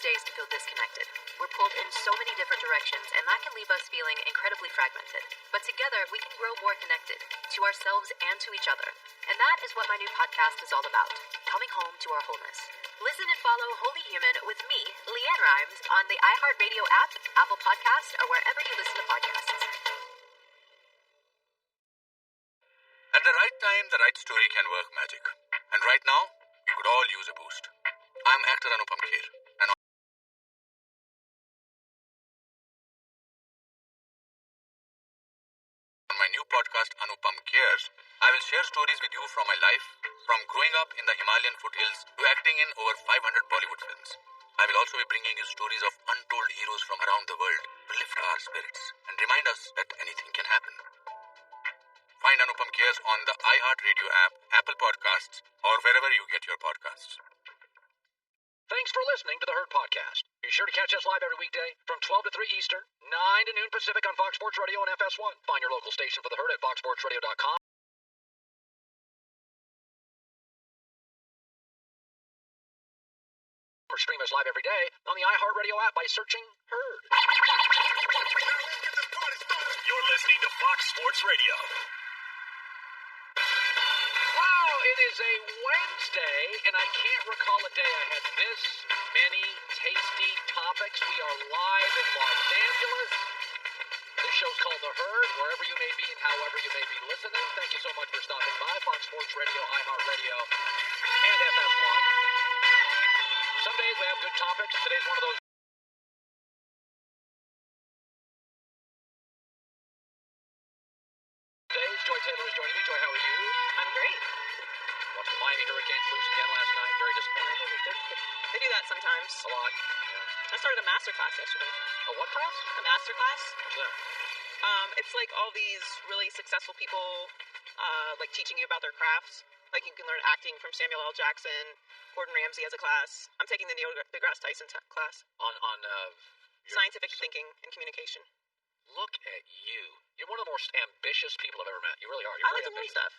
days to feel disconnected. We're pulled in so many different directions, and that can leave us feeling incredibly fragmented. But together, we can grow more connected to ourselves and to each other. And that is what my new podcast is all about, coming home to our wholeness. Listen and follow Holy Human with me, Leanne Rhymes, on the iHeartRadio app, Apple Podcasts, or wherever you listen to podcasts. At the right time, the right story can work magic. And right now, we could all use a boost. I'm actor Anupam Kher, and on my new podcast, Anupam Cares, I will share stories with you from my life, from growing up in the Himalayan foothills to acting in over 500 Bollywood films. I will also be bringing you stories of untold heroes from around the world to lift our spirits and remind us that anything can happen. Find Anupam Cares on the iHeartRadio app, Apple Podcasts, or wherever you get your podcasts. Thanks for listening to the Herd Podcast. Be sure to catch us live every weekday from 12 to 3 Eastern, 9 to noon Pacific on Fox Sports Radio and FS1. Find your local station for the Herd at foxsportsradio.com. Or stream us live every day on the iHeartRadio app by searching Herd. You're listening to Fox Sports Radio. It is a Wednesday, and I can't recall a day I had this many tasty topics. We are live in Los Angeles. This show's called The Herd, wherever you may be and however you may be listening. Thank you so much for stopping by. Fox Sports Radio, iHeartRadio, and FS1. Some days we have good topics. Today's one of those days. Joy Taylor is joining me. Joy, how are you? I'm great. Watched the Miami Hurricanes lose again last night. Very disappointing. They do that sometimes. A lot. Yeah. I started a master class yesterday. A what class? A master class? What's that? It's like all these really successful people, like teaching you about their crafts. Like you can learn acting from Samuel L. Jackson. Gordon Ramsay has a class. I'm taking the Neil deGrasse Tyson class. On Scientific thinking and communication. Look at you. You're one of the most ambitious people I've ever met. You really are. I like to learn stuff.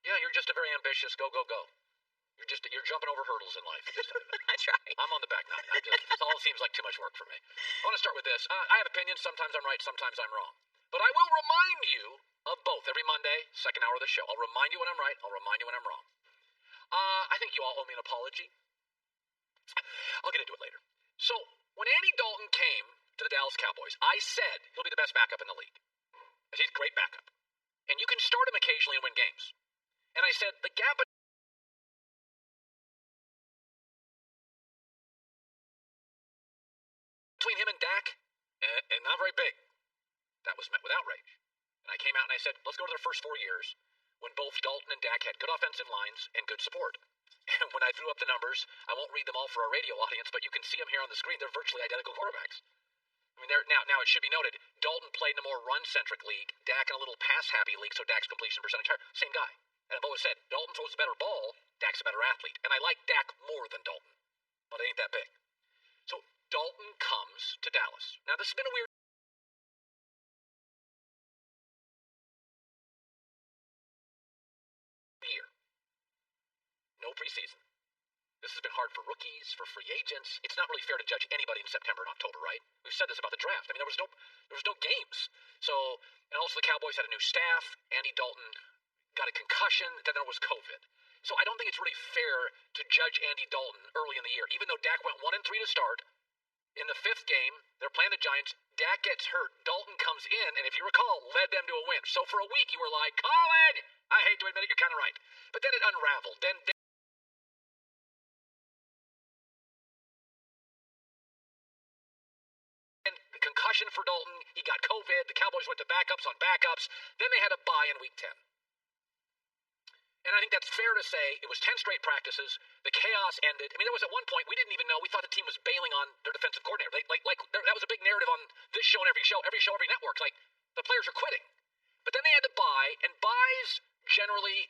Yeah, you're just a very ambitious go. You're jumping over hurdles in life. I try. I'm on the back nine. It all seems like too much work for me. I want to start with this. I have opinions. Sometimes I'm right. Sometimes I'm wrong. But I will remind you of both every Monday, second hour of the show. I'll remind you when I'm right. I'll remind you when I'm wrong. I think you all owe me an apology. I'll get into it later. So, when Andy Dalton came to the Dallas Cowboys, I said he'll be the best backup in the league. He's a great backup. And you can start him occasionally and win games. And I said the gap between him and Dak, and not very big. That was met with outrage. And I came out and I said, let's go to their first 4 years when both Dalton and Dak had good offensive lines and good support. And when I threw up the numbers, I won't read them all for our radio audience, but you can see them here on the screen. They're virtually identical quarterbacks. I mean, now it should be noted, Dalton played in a more run-centric league, Dak in a little pass-happy league, so Dak's completion percentage higher. Same guy. And I've always said, Dalton throws a better ball, Dak's a better athlete. And I like Dak more than Dalton, but it ain't that big. So Dalton comes to Dallas. Now, this has been a weird year. No preseason. This has been hard for rookies, for free agents. It's not really fair to judge anybody in September and October, right? We've said this about the draft. I mean, there was no games. So, and also the Cowboys had a new staff. Andy Dalton got a concussion. Then there was COVID. So I don't think it's really fair to judge Andy Dalton early in the year. Even though Dak went 1-3 to start, in the 5th game, they're playing the Giants. Dak gets hurt. Dalton comes in, and if you recall, led them to a win. So for a week, you were like, Colin! I hate to admit it, you're kind of right. But then it unraveled. Then concussion for Dalton. He got COVID. The Cowboys went to backups on backups. Then they had a bye in week 10. And I think that's fair to say it was 10 straight practices. The chaos ended. I mean, there was at one point we didn't even know. We thought the team was bailing on their defensive coordinator. That was a big narrative on this show and every network. Like, the players are quitting. But then they had to bye, and byes generally,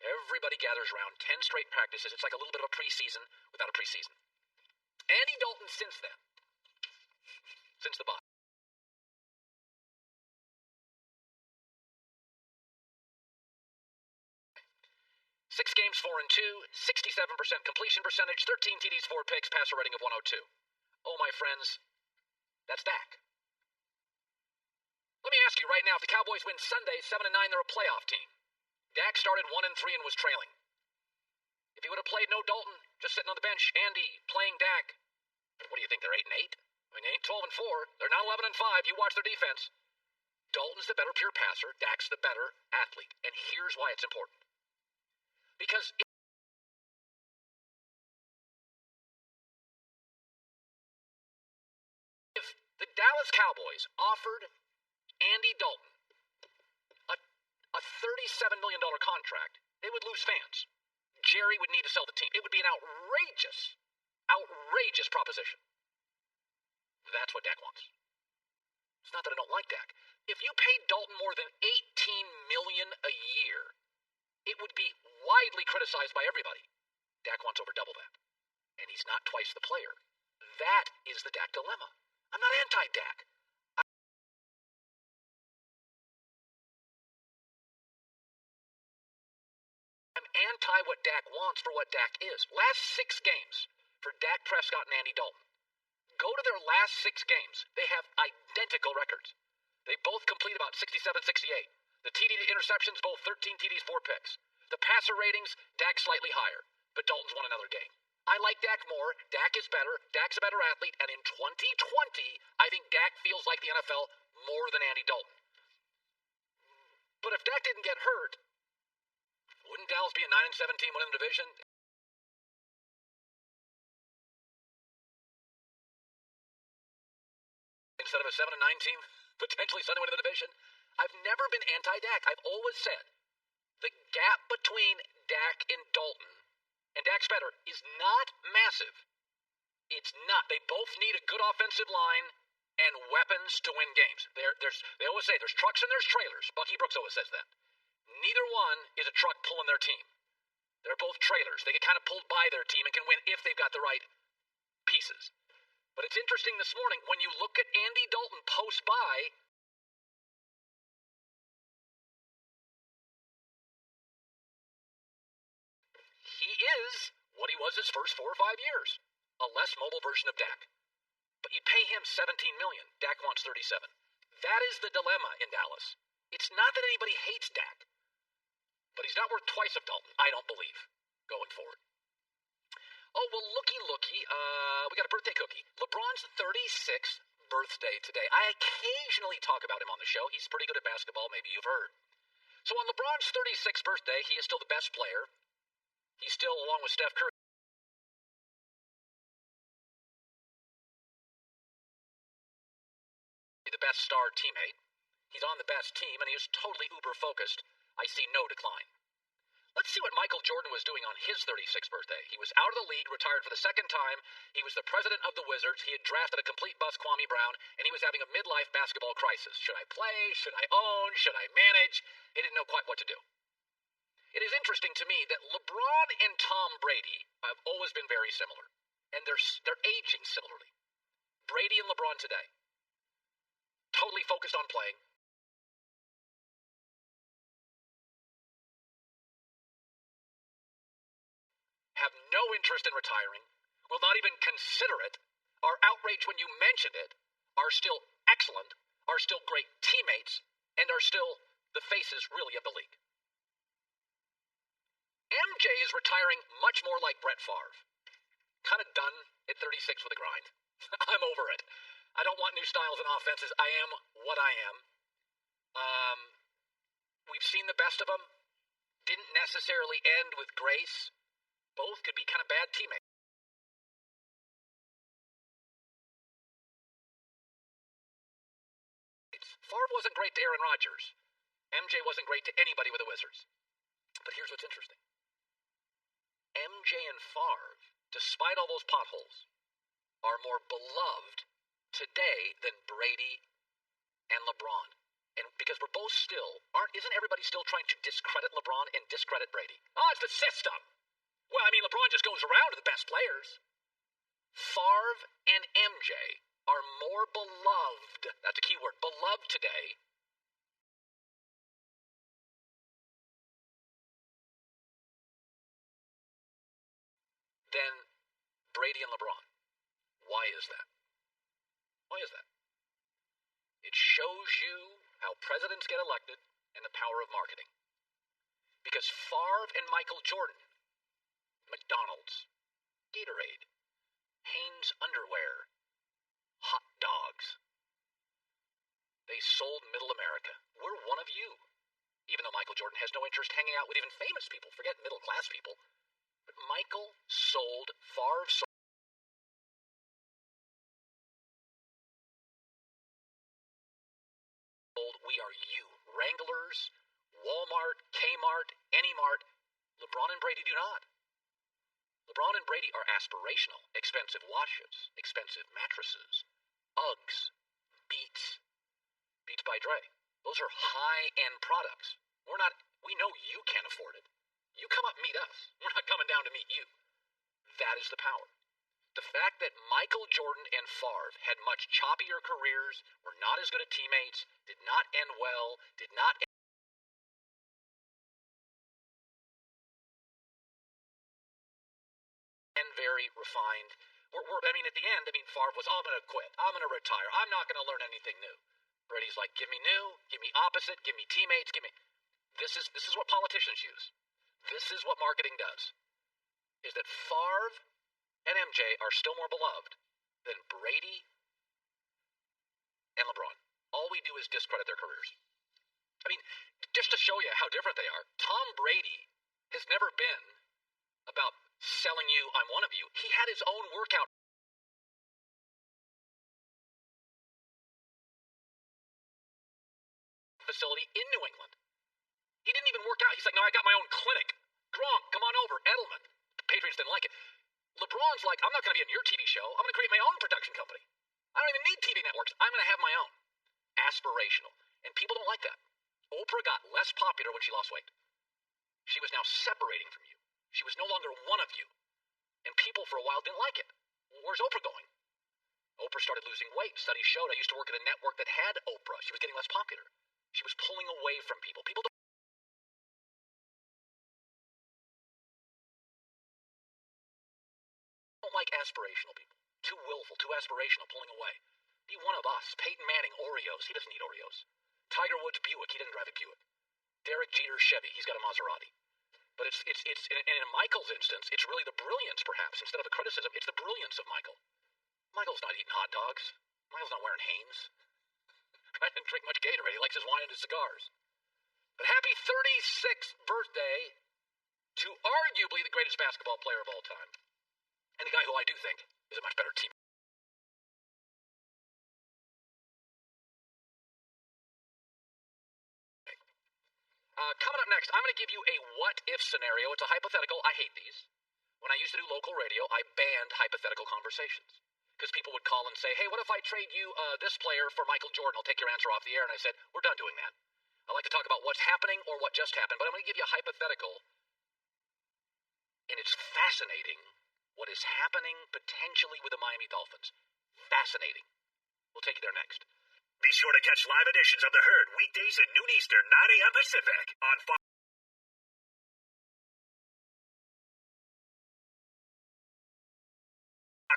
everybody gathers around 10 straight practices. It's like a little bit of a preseason without a preseason. Andy Dalton since then, since the bye, 6 games, 4-2, 67% completion percentage, 13 TDs, 4 picks, passer rating of 102. Oh, my friends, that's Dak. Let me ask you right now, if the Cowboys win Sunday 7-9, they're a playoff team. Dak started 1-3 and was trailing. If he would have played no Dalton, just sitting on the bench, Andy playing Dak, what do you think, they're 8-8? I mean, 12-4. They're not 11-5. You watch their defense. Dalton's the better pure passer. Dak's the better athlete. And here's why it's important. Because if the Dallas Cowboys offered Andy Dalton a $37 million contract, they would lose fans. Jerry would need to sell the team. It would be an outrageous proposition. That's what Dak wants. It's not that I don't like Dak. If you paid Dalton more than $18 million a year, it would be widely criticized by everybody. Dak wants over double that. And he's not twice the player. That is the Dak dilemma. I'm not anti-Dak. I'm anti what Dak wants for what Dak is. Last 6 games for Dak Prescott and Andy Dalton. Go to their last 6 games. They have identical records. They both complete about 67-68. The TD to interceptions, both 13 TDs, 4 picks. The passer ratings, Dak slightly higher, but Dalton's won another game. I like Dak more. Dak is better. Dak's a better athlete. And in 2020, I think Dak feels like the NFL more than Andy Dalton. But if Dak didn't get hurt, wouldn't Dallas be a 9-7 team winning the division? Instead of a 7-9 team, potentially Sunday winning the division? I've never been anti-Dak. I've always said the gap between Dak and Dalton, and Dak's better, is not massive. It's not. They both need a good offensive line and weapons to win games. They always say there's trucks and there's trailers. Bucky Brooks always says that. Neither one is a truck pulling their team. They're both trailers. They get kind of pulled by their team and can win if they've got the right pieces. But it's interesting this morning, when you look at Andy Dalton post-bye, he is what he was his first 4 or 5 years, a less mobile version of Dak. But you pay him $17 million. Dak wants $37. That is the dilemma in Dallas. It's not that anybody hates Dak, but he's not worth twice of Dalton, I don't believe, going forward. Oh, well, looky. We got a birthday cookie. LeBron's 36th birthday today. I occasionally talk about him on the show. He's pretty good at basketball, maybe you've heard. So on LeBron's 36th birthday, he is still the best player. He's still, along with Steph Curry, the best star teammate. He's on the best team, and he is totally uber-focused. I see no decline. Let's see what Michael Jordan was doing on his 36th birthday. He was out of the league, retired for the second time. He was the president of the Wizards. He had drafted a complete bust Kwame Brown, and he was having a midlife basketball crisis. Should I play? Should I own? Should I manage? He didn't know quite what to do. It is interesting to me that LeBron and Tom Brady have always been very similar, and they're aging similarly. Brady and LeBron today, totally focused on playing. Have no interest in retiring, will not even consider it, are outraged when you mention it, are still excellent, are still great teammates, and are still the faces, really, of the league. MJ is retiring much more like Brett Favre. Kind of done at 36 with the grind. I'm over it. I don't want new styles and offenses. I am what I am. We've seen the best of them. Didn't necessarily end with grace. Both could be kind of bad teammates. Favre wasn't great to Aaron Rodgers. MJ wasn't great to anybody with the Wizards. But here's what's interesting. MJ and Favre, despite all those potholes, are more beloved today than Brady and LeBron. And because we're both still, isn't everybody still trying to discredit LeBron and discredit Brady? Oh, it's the system. Well, I mean, LeBron just goes around to the best players. Favre and MJ are more beloved, that's a key word, beloved today Brady and LeBron. Why is that? Why is that? It shows you how presidents get elected and the power of marketing. Because Favre and Michael Jordan, McDonald's, Gatorade, Hanes underwear, hot dogs. They sold middle America. We're one of you. Even though Michael Jordan has no interest hanging out with even famous people. Forget middle class people. But Michael sold, Favre sold. We are you. Wranglers, Walmart, Kmart, any mart. LeBron and Brady do not. LeBron and Brady are aspirational. Expensive washes, expensive mattresses, Uggs, Beats by Dre. Those are high-end products. We know you can't afford it. You come up and meet us. We're not coming down to meet you. That is the power. The fact that Michael Jordan and Favre had much choppier careers, were not as good at teammates, did not end well, did not end very refined. At the end, Favre was, I'm going to quit. I'm going to retire. I'm not going to learn anything new. Brady's like, give me new, give me opposite, give me teammates, give me... This is what politicians use. This is what marketing does. Is that Favre and MJ are still more beloved than Brady and LeBron. All we do is discredit their careers. Just to show you how different they are, Tom Brady has never been about selling you, I'm one of you. He had his own workout facility in New England. He didn't even work out. He's like, no, I got my own clinic. Gronk, come on over. Edelman. The Patriots didn't like it. LeBron's like, I'm not going to be on your TV show. I'm going to create my own production company. I don't even need TV networks. I'm going to have my own. Aspirational. And people don't like that. Oprah got less popular when she lost weight. She was now separating from you. She was no longer one of you. And people for a while didn't like it. Where's Oprah going? Oprah started losing weight. Studies showed I used to work at a network that had Oprah. She was getting less popular. She was pulling away from people. People don't like aspirational people. Too willful, too aspirational, pulling away. Be one of us. Peyton Manning, Oreos. He doesn't need Oreos. Tiger Woods, Buick. He didn't drive a Buick. Derek Jeter, Chevy. He's got a Maserati. But it's and in Michael's instance, it's really the brilliance, perhaps. Instead of the criticism, it's the brilliance of Michael. Michael's not eating hot dogs. Michael's not wearing Hanes. I didn't drink much Gatorade. He likes his wine and his cigars. But happy 36th birthday to arguably the greatest basketball player of all time. And the guy who I do think is a much better teammate. Coming up next, I'm going to give you a what-if scenario. It's a hypothetical. I hate these. When I used to do local radio, I banned hypothetical conversations. Because people would call and say, hey, what if I trade you this player for Michael Jordan? I'll take your answer off the air. And I said, we're done doing that. I like to talk about what's happening or what just happened, but I'm going to give you a hypothetical. And it's fascinating what is happening potentially with the Miami Dolphins. Fascinating. We'll take you there next. Be sure to catch live editions of The Herd weekdays at noon Eastern, 9 a.m. Pacific on Fox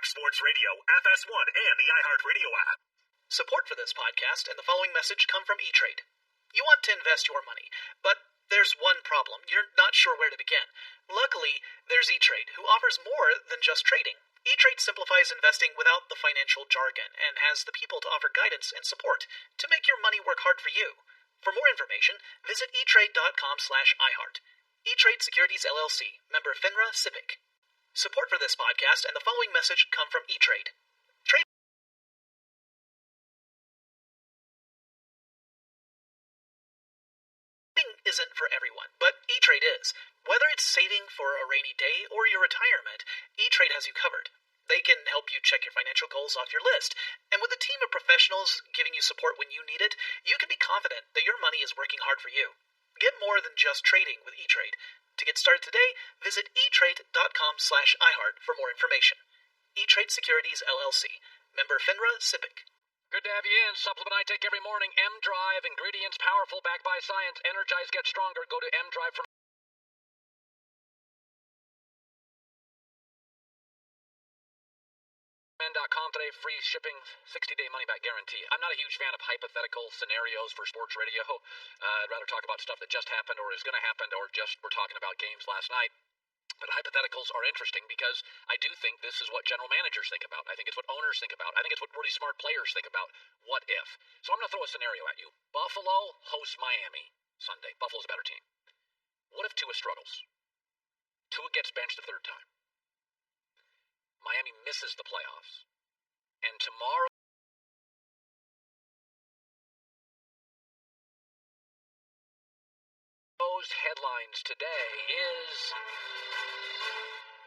Sports Radio, FS1, and the iHeartRadio app. Support for this podcast and the following message come from E-Trade. You want to invest your money, but there's one problem. You're not sure where to begin. Luckily, there's E-Trade, who offers more than just trading. E-Trade simplifies investing without the financial jargon and has the people to offer guidance and support to make your money work hard for you. For more information, visit etrade.com/iHeart. E-Trade Securities LLC, member FINRA SIPC. Support for this podcast and the following message come from E-Trade. Trading isn't for everyone, but E-Trade is. Whether it's saving for a rainy day or your retirement, E-Trade has you covered. They can help you check your financial goals off your list, and with a team of professionals giving you support when you need it, you can be confident that your money is working hard for you. Get more than just trading with E-Trade. To get started today, visit etrade.com/iHeart for more information. E-Trade Securities LLC, member FINRA SIPC. Good to have you in. Supplement I take every morning. M-Drive, ingredients powerful, backed by science. Energize, get stronger. Go to M-Drive for untitled.com today. Free shipping, 60-day money-back guarantee. I'm not a huge fan of hypothetical scenarios for sports radio. I'd rather talk about stuff that just happened or is going to happen or just we're talking about games last night. But hypotheticals are interesting because I do think this is what general managers think about. I think it's what owners think about. I think it's what really smart players think about. What if? So I'm going to throw a scenario at you. Buffalo hosts Miami Sunday. Buffalo's a better team. What if Tua struggles? Tua gets benched the third time. Miami misses the playoffs. And tomorrow, those headlines today is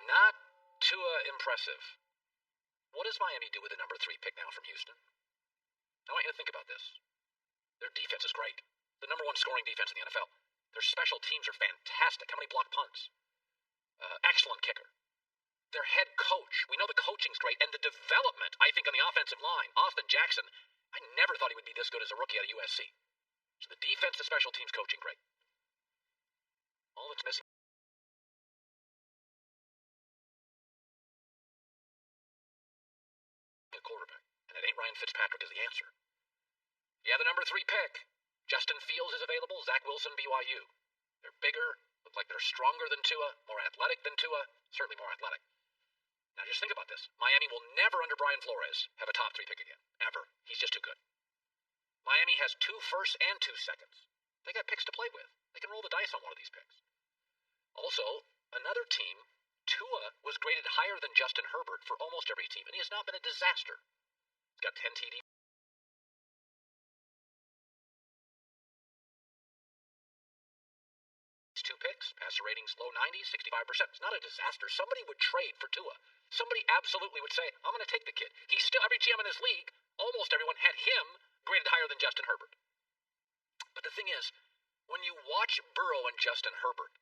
not Tua impressive. What does Miami do with the number 3 pick now from Houston? I want you to think about this. Their defense is great. The number 1 scoring defense in the NFL. Their special teams are fantastic. How many block punts? Excellent kicker. Their head coach. We know the coaching's great. And the development, I think, on the offensive line. Austin Jackson, I never thought he would be this good as a rookie out of USC. So the defense, the special teams coaching, great. All that's missing a quarterback. And it ain't Ryan Fitzpatrick is the answer. Yeah, the number 3 pick. Justin Fields is available. Zach Wilson, BYU. They're bigger, look like they're stronger than Tua, more athletic than Tua, certainly more athletic. Now just think about this. Miami will never, under Brian Flores, have a top 3 pick again. Ever. He's just too good. Miami has 2 firsts and 2 seconds. They got picks to play with. They can roll the dice on one of these picks. Also, another team, Tua was graded higher than Justin Herbert for almost every team, and he has not been a disaster. He's got 10 TDs. 2 picks, passer ratings low 90s, 65%. It's not a disaster. Somebody would trade for Tua. Somebody absolutely would say, I'm going to take the kid. He's still, every GM in this league, almost everyone had him graded higher than Justin Herbert. But the thing is, when you watch Burrow and Justin Herbert,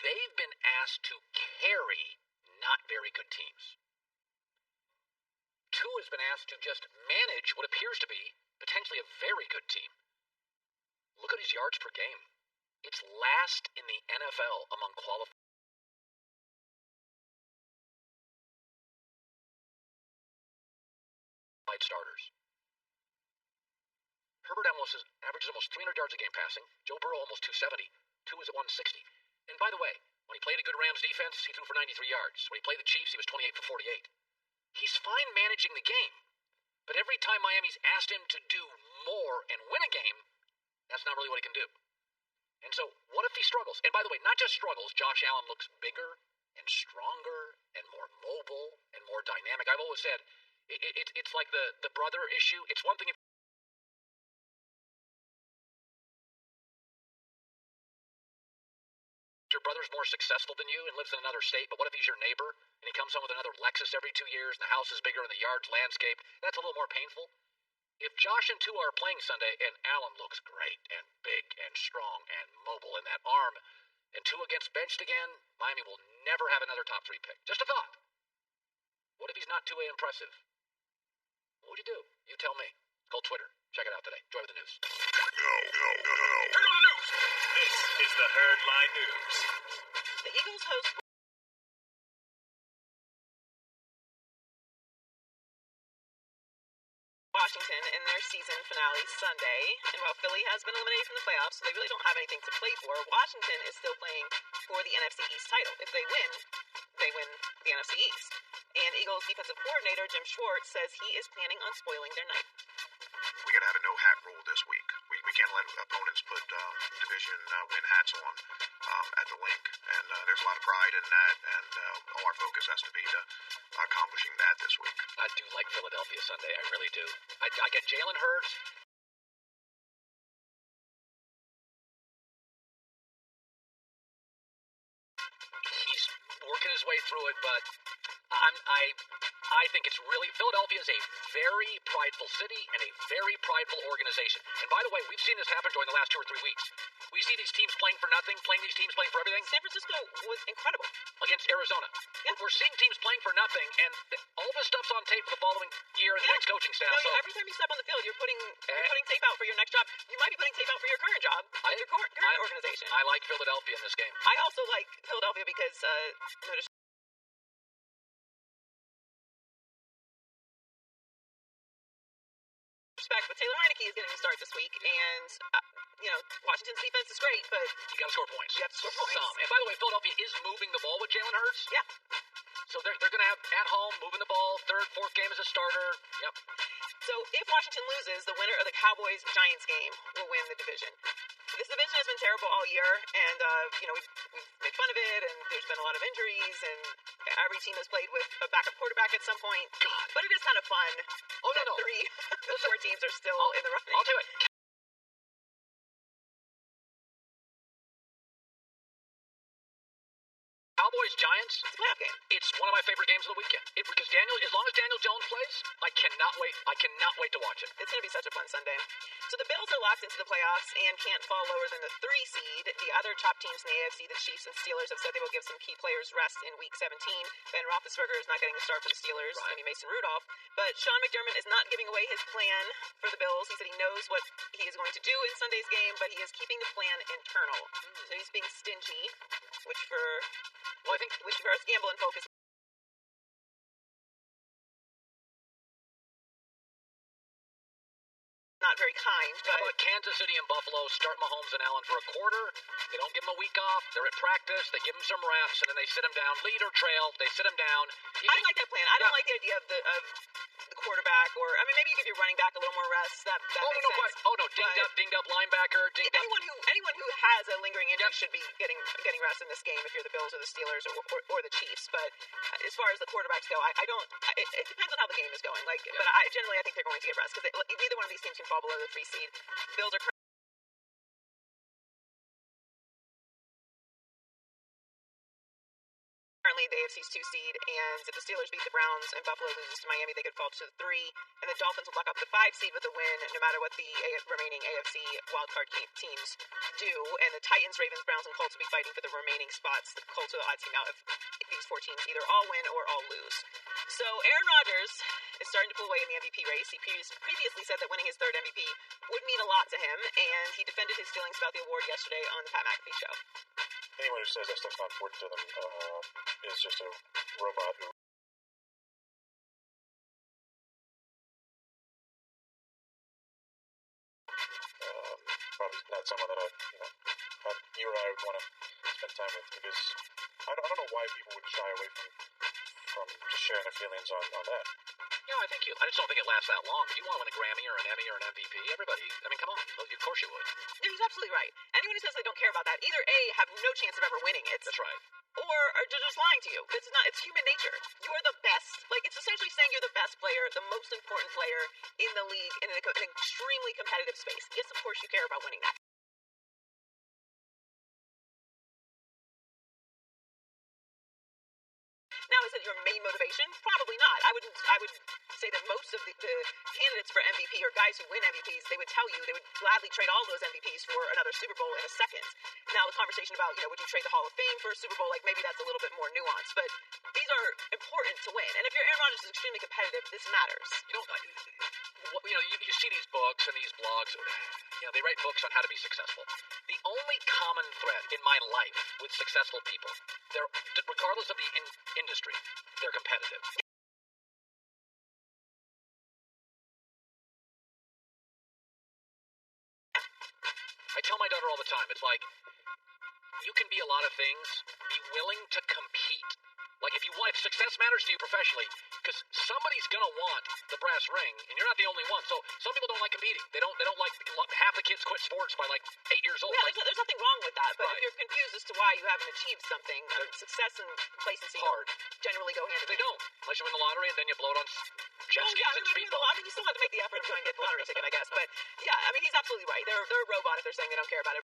they've been asked to carry not very good teams. Tua has been asked to just manage what appears to be potentially a very good team. Look at his yards per game. It's last in the NFL among qualified starters. Herbert averages almost 300 yards a game passing. Joe Burrow almost 270. Tua is at 160. And by the way, when he played a good Rams defense, he threw for 93 yards. When he played the Chiefs, he was 28 for 48. He's fine managing the game. But every time Miami's asked him to do more and win a game, that's not really what he can do. And so, what if he struggles? And by the way, not just struggles, Josh Allen looks bigger and stronger and more mobile and more dynamic. I've always said, it's like the brother issue. It's one thing if your brother's more successful than you and lives in another state, but what if he's your neighbor and he comes home with another Lexus every 2 years and the house is bigger and the yard's landscaped? That's a little more painful. If Josh and Tua are playing Sunday and Allen looks great and big and strong and mobile in that arm, and Tua gets benched again, Miami will never have another top 3 pick. Just a thought. What if he's not Tua impressive? What would you do? You tell me. It's called Twitter. Check it out today. Enjoy with the news. No. Herd on the news. This is the Herd Line News. The Eagles host Washington in their season finale Sunday. And while Philly has been eliminated from the playoffs, so they really don't have anything to play for, Washington is still playing for the NFC East title. If they win the NFC East. And Eagles defensive coordinator Jim Schwartz says he is planning on spoiling their night. We got to have a no-hat rule this week. We can't let opponents put division win hats on at the link. And there's a lot of pride in that, and all our focus has to be to accomplishing that this week. I do like Philadelphia Sunday. I really do. I get Jalen Hurts. He's working his way through it, but I think it's really, Philadelphia is a very prideful city and a very prideful organization. And by the way, we've seen this happen during the last 2 or 3 weeks. We see these teams playing for nothing, playing these teams playing for everything. San Francisco was incredible Against Arizona. Yeah. We're seeing teams playing for nothing, and all this stuff's on tape for the following year and the next coaching staff. No, So every time you step on the field, you're putting tape out for your next job. You might be putting tape out for your current job at your current organization. I like Philadelphia in this game. I also like Philadelphia because he is getting a start this week, and Washington's defense is great, but You got to score points. you have to score points. Some. And by the way, Philadelphia is moving the ball with Jalen Hurts. Yeah. So they're going to have at home moving the ball, third, fourth game as a starter. Yep. So if Washington loses, the winner of the Cowboys-Giants game will win the division. This division has been terrible all year, and we've made fun of it, and there's been a lot of injuries, and every team has played with a backup quarterback at some point. God. But it is kind of fun. Oh, that no. Three of the four teams are still in the running. I'll tell you what. Cowboys-Giants, It's a playoff game. it's one of my favorite games of the weekend. Because as long as Daniel Jones plays, I cannot wait. I cannot wait to watch it. It's going to be such a fun Sunday. So the Bills are locked into the playoffs and can't fall lower than the 3 seed. The other top teams in the AFC, the Chiefs and Steelers, have said they will give some key players rest in Week 17. Ben Roethlisberger is not getting a start for the Steelers. Right. I mean, Mason Rudolph. But Sean McDermott is not giving away his plan for the Bills. He said he knows what he is going to do in Sunday's game, but he is keeping the plan internal. So he's being stingy, which for us gambling folk is not very kind. How But about Kansas City and Buffalo start Mahomes and Allen for a quarter? They don't give them a week off. They're at practice. They give them some reps, and then they sit them down. Lead or trail, they sit them down. I like that plan. I don't like the idea of the quarterback, or maybe you give your running back a little more rest. That makes sense. Dinged up linebacker. Anyone who has a lingering injury should be getting rest in this game if you're the Bills or the Steelers or the Chiefs. But as far as the quarterbacks go, I don't. It depends on how the game is going. But I think they're going to get rest because neither one of these teams can fall below the 3 seed. Bills are currently the AFC's 2 seed, and if the Steelers beat the Browns and Buffalo loses to Miami, they could fall to the 3, and the Dolphins will lock up the 5 seed with a win, no matter what the remaining AFC wildcard teams do, and the Titans, Ravens, Browns, and Colts will be fighting for the remaining spots. The Colts are the odd team out if these 4 teams either all win or all lose. So Aaron Rodgers is starting to pull away in the MVP race. He previously said that winning his 3rd MVP would mean a lot to him, and he defended his feelings about the award yesterday on the Pat McAfee show. Anyone who says that stuff's not important to them is just a robot who probably not someone that you or I would want to spend time with, because I don't know why people would shy away from just sharing their feelings on that. Yeah, I just don't think it lasts that long. If you want to win a Grammy or an Emmy or an MVP, everybody, come on, of course you would. No, he's absolutely right. Anyone who says they don't care about that, either A, have no chance of ever winning it. That's right. Or are just lying to you. It's human nature. You are the best. It's essentially saying you're the best player, the most important player in the league in an extremely competitive space. Yes, of course you care about winning that. Now, is it your main motivation? Probably not. I would say that most of the candidates for MVP or guys who win MVPs, they would tell you they would gladly trade all those MVPs for another Super Bowl in a second. Now, the conversation about, would you trade the Hall of Fame for a Super Bowl, maybe that's a little bit more nuanced, but these are important to win. And if Aaron Rodgers is extremely competitive, this matters. You see these books and these blogs, they write books on how to be successful. The only common thread in my life with successful people, regardless of the industry, they're competitive. I tell my daughter all the time, it's like, you can be a lot of things, be willing to compete. If success matters to you professionally, because somebody's gonna want the brass ring, and you're not the only one. So some people don't like competing. They don't like, half the kids quit sports by 8 years old. Yeah, there's nothing wrong with that. But if you're confused as to why you haven't achieved something, success and complacency generally go hand in hand. They don't, unless you win the lottery and then you blow it on jet skis and speedball. You still have to make the effort to go and get the lottery ticket, I guess. But yeah, he's absolutely right. They're a robot if they're saying they don't care about it.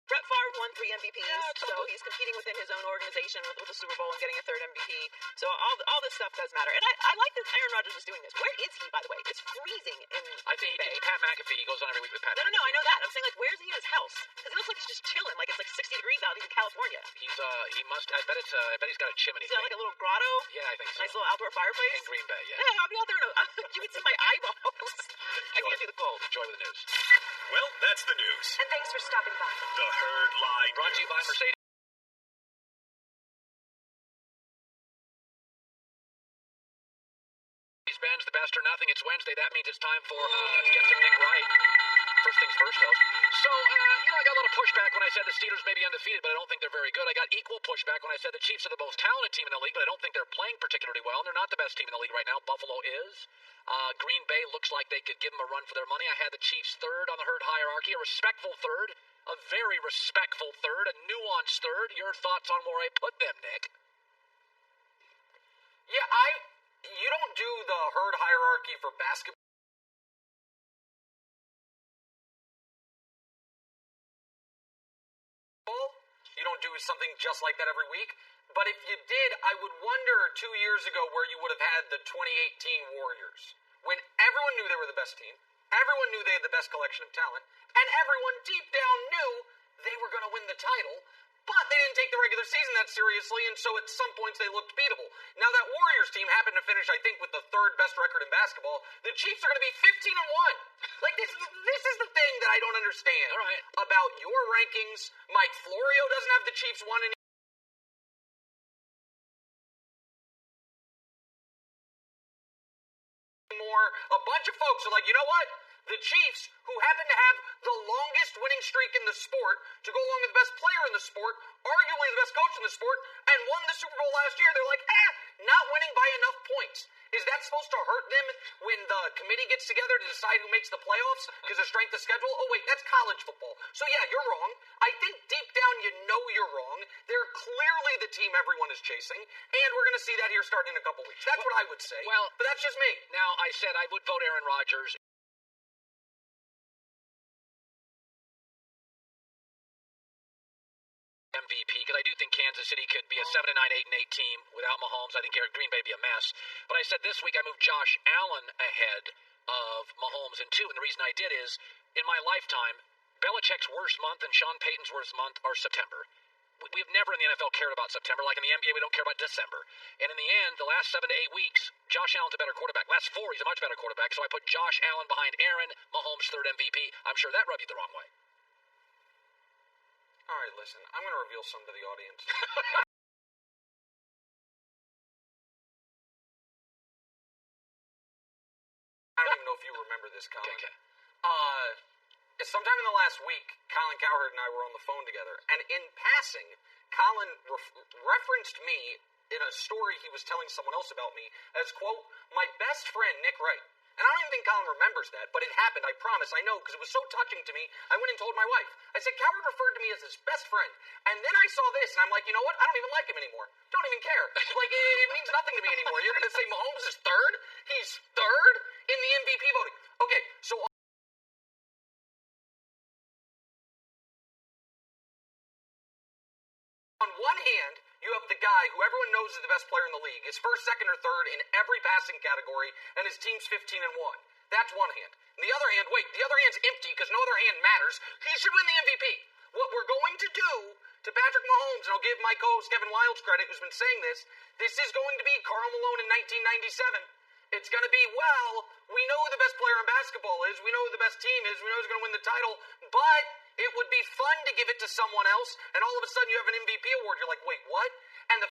Brett Favre won 3 MVPs, so he's competing within his own organization with the Super Bowl and getting a 3rd MVP. So all this stuff does matter. And I like that Aaron Rodgers is doing this. Where is he, by the way? It's freezing in I think Bay. Pat McAfee. He goes on every week with Pat McAfee. No, I know that. I'm saying, where is he in his house? Because it looks like he's just chilling. It's 60 degrees out. He's in California. He must, I bet he's got a chimney. Is that like a little grotto? Yeah, I think so. Nice little outdoor fireplace? In Green Bay, yeah. Yeah, I'll be out there. You would see my eyeballs. I can't do the cold. Enjoy with the news. Well, that's the news. And thanks for stopping by. The Herd Line Brought to you by Mercedes. After nothing, it's Wednesday. That means it's time for to get some Nick Wright. First things first, host. So, I got a little pushback when I said the Steelers may be undefeated, but I don't think they're very good. I got equal pushback when I said the Chiefs are the most talented team in the league, but I don't think they're playing particularly well, and they're not the best team in the league right now. Buffalo is. Green Bay looks like they could give them a run for their money. I had the Chiefs third on the herd hierarchy, a respectful third, a very respectful third, a nuanced third. Your thoughts on where I put them, Nick? Yeah, you don't do the herd hierarchy for basketball. You don't do something just like that every week. But if you did, I would wonder 2 years ago where you would have had the 2018 Warriors. When everyone knew they were the best team, everyone knew they had the best collection of talent, and everyone deep down knew they were going to win the title. But they didn't take the regular season that seriously, and so at some points they looked beatable. Now that Warriors team happened to finish, I think, with the third best record in basketball. The Chiefs are going to be 15-1. Like this is the thing that I don't understand about your rankings. Mike Florio doesn't have the Chiefs won any. A bunch of folks are like, you know what? The Chiefs, who happen to have the longest winning streak in the sport, to go along with the best player in the sport, arguably the best coach in the sport, and won the Super Bowl last year, they're like, not winning by enough points. Is that supposed to hurt them when the committee gets together to decide who makes the playoffs because of strength of schedule? Oh, wait, that's college football. So, yeah, you're wrong. I think deep down you know you're wrong. They're clearly the team everyone is chasing, and we're going to see that here starting in a couple weeks. That's what I would say. Well, but that's just me. Now, I said I would vote Aaron Rodgers. MVP, because I do think Kansas City could be a 7-9, 8-8 team without Mahomes. I think Green Bay would be a mess. But I said this week I moved Josh Allen ahead of Mahomes in 2, and the reason I did is, in my lifetime, Belichick's worst month and Sean Payton's worst month are September. We've never in the NFL cared about September. Like in the NBA, we don't care about December. And in the end, the last 7 to 8 weeks, Josh Allen's a better quarterback. Last 4, he's a much better quarterback. So I put Josh Allen behind Aaron, Mahomes' third MVP. I'm sure that rubbed you the wrong way. All right, listen, I'm going to reveal some to the audience. I don't even know if you remember this, Colin. Okay. Sometime in the last week, Colin Cowherd and I were on the phone together, and in passing, Colin referenced me in a story he was telling someone else about me as, quote, my best friend, Nick Wright. And I don't even think Colin remembers that, but it happened, I promise, I know, because it was so touching to me, I went and told my wife. I said, Cowherd referred to me as his best friend. And then I saw this, and I'm like, you know what? I don't even like him anymore. Don't even care. Like, it means nothing to me anymore. You're going to say Mahomes is third? He's third in the MVP voting. Okay, so on one hand, you have the guy who everyone knows is the best player in the league, is first, second, or third in every passing category, and his team's 15-1. That's one hand. And the other hand, wait, the other hand's empty because no other hand matters. He should win the MVP. What we're going to do to Patrick Mahomes, and I'll give my co-host Kevin Wildes credit, who's been saying this is going to be Karl Malone in 1997. It's going to be, well, we know who the best player in basketball is, we know who the best team is, we know who's going to win the title, but it would be fun to give it to someone else, and all of a sudden you have an MVP award. You're like, wait, what? And the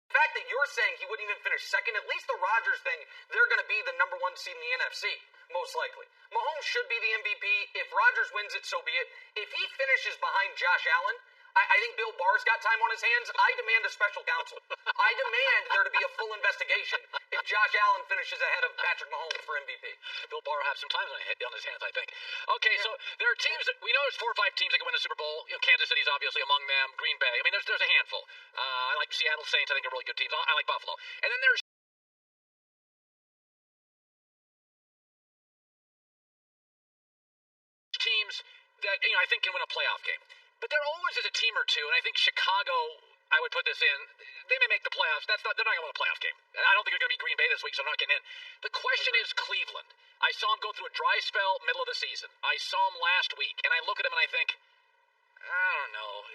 fact that you're saying he wouldn't even finish second, at least the Rodgers thing, they're going to be the number 1 seed in the NFC, most likely. Mahomes should be the MVP. If Rodgers wins it, so be it. If he finishes behind Josh Allen, I think Bill Barr's got time on his hands. I demand a special counsel. I demand there to be a full investigation if Josh Allen finishes ahead of Patrick Mahomes for MVP. Bill Barr will have some time on his hands, I think. Okay, so there are teams that we know there's 4 or 5 teams that can win the Super Bowl. You know, Kansas City's obviously among them. Green Bay. I mean, there's a handful. I like Seattle Saints. I think are really good teams. I like Buffalo. And then there's teams that I think can win a playoff game. But there always is a team or two, and I think Chicago, I would put this in, they may make the playoffs. They're not going to win a playoff game. I don't think they're going to beat Green Bay this week, so I'm not getting in. The question is Cleveland. I saw them go through a dry spell middle of the season. I saw them last week, and I look at them and I think, I don't know.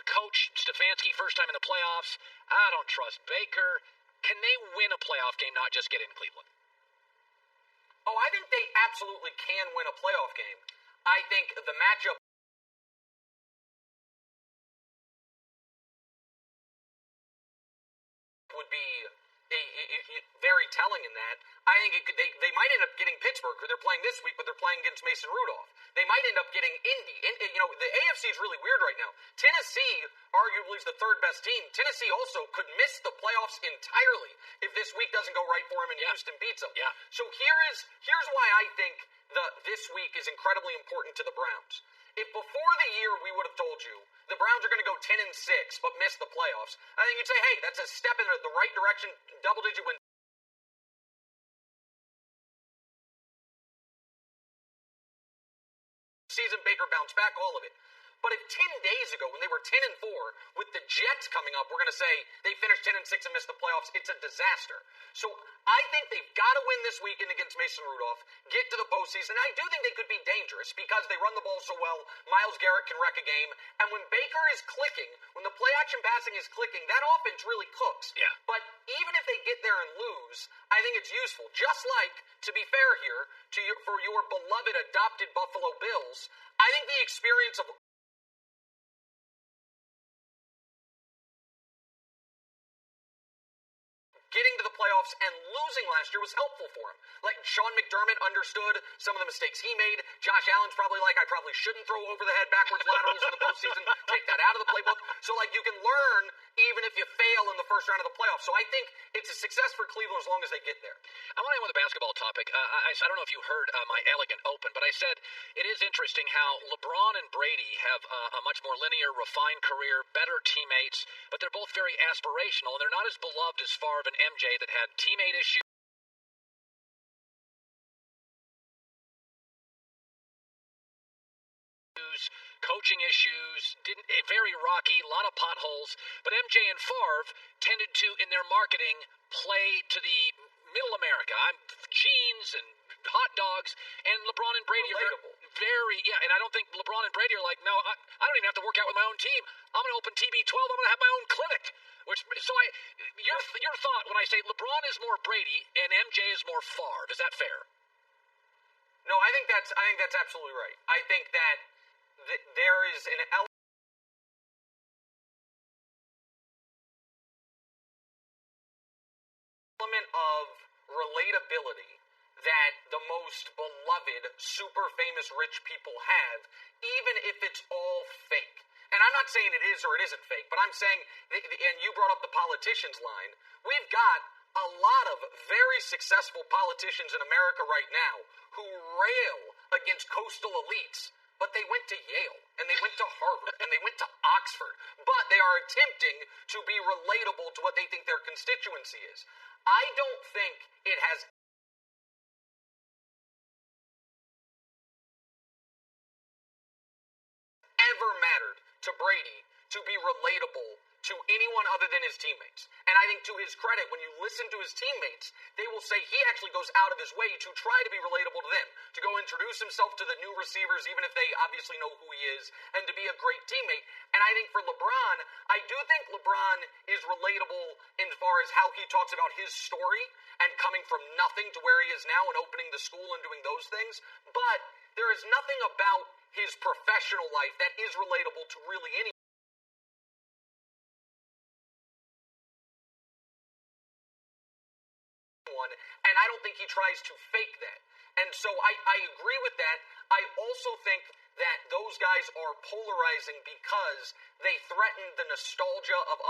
Coach Stefanski, first time in the playoffs. I don't trust Baker. Can they win a playoff game, not just get in Cleveland? Oh, I think they absolutely can win a playoff game. I think the matchup would be very telling in that. I think they might end up getting Pittsburgh, who they're playing this week, but they're playing against Mason Rudolph. They might end up getting Indy. The AFC is really weird right now. Tennessee, arguably, is the third best team. Tennessee also could miss the playoffs entirely if this week doesn't go right for them and Houston beats them. Yeah. So here's why I think this week is incredibly important to the Browns. If before the year we would have told you the Browns are going to go 10-6 but miss the playoffs, I think you'd say, hey, that's a step in the right direction, double-digit win season, Baker bounced back, all of it. But if 10 days ago, when they were 10-4, with the Jets coming up, we're going to say they finished 10-6 and missed the playoffs, it's a disaster. So I think they've got to win this weekend against Mason Rudolph, get to the postseason. I do think they could be dangerous because they run the ball so well. Myles Garrett can wreck a game. And when Baker is clicking, when the play-action passing is clicking, that offense really cooks. Yeah. But even if they get there and lose, I think it's useful. Just like, to be fair here, for your beloved adopted Buffalo Bills, I think the experience of getting to the playoffs and losing last year was helpful for him. Like, Sean McDermott understood some of the mistakes he made. Josh Allen's probably like, I probably shouldn't throw over the head backwards laterals in the postseason. Take that out of the playbook. So, like, you can learn even if you fail in the first round of the playoffs. So I think it's a success for Cleveland as long as they get there. I want to end with a basketball topic. I don't know if you heard my elegant open, but I said it is interesting how LeBron and Brady have a much more linear, refined career, better teammates, but they're both very aspirational, and they're not as beloved as Favre and MJ that had teammate issues, coaching issues, very rocky, a lot of potholes. But MJ and Favre tended to, in their marketing, play to the middle America. I'm jeans and hot dogs, and LeBron and Brady are very, and I don't think LeBron and Brady are like, no, I don't even have to work out with my own team. I'm going to open TB12. I'm going to have my own clinic. Your thought when I say LeBron is more Brady and MJ is more Favre, is that fair? No, I think that's absolutely right. I think that there is an element of relatability that the most beloved, super famous rich people have, even if it's all fake. And I'm not saying it is or it isn't fake, but I'm saying, and you brought up the politicians line, we've got a lot of very successful politicians in America right now who rail against coastal elites, but they went to Yale, and they went to Harvard, and they went to Oxford, but they are attempting to be relatable to what they think their constituency is. I don't think it has ever mattered to Brady to be relatable to anyone other than his teammates. And I think to his credit, when you listen to his teammates, they will say he actually goes out of his way to try to be relatable to them, to go introduce himself to the new receivers, even if they obviously know who he is, and to be a great teammate. And I think for LeBron, I do think LeBron is relatable in far as how he talks about his story and coming from nothing to where he is now and opening the school and doing those things. But there is nothing about his professional life that is relatable to really anyone. And I don't think he tries to fake that. And so I agree with that. I also think that those guys are polarizing because they threaten the nostalgia of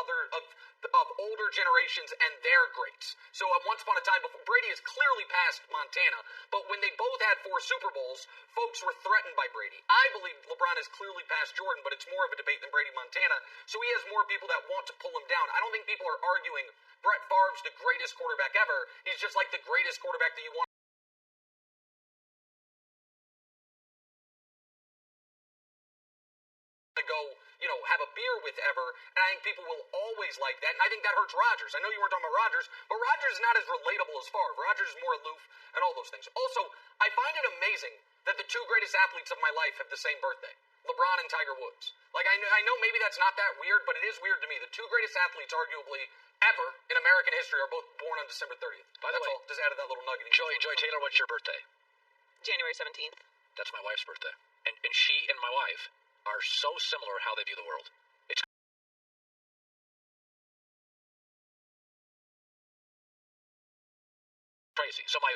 older generations and their greats. So once upon a time, before Brady has clearly passed Montana, but when they both had 4 Super Bowls, folks were threatened by Brady. I believe LeBron has clearly passed Jordan, but it's more of a debate than Brady Montana. So he has more people that want to pull him down. I don't think people are arguing Brett Favre's the greatest quarterback ever. He's just like the greatest quarterback that you want to go, have a beer with ever, and I think people will always like that, and I think that hurts Rodgers. I know you weren't talking about Rodgers, but Rodgers is not as relatable as Favre. Rodgers is more aloof and all those things. Also, I find it amazing that the 2 greatest athletes of my life have the same birthday, LeBron and Tiger Woods. Like, I know maybe that's not that weird, but it is weird to me. The 2 greatest athletes, arguably, ever in American history are both born on December 30th. By the way, all. Just added that little nugget. Joy Taylor, what's your birthday? January 17th. That's my wife's birthday. And she and my wife are so similar how they view the world. crazy. So my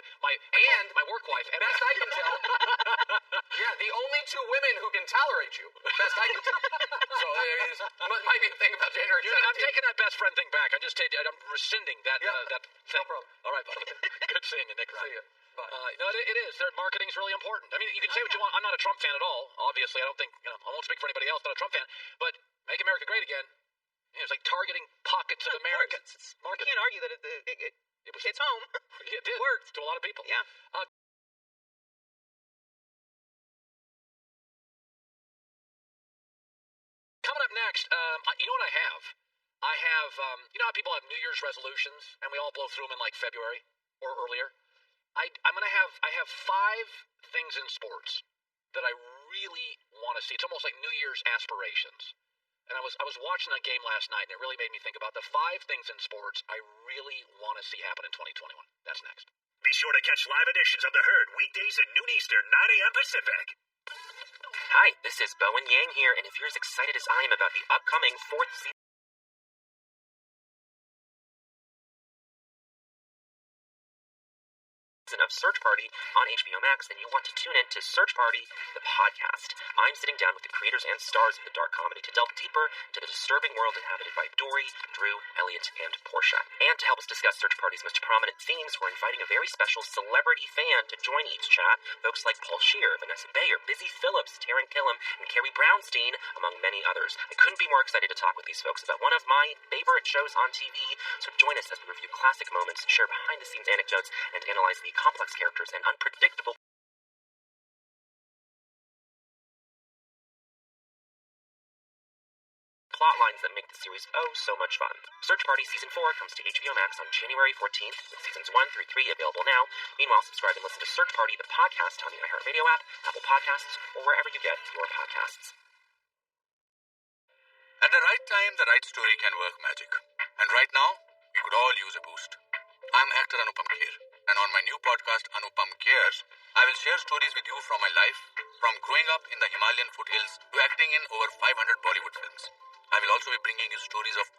work wife, and best I can tell, yeah, the only two women who can tolerate you, best I can tell. So it might be the thing about January 17th. I'm taking that best friend thing back. I'm rescinding that that thing. No problem. All right, buddy. Good seeing you, Nick. See you. Bye. No, it is. Marketing's really important. I mean, you can say what you want. I'm not a Trump fan at all. Obviously, I don't think, I won't speak for anybody else, not a Trump fan. But Make America Great Again, it's like targeting pockets of America. You can't argue that it hits home. It did. Worked. To a lot of people. Yeah. Coming up next, you know what I have? I have, you know how people have New Year's resolutions, and we all blow through them in like February or earlier? I have 5 things in sports that I really want to see. It's almost like New Year's aspirations. And I was watching that game last night, and it really made me think about the 5 things in sports I really want to see happen in 2021. That's next. Be sure to catch live editions of The Herd weekdays at noon Eastern, 9 a.m. Pacific. Hi, this is Bowen Yang here, and if you're as excited as I am about the upcoming 4th season of Search Party on HBO Max, then you want to tune in to Search Party, the podcast. I'm sitting down with the creators and stars of the dark comedy to delve deeper into the disturbing world inhabited by Dory, Drew, Elliot, and Portia. And to help us discuss Search Party's most prominent themes, we're inviting a very special celebrity fan to join each chat. Folks like Paul Scheer, Vanessa Bayer, Busy Phillips, Taryn Killam, and Carrie Brownstein, among many others. I couldn't be more excited to talk with these folks about one of my favorite shows on TV. So join us as we review classic moments, share behind-the-scenes anecdotes, and analyze the complex characters and unpredictable plot lines that make the series so much fun. Search Party Season 4 comes to HBO Max on January 14th, with Seasons 1 through 3 available now. Meanwhile, subscribe and listen to Search Party, the podcast, on the iHeartRadio app, Apple Podcasts, or wherever you get your podcasts. At the right time, the right story can work magic. And right now, we could all use a boost. I'm actor Anupam Kher, and on my new podcast, Anupam Cares, I will share stories with you from my life, from growing up in the Himalayan foothills to acting in over 500 Bollywood films. I will also be bringing you stories of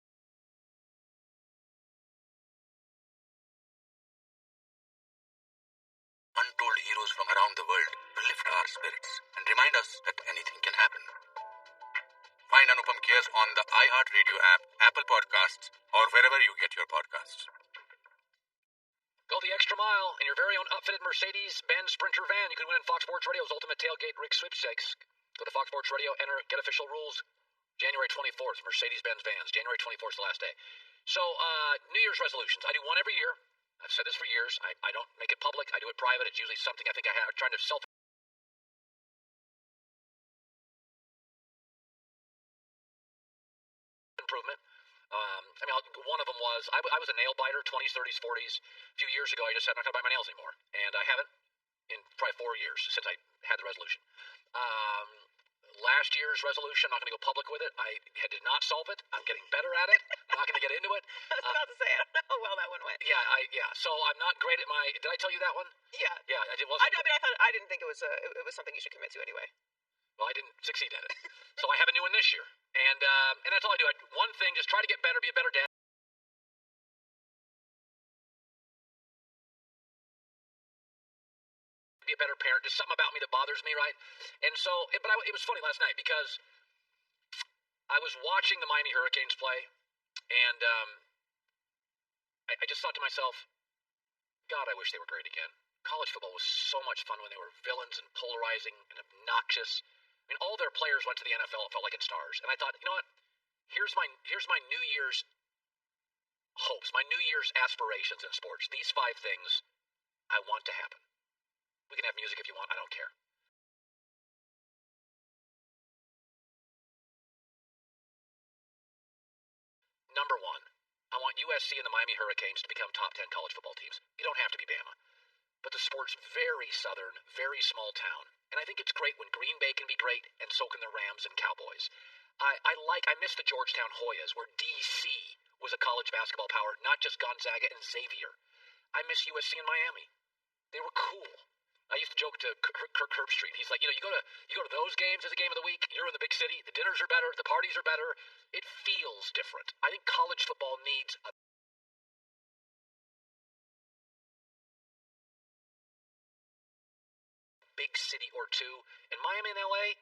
untold heroes from around the world to lift our spirits and remind us that anything can happen. Find Anupam Cares on the iHeartRadio app, Apple Podcasts, or wherever you get your podcasts. Go the extra mile in your very own upfitted Mercedes-Benz Sprinter van. You can win in Fox Sports Radio's Ultimate Tailgate Rig Sweepstakes. Go to Fox Sports Radio, enter, get official rules. January 24th, Mercedes-Benz vans. January 24th is the last day. So, New Year's resolutions. I do one every year. I've said this for years. I don't make it public. I do it private. It's usually something I think I have. I'm trying to self-improvement. One of them was, I was a nail biter, 20s, 30s, 40s. A few years ago, I just said, I'm not going to bite my nails anymore. And I haven't in probably 4 years since I had the resolution. Last year's resolution, I'm not going to go public with it. I did not solve it. I'm getting better at it. I'm not going to get into it. I was about to say, I don't know how well that one went. Yeah. So I'm not great at my, did I tell you that one? Yeah. Yeah, I did. I didn't think it was something you should commit to anyway. Well, I didn't succeed at it. So I have a new one this year. And that's all I do. One thing, just try to get better, be a better dad. Be a better parent. Just something about me that bothers me, right? And so, it was funny last night because I was watching the Miami Hurricanes play, and I just thought to myself, God, I wish they were great again. College football was so much fun when they were villains and polarizing and obnoxious. I mean, all their players went to the NFL. It felt like in stars. And I thought, you know what? Here's my New Year's hopes, my New Year's aspirations in sports. These 5 things I want to happen. We can have music if you want. I don't care. Number 1, I want USC and the Miami Hurricanes to become top 10 college football teams. You don't have to be Bama. But the sport's very southern, very small town. And I think it's great when Green Bay can be great, and so can the Rams and Cowboys. I miss the Georgetown Hoyas, where DC was a college basketball power, not just Gonzaga and Xavier. I miss USC and Miami. They were cool. I used to joke to Kirk Herbstreit. He's like, you go to those games as a game of the week. You're in the big city. The dinners are better. The parties are better. It feels different. I think college football needs a big city or two. And Miami and LA,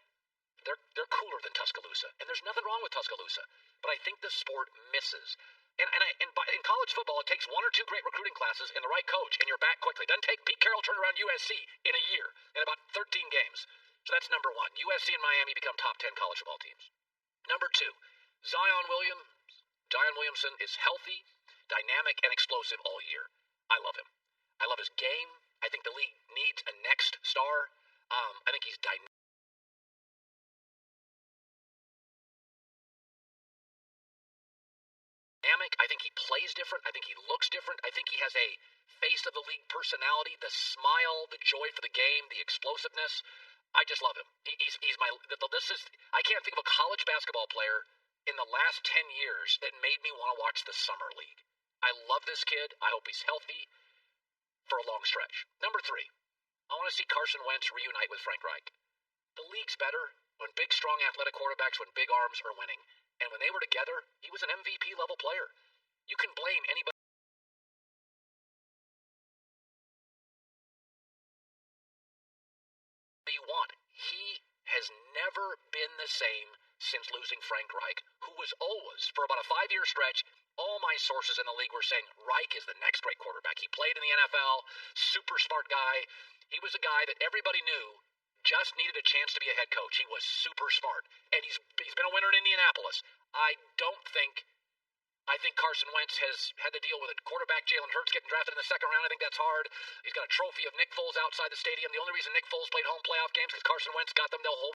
they're cooler than Tuscaloosa, and there's nothing wrong with Tuscaloosa. But I think the sport misses. And in college football, it takes 1 or 2 great recruiting classes and the right coach, and you're back quickly. It doesn't take Pete Carroll turn around USC in a year, in about 13 games. So that's number 1. USC and Miami become top 10 college football teams. Number 2, Zion Williamson is healthy, dynamic, and explosive all year. I love him. I love his game. I think the league needs a next star. I think he's dynamic. I think he plays different. I think he looks different. I think he has a face of the league personality, the smile, the joy for the game, the explosiveness. I just love him. He's my. I can't think of a college basketball player in the last 10 years that made me want to watch the summer league. I love this kid. I hope he's healthy for a long stretch. Number 3, I want to see Carson Wentz reunite with Frank Reich. The league's better when big, strong, athletic quarterbacks with big arms are winning. And when they were together, he was an MVP level player. You can blame anybody you want. He has never been the same since losing Frank Reich, who was always, for about a 5-year stretch, all my sources in the league were saying Reich is the next great quarterback. He played in the NFL, super smart guy. He was a guy that everybody knew just needed a chance to be a head coach. He was super smart, and he's been a winner in Indianapolis. I think Carson Wentz has had to deal with a quarterback, Jalen Hurts, getting drafted in the 2nd round. I think that's hard. He's got a trophy of Nick Foles outside the stadium. The only reason Nick Foles played home playoff games because Carson Wentz got them to home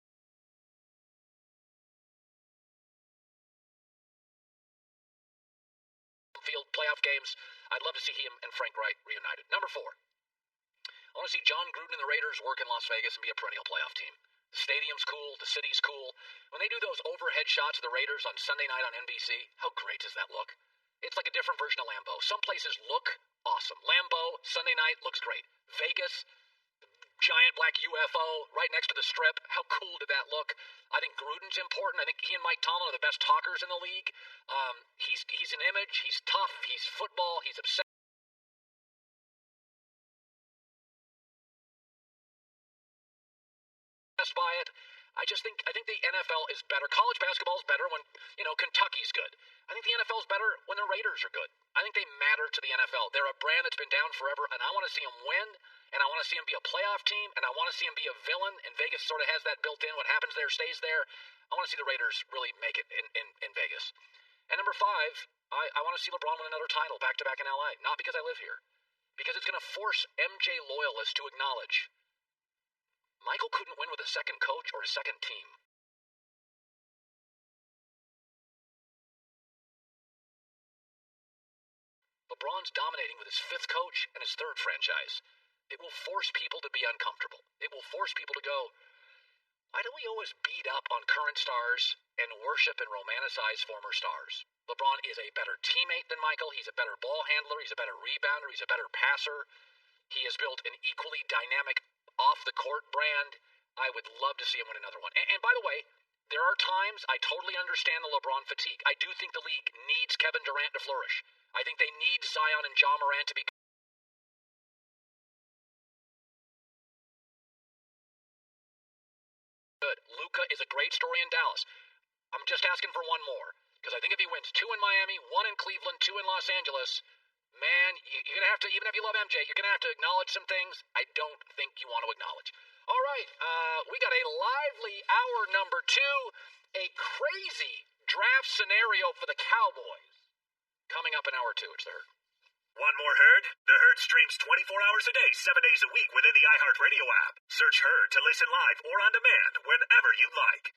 field playoff games. I'd love to see him and Frank Reich reunited. Number 4, I want to see John Gruden and the Raiders work in Las Vegas and be a perennial playoff team. The stadium's cool. The city's cool. When they do those overhead shots of the Raiders on Sunday night on NBC, how great does that look? It's like a different version of Lambeau. Some places look awesome. Lambeau, Sunday night, looks great. Vegas, giant black UFO right next to the Strip. How cool did that look? I think Gruden's important. I think he and Mike Tomlin are the best talkers in the league. He's an image. He's tough. He's football. He's obsessed by it. I think the NFL is better. College basketball is better when, Kentucky's good. I think the NFL is better when the Raiders are good. I think they matter to the NFL. They're a brand that's been down forever, and I want to see them win, and I want to see them be a playoff team, and I want to see them be a villain, and Vegas sort of has that built in. What happens there stays there. I want to see the Raiders really make it in Vegas. And number 5, I want to see LeBron win another title back-to-back in LA. Not because I live here. Because it's going to force MJ loyalists to acknowledge Michael couldn't win with a second coach or a second team. LeBron's dominating with his 5th coach and his 3rd franchise. It will force people to be uncomfortable. It will force people to go, why do we always beat up on current stars and worship and romanticize former stars? LeBron is a better teammate than Michael. He's a better ball handler. He's a better rebounder. He's a better passer. He has built an equally dynamic off-the-court brand. I would love to see him win another one. And by the way, there are times I totally understand the LeBron fatigue. I do think the league needs Kevin Durant to flourish. I think they need Zion and Ja Morant to be good. Luka is a great story in Dallas. I'm just asking for one more. Because I think if he wins 2 in Miami, 1 in Cleveland, 2 in Los Angeles, man, you're going to have to, even if you love MJ, you're going to have to acknowledge some things I don't think you want to acknowledge. All right, we got a lively hour number 2, a crazy draft scenario for the Cowboys. Coming up in hour 2, it's the Herd. Want more Herd? The Herd streams 24 hours a day, 7 days a week within the iHeartRadio app. Search Herd to listen live or on demand whenever you like.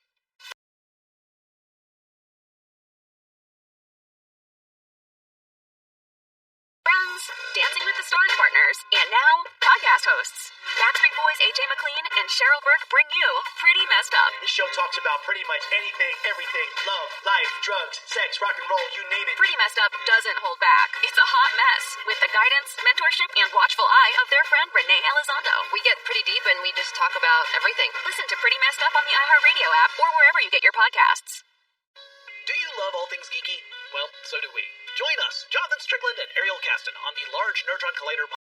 Friends, Dancing with the Stars partners, and now podcast hosts. Backstreet Boys AJ McLean and Cheryl Burke bring you Pretty Messed Up. This show talks about pretty much anything, everything, love, life, drugs, sex, rock and roll, you name it. Pretty Messed Up doesn't hold back. It's a hot mess with the guidance, mentorship, and watchful eye of their friend Renee Elizondo. We get pretty deep and we just talk about everything. Listen to Pretty Messed Up on the iHeartRadio app or wherever you get your podcasts. Do you love all things geeky? Well, so do we. Join us, Jonathan Strickland and Ariel Caston, on the Large Nerdron Collider podcast.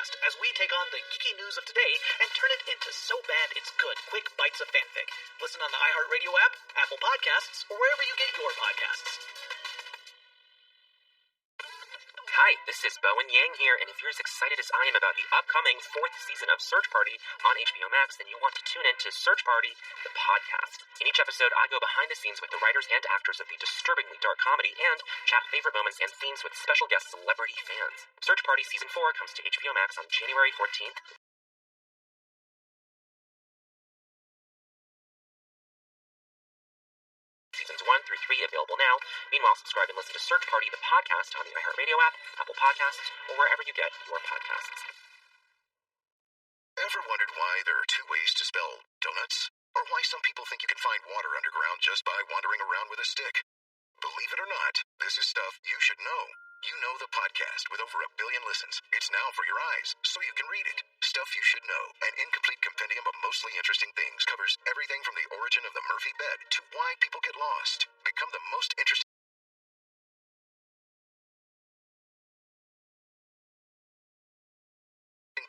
podcast as we take on the geeky news of today and turn it into so bad it's good, quick bites of fanfic. Listen on the iHeartRadio app, Apple Podcasts, or wherever you get your podcasts. Hi, this is Bowen Yang here, and if you're as excited as I am about the upcoming 4th season of Search Party on HBO Max, then you want to tune in to Search Party, the podcast. In each episode, I go behind the scenes with the writers and actors of the disturbingly dark comedy and chat favorite moments and scenes with special guest celebrity fans. Search Party Season 4 comes to HBO Max on January 14th. Seasons 1 through 3 available now. Meanwhile, subscribe and listen to Search Party, the podcast, on the iHeartRadio app, Apple Podcasts, or wherever you get your podcasts. Ever wondered why there are two ways to spell donuts? Or why some people think you can find water underground just by wandering around with a stick? Believe it or not, this is stuff you should know. You Know the podcast with over 1 billion listens. It's now for your eyes, so you can read it. Stuff You Should Know, an incomplete compendium of mostly interesting things, covers everything from the origin of the Murphy bed to why people get lost. Become the most interesting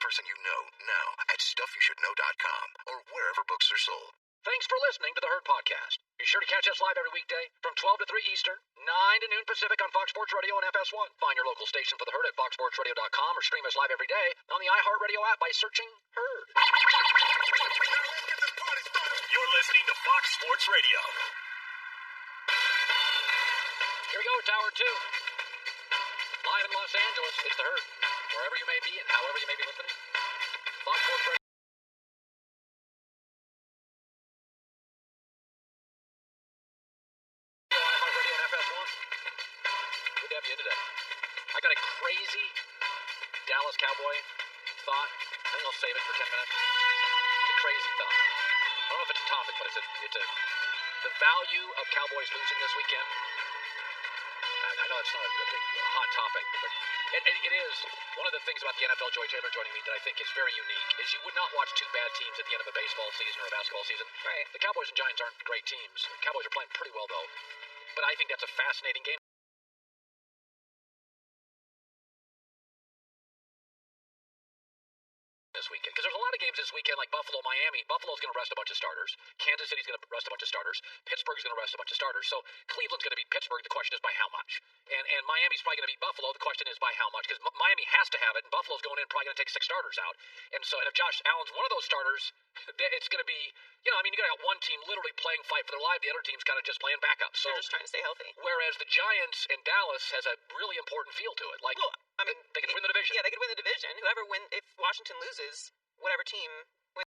person you know now at StuffYouShouldKnow.com or wherever books are sold. Thanks for listening to The Herd Podcast. Be sure to catch us live every weekday from 12 to 3 Eastern, 9 to noon Pacific on Fox Sports Radio and FS1. Find your local station for The Herd at foxsportsradio.com or stream us live every day on the iHeartRadio app by searching Herd. You're listening to Fox Sports Radio. Here we go, Tower 2. Live in Los Angeles, it's The Herd. Wherever you may be and however you may be listening. Fox Sports Radio. I got a crazy Dallas Cowboy thought. I think I'll save it for 10 minutes. It's a crazy thought. I don't know if it's a topic, but it's the value of Cowboys losing this weekend. I know it's not a big hot topic, but it is. One of the things about the NFL, Joy Taylor joining me, that I think is very unique is you would not watch two bad teams at the end of a baseball season or a basketball season. Right. The Cowboys and Giants aren't great teams. The Cowboys are playing pretty well, though. But I think that's a fascinating game this weekend, because there's a lot of games this weekend like Buffalo, Miami. Buffalo's going to rest a bunch of starters. Kansas City's going to rest a bunch of starters. Pittsburgh's going to rest a bunch of starters. So Cleveland's going to beat Pittsburgh. The question is by how much? And Miami's probably going to beat Buffalo. The question is by how much? Because Miami has to have it, and Buffalo's going in probably going to take 6 starters out. And if Josh Allen's one of those starters, it's going to be, you got one team literally playing fight for their life. The other team's kind of just playing backup. So they're just trying to stay healthy. Whereas the Giants and Dallas has a really important feel to it. Like, well, I mean, they could win the division. Yeah, they could win the division. If Washington loses, whatever team wins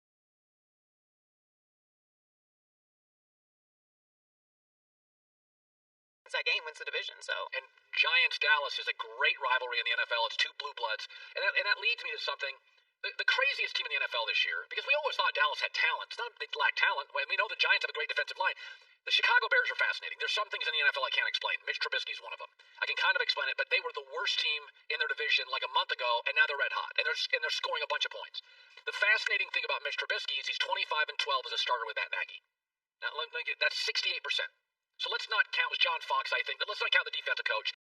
that game wins the division. So, and Giants Dallas is a great rivalry in the NFL. It's two blue bloods, and that leads me to something. The craziest team in the NFL this year, because we always thought Dallas had talent. It's not they lack talent. We know the Giants have a great defensive line. The Chicago Bears are fascinating. There's some things in the NFL I can't explain. Mitch Trubisky is one of them. I can kind of explain it, but they were the worst team in their division like a month ago, and now they're red hot, and they're scoring a bunch of points. The fascinating thing about Mitch Trubisky is he's 25-12 as a starter with Matt Nagy. Now, that's 68%. So let's not count John Fox, I think. Let's not count the defensive coach.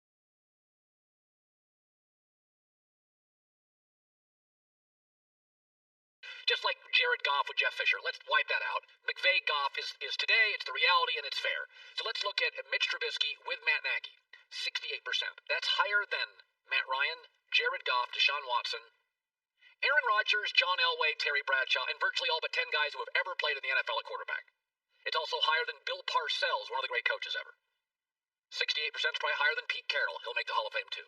Just like Jared Goff with Jeff Fisher. Let's wipe that out. McVay Goff is today. It's the reality, and it's fair. So let's look at Mitch Trubisky with Matt Nagy. 68%. That's higher than Matt Ryan, Jared Goff, Deshaun Watson, Aaron Rodgers, John Elway, Terry Bradshaw, and virtually all but 10 guys who have ever played in the NFL at quarterback. It's also higher than Bill Parcells, one of the great coaches ever. 68% is probably higher than Pete Carroll. He'll make the Hall of Fame, too.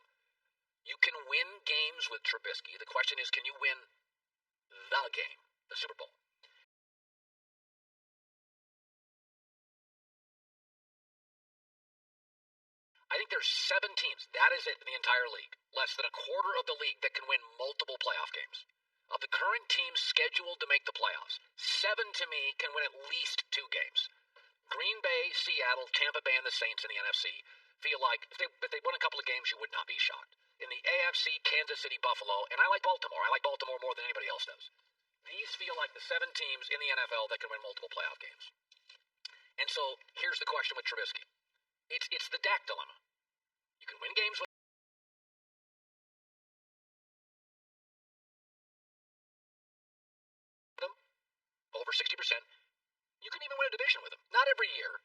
You can win games with Trubisky. The question is, can you win the game, the Super Bowl? I think there's 7 teams, that is it, in the entire league, less than a quarter of the league, that can win multiple playoff games. Of the current teams scheduled to make the playoffs, 7 to me can win at least 2 games. Green Bay, Seattle, Tampa Bay, and the Saints in the NFC feel like if they won a couple of games, you would not be shocked. In the AFC, Kansas City, Buffalo, and I like Baltimore. I like Baltimore more than anybody else does. These feel like the 7 teams in the NFL that can win multiple playoff games. And so here's the question with Trubisky. It's the Dak dilemma. You can win games with Not every year.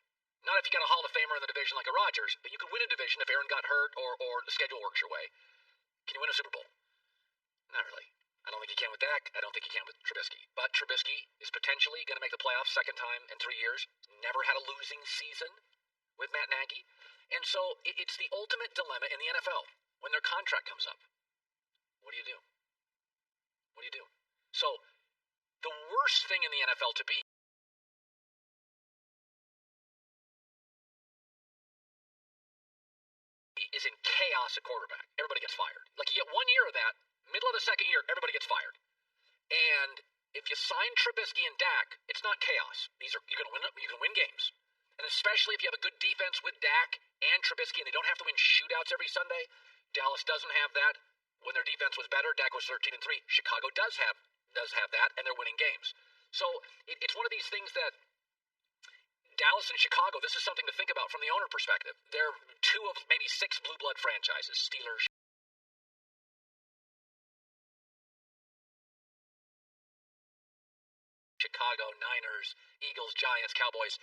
Not if you got a Hall of Famer in the division like a Rodgers, but you could win a division if Aaron got hurt or the schedule works your way. Can you win a Super Bowl? Not really. I don't think you can with Dak. I don't think you can with Trubisky. But Trubisky is potentially going to make the playoffs second time in 3 years. Never had a losing season with Matt Nagy. And so it's the ultimate dilemma in the NFL. When their contract comes up, what do you do? What do you do? So the worst thing in the NFL to be is in chaos at quarterback. Everybody gets fired. Like, you get 1 year of that, middle of the second year, everybody gets fired. And if you sign Trubisky and Dak, it's not chaos. You're going to win games. And especially if you have a good defense with Dak and Trubisky, and they don't have to win shootouts every Sunday. Dallas doesn't have that. When their defense was better, Dak was 13-3. Chicago does have that, and they're winning games. So it's one of these things that Dallas and Chicago, this is something to think about from the owner perspective. They're 2 of maybe 6 blue blood franchises. Steelers, Chicago, Niners, Eagles, Giants, Cowboys.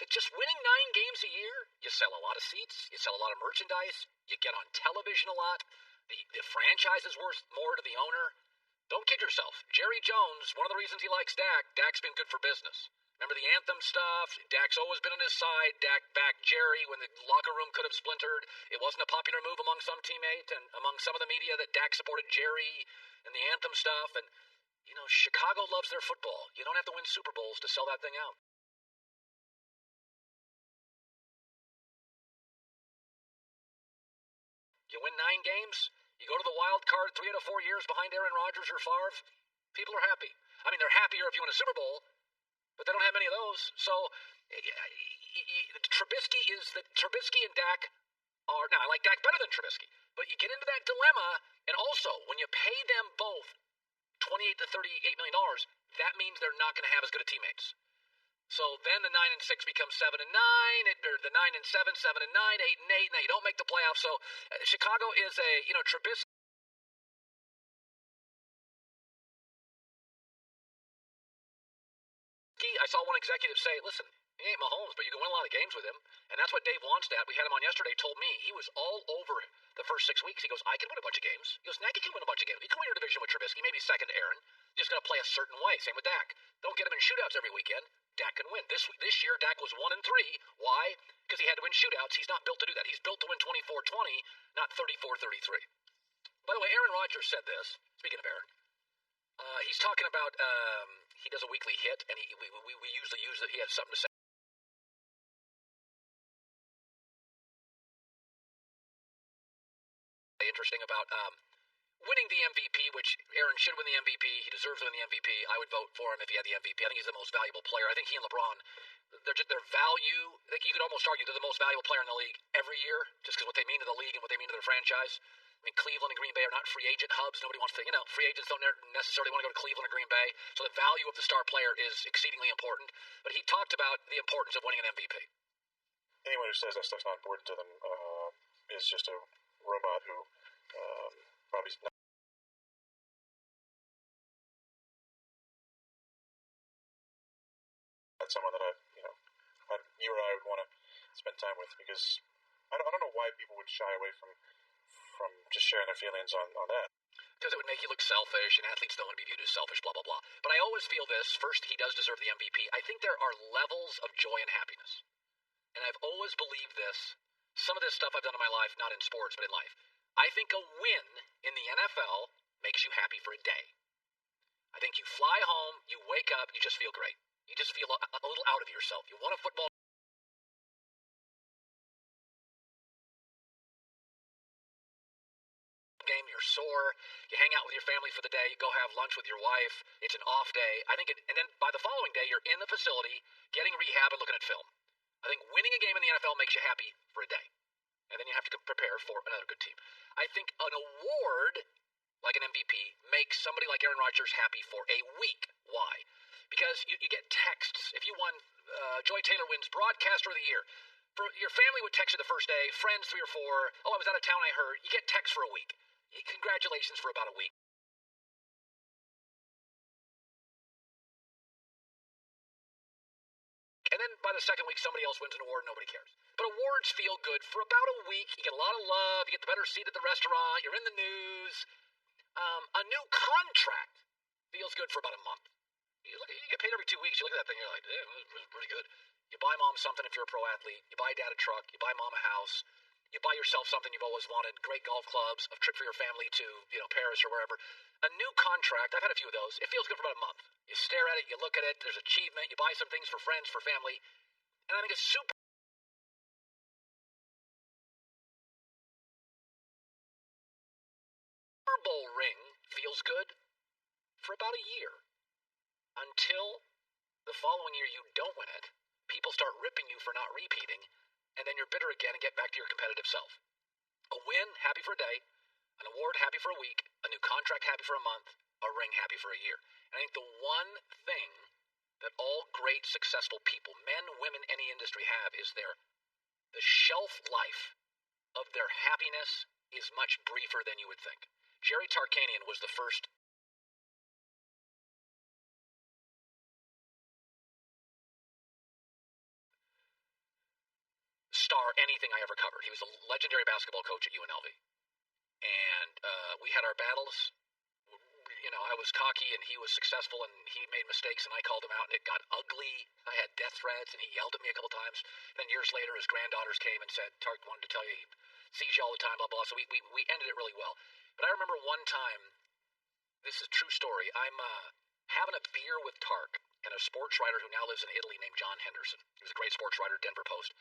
That just winning 9 games a year, you sell a lot of seats, you sell a lot of merchandise, you get on television a lot. The franchise is worth more to the owner. Don't kid yourself. Jerry Jones, one of the reasons he likes Dak's been good for business. Remember the anthem stuff? Dak's always been on his side. Dak backed Jerry when the locker room could have splintered. It wasn't a popular move among some teammates and among some of the media that Dak supported Jerry and the anthem stuff. And, Chicago loves their football. You don't have to win Super Bowls to sell that thing out. You win 9 games, you go to the wild card 3 out of 4 years behind Aaron Rodgers or Favre, people are happy. I mean, they're happier if you win a Super Bowl, but they don't have many of those. So Trubisky and Dak are, now I like Dak better than Trubisky, but you get into that dilemma, and also when you pay them both $28 to $38 million, that means they're not going to have as good of teammates. So then the 9-6 becomes 7-9, or the 9-7, 7-9, 8-8. Now you don't make the playoffs. So Chicago is Trubisky. I saw one executive say, listen, he ain't Mahomes, but you can win a lot of games with him. And that's what Dave Wannstedt, we had him on yesterday, told me. He was all over the first 6 weeks. He goes, I can win a bunch of games. He goes, Nagy can win a bunch of games. You can win your division with Trubisky, maybe second to Aaron. You just got to play a certain way. Same with Dak. Don't get him in shootouts every weekend. Dak can win. This year, Dak was 1-3. Why? Because he had to win shootouts. He's not built to do that. He's built to win 24-20, not 34-33. By the way, Aaron Rodgers said this. Speaking of Aaron, he's talking about he does a weekly hit, and we usually use it. He has something to say. Interesting about winning the MVP, which Aaron should win the MVP. He deserves to win the MVP. I would vote for him if he had the MVP. I think he's the most valuable player. I think he and LeBron, their value, I think you could almost argue they're the most valuable player in the league every year, just because what they mean to the league and what they mean to their franchise. I mean, Cleveland and Green Bay are not free agent hubs. Nobody wants to, free agents don't necessarily want to go to Cleveland or Green Bay. So the value of the star player is exceedingly important. But he talked about the importance of winning an MVP. Anyone who says that stuff's not important to them is just a robot who probably not. Not someone that you or I would want to spend time with, because I don't know why people would shy away from just sharing their feelings on that. Because it would make you look selfish, and athletes don't want to be viewed as selfish, blah, blah, blah. But I always feel this. First, he does deserve the MVP. I think there are levels of joy and happiness. And I've always believed this. Some of this stuff I've done in my life, not in sports, but in life. I think a win in the NFL makes you happy for a day. I think you fly home, you wake up, you just feel great. You just feel a little out of yourself. You won a football game, you're sore, you hang out with your family for the day, you go have lunch with your wife, it's an off day. I think and then by the following day, you're in the facility, getting rehab and looking at film. I think winning a game in the NFL makes you happy for a day. And then you have to prepare for another good team. I think an award, like an MVP, makes somebody like Aaron Rodgers happy for a week. Why? Because you get texts. If you won, Joy Taylor wins Broadcaster of the Year. Your family would text you the first day, friends 3 or 4. Oh, I was out of town, I heard. You get texts for a week. Congratulations for about a week. And then by the second week, somebody else wins an award, nobody cares. But awards feel good for about a week. You get a lot of love, you get the better seat at the restaurant, you're in the news. A new contract feels good for about a month. You get paid every 2 weeks, you look at that thing, you're like, damn, it was pretty good. You buy mom something if you're a pro athlete, you buy dad a truck, you buy mom a house, you buy yourself something you've always wanted, great golf clubs, a trip for your family to, Paris or wherever. A new contract, I've had a few of those, it feels good for about a month. You stare at it, you look at it, there's achievement, you buy some things for friends, for family, and I think it's Super Bowl ring feels good for about a year. Until the following year you don't win it, people start ripping you for not repeating, and then you're bitter again and get back to your competitive self. A win, happy for a day. An award, happy for a week. A new contract, happy for a month. A ring, happy for a year. And I think the one thing that all great, successful people, men, women, any industry have is the shelf life of their happiness is much briefer than you would think. Jerry Tarkanian was the first star anything I ever covered. He was a legendary basketball coach at UNLV. And we had our battles. I was cocky and he was successful and he made mistakes and I called him out and it got ugly. I had death threats and he yelled at me a couple times. Then years later his granddaughters came and said, Tark wanted to tell you he sees you all the time, blah, blah. So we ended it really well. But I remember one time, this is a true story, I'm having a beer with Tark and a sports writer who now lives in Italy named John Henderson. He was a great sports writer, Denver Post.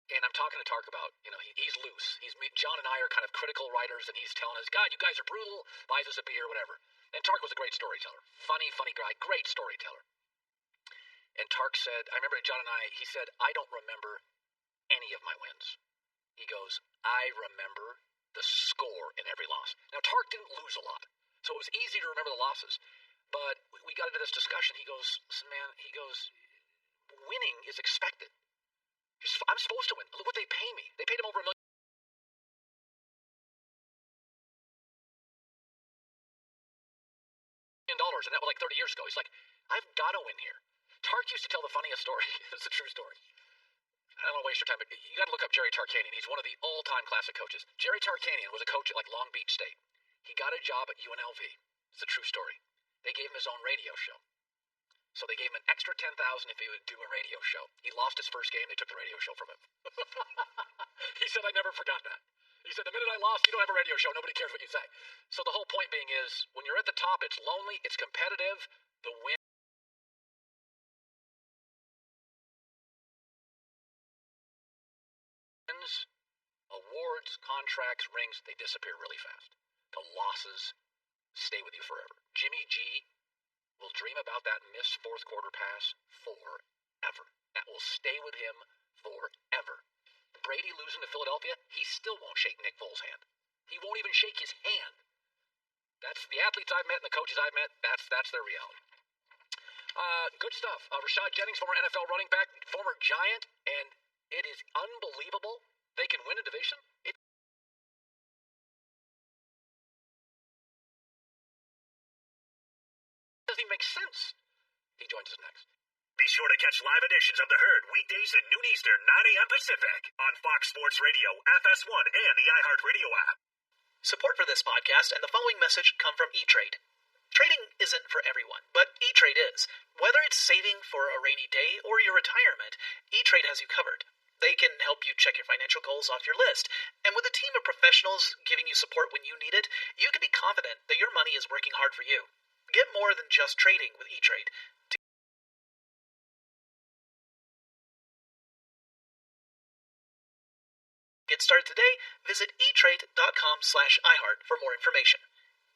And I'm talking to Tark about, he's loose. John and I are kind of critical writers, and he's telling us, God, you guys are brutal, buys us a beer, whatever. And Tark was a great storyteller. Funny guy, great storyteller. And Tark said, I remember John and he said, I don't remember any of my wins. He goes, I remember the score in every loss. Now, Tark didn't lose a lot, so it was easy to remember the losses. But we got into this discussion. He goes, listen, man, winning is expected. I'm supposed to win. Look what they pay me. They paid him over $1 million. And that was like 30 years ago. He's like, I've got to win here. Tark used to tell the funniest story. It's a true story. I don't want to waste your time, but you got to look up Jerry Tarkanian. He's one of the all-time classic coaches. Jerry Tarkanian was a coach at like Long Beach State. He got a job at UNLV. It's a true story. They gave him his own radio show. So they gave him an extra $10,000 if he would do a radio show. He lost his first game. They took the radio show from him. He said, I never forgot that. He said, the minute I lost, you don't have a radio show. Nobody cares what you say. So the whole point being is, when you're at the top, it's lonely, it's competitive. The wins, awards, contracts, rings, they disappear really fast. The losses stay with you forever. Jimmy G will dream about that missed fourth quarter pass forever. That will stay with him forever. Brady losing to Philadelphia, he still won't shake Nick Foles' hand. He won't even shake his hand. That's the athletes I've met and the coaches I've met, that's their reality. Good stuff. Rashad Jennings, former NFL running back, former Giant, and it is unbelievable they can win a division. It doesn't even make sense. He joins us next. Be sure to catch live editions of The Herd weekdays at noon Eastern, 9 a.m. Pacific on Fox Sports Radio, FS1, and the iHeartRadio app. Support for this podcast and the following message come from E-Trade. Trading isn't for everyone, but E-Trade is. Whether it's saving for a rainy day or your retirement, E-Trade has you covered. They can help you check your financial goals off your list, and with a team of professionals giving you support when you need it, you can be confident that your money is working hard for you. Get more than just trading with E-Trade. Get started today. Visit etrade.com/iHeart for more information.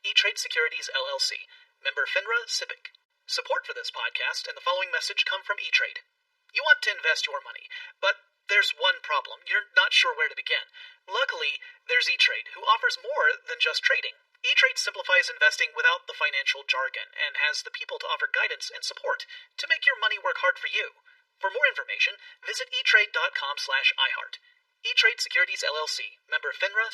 E-Trade Securities LLC. Member FINRA SIPC. Support for this podcast and the following message come from E-Trade. You want to invest your money, but there's one problem. You're not sure where to begin. Luckily, there's E-Trade, who offers more than just trading. E-Trade simplifies investing without the financial jargon and has the people to offer guidance and support to make your money work hard for you. For more information, visit etrade.com/iHeart. E-Trade Securities LLC. Member FINRA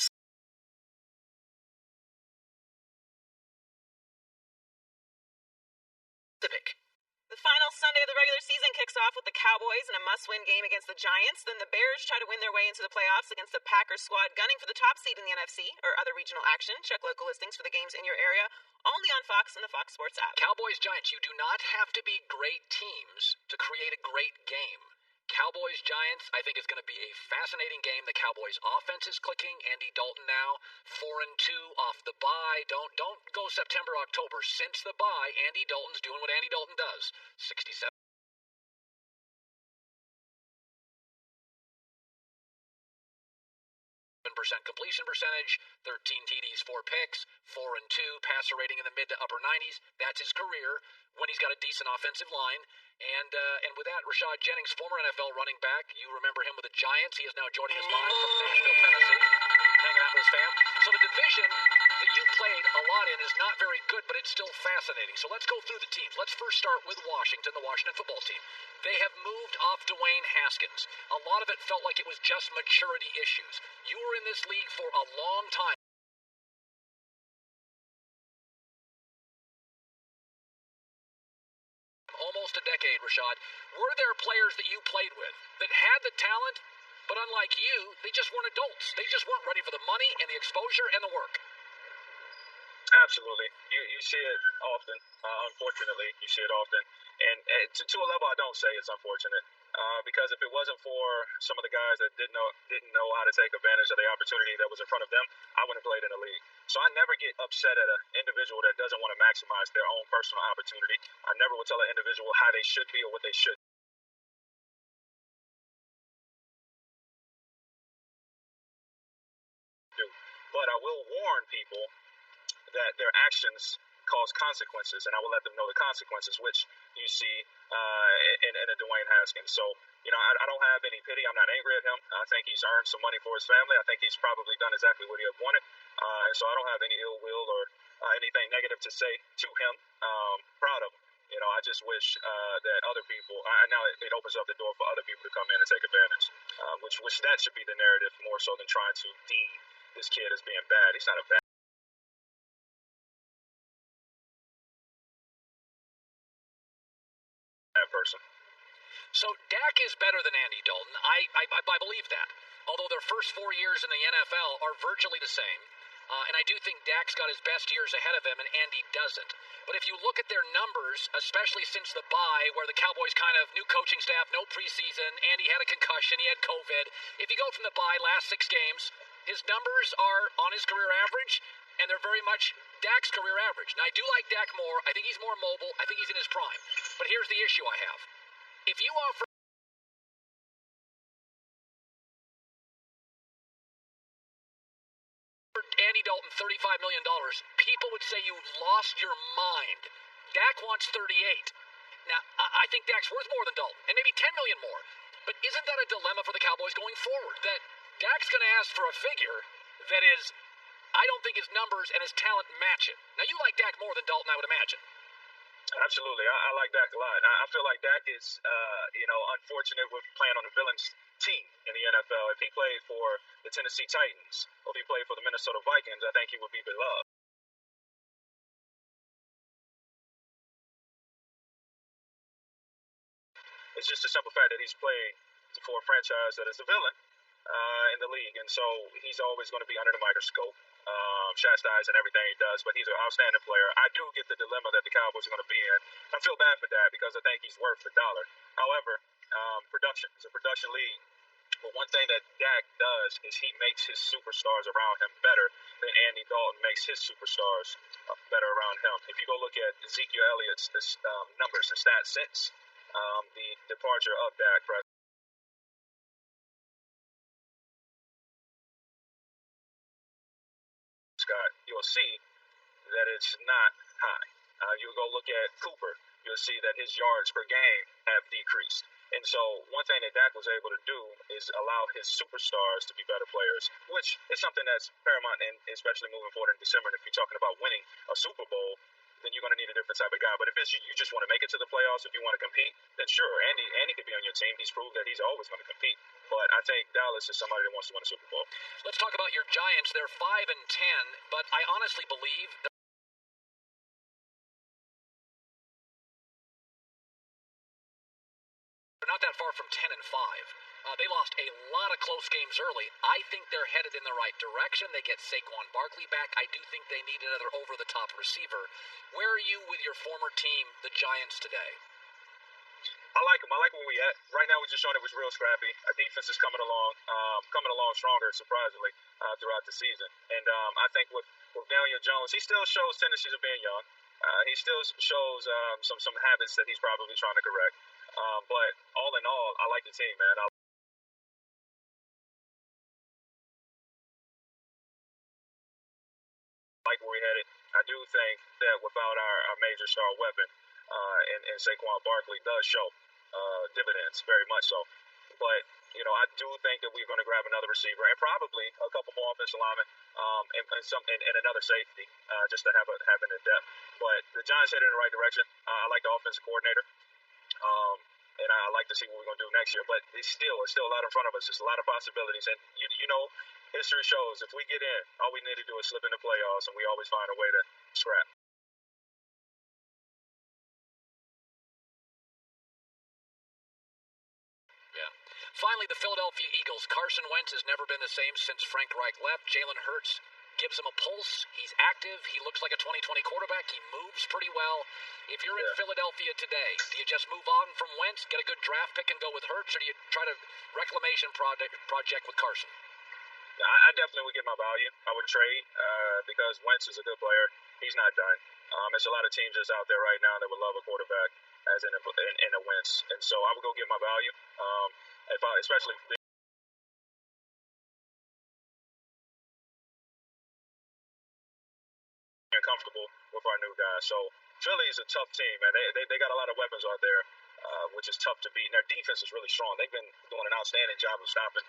Pacific. The final Sunday of the regular season kicks off with the Cowboys in a must-win game against the Giants. Then the Bears try to win their way into the playoffs against the Packers squad gunning for the top seed in the NFC or other regional action. Check local listings for the games in your area, only on Fox and the Fox Sports app. Cowboys, Giants, you do not have to be great teams to create a great game. Cowboys, Giants, I think is going to be a fascinating game. The Cowboys offense is clicking. Andy Dalton now 4-2 off the bye. Don't go September, October. Since the bye, Andy Dalton's doing what Andy Dalton does. 67% completion percentage, 13 TDs, 4 picks, 4-2, passer rating in the mid to upper 90s. That's his career when he's got a decent offensive line. And with that, Rashad Jennings, former NFL running back, you remember him with the Giants. He is now joining us live from Nashville, Tennessee, hanging out with his fam. So the division that you played a lot in is not very good, but it's still fascinating. So let's go through the teams. Let's first start with Washington, the Washington football team. They have moved off Dwayne Haskins. A lot of it felt like it was just maturity issues. You were in this league for a long time. Almost a decade, Rashad. Were there players that you played with that had the talent, but unlike you, they just weren't adults? They just weren't ready for the money and the exposure and the work. Absolutely. You see it often. Unfortunately, you see it often. And to a level, I don't say it's unfortunate. Because if it wasn't for some of the guys that didn't know how to take advantage of the opportunity that was in front of them, I wouldn't have played in the league. So I never get upset at an individual that doesn't want to maximize their own personal opportunity. I never will tell an individual how they should be or what they should do. But I will warn people that their actions cause consequences, and I will let them know the consequences, which you see in a Dwayne Haskins. So, I don't have any pity. I'm not angry at him. I think he's earned some money for his family. I think he's probably done exactly what he had wanted. And so I don't have any ill will or anything negative to say to him. Proud of him. I just wish that other people, now it opens up the door for other people to come in and take advantage, which that should be the narrative more so than trying to deem this kid as being bad. He's not a bad person. So Dak is better than Andy Dalton. I believe that. Although their first 4 years in the NFL are virtually the same. And I do think Dak's got his best years ahead of him, and Andy doesn't. But if you look at their numbers, especially since the bye, where the Cowboys kind of new coaching staff, no preseason, Andy had a concussion, he had COVID. If you go from the bye last 6 games, his numbers are on his career average, and they're very much Dak's career average. Now, I do like Dak more. I think he's more mobile. I think he's in his prime. But here's the issue I have. If you offer Andy Dalton $35 million, people would say you lost your mind. Dak wants 38. Now, I think Dak's worth more than Dalton, and maybe $10 million more. But isn't that a dilemma for the Cowboys going forward? That Dak's going to ask for a figure that is, I don't think his numbers and his talent match it. Now, you like Dak more than Dalton, I would imagine. Absolutely. I like Dak a lot. I feel like Dak is, unfortunate with playing on the villains team in the NFL. If he played for the Tennessee Titans or if he played for the Minnesota Vikings, I think he would be beloved. It's just a simple fact that he's played for a franchise that is a villain in the league, and so he's always going to be under the microscope, chastised in everything he does, but he's an outstanding player. I do get the dilemma that the Cowboys are going to be in. I feel bad for that because I think he's worth the dollar. However, production is a production league. But one thing that Dak does is he makes his superstars around him better than Andy Dalton makes his superstars better around him. If you go look at Ezekiel Elliott's numbers and stats since the departure of Dak Prescott, you'll see that it's not high. You go look at Cooper, you'll see that his yards per game have decreased. And so one thing that Dak was able to do is allow his superstars to be better players, which is something that's paramount, and especially moving forward in December. And if you're talking about winning a Super Bowl, then you're going to need a different type of guy. But if it's you just want to make it to the playoffs, if you want to compete, then sure, Andy could be on your team. He's proved that he's always going to compete. But I think Dallas is somebody that wants to win a Super Bowl. Let's talk about your Giants. They're 5-10, but I honestly believe they're not that far from 10-5. They lost a lot of close games early. I think they're headed in the right direction. They get Saquon Barkley back. I do think they need another over-the-top receiver. Where are you with your former team, the Giants, today? I like them. I like where we at. Right now, we're just showing it was real scrappy. Our defense is coming along stronger, surprisingly, throughout the season. And I think with Daniel Jones, he still shows tendencies of being young. He still shows some habits that he's probably trying to correct. But all in all, I like the team, man. I like where we headed. I do think that without our major star weapon, and Saquon Barkley does show dividends, very much so. But, I do think that we're going to grab another receiver and probably a couple more offensive linemen and another safety just to have it in depth. But the Giants headed in the right direction. I like the offensive coordinator. And I like to see what we're going to do next year. But it's still a lot in front of us. There's a lot of possibilities. And, history shows if we get in, all we need to do is slip in the playoffs, and we always find a way to scrap. Yeah. Finally, the Philadelphia Eagles. Carson Wentz has never been the same since Frank Reich left. Jalen Hurts gives him a pulse. He's active. He looks like a 2020 quarterback. He moves pretty well. If you're in Philadelphia today, do you just move on from Wentz, get a good draft pick, and go with Hurts, or do you try to reclamation project with Carson? I definitely would get my value. I would trade because Wentz is a good player. He's not done. There's a lot of teams just out there right now that would love a quarterback as in a Wentz, and so I would go get my value. Especially being comfortable with our new guys. So Philly is a tough team, man. They got a lot of weapons out there, which is tough to beat. And their defense is really strong. They've been doing an outstanding job of stopping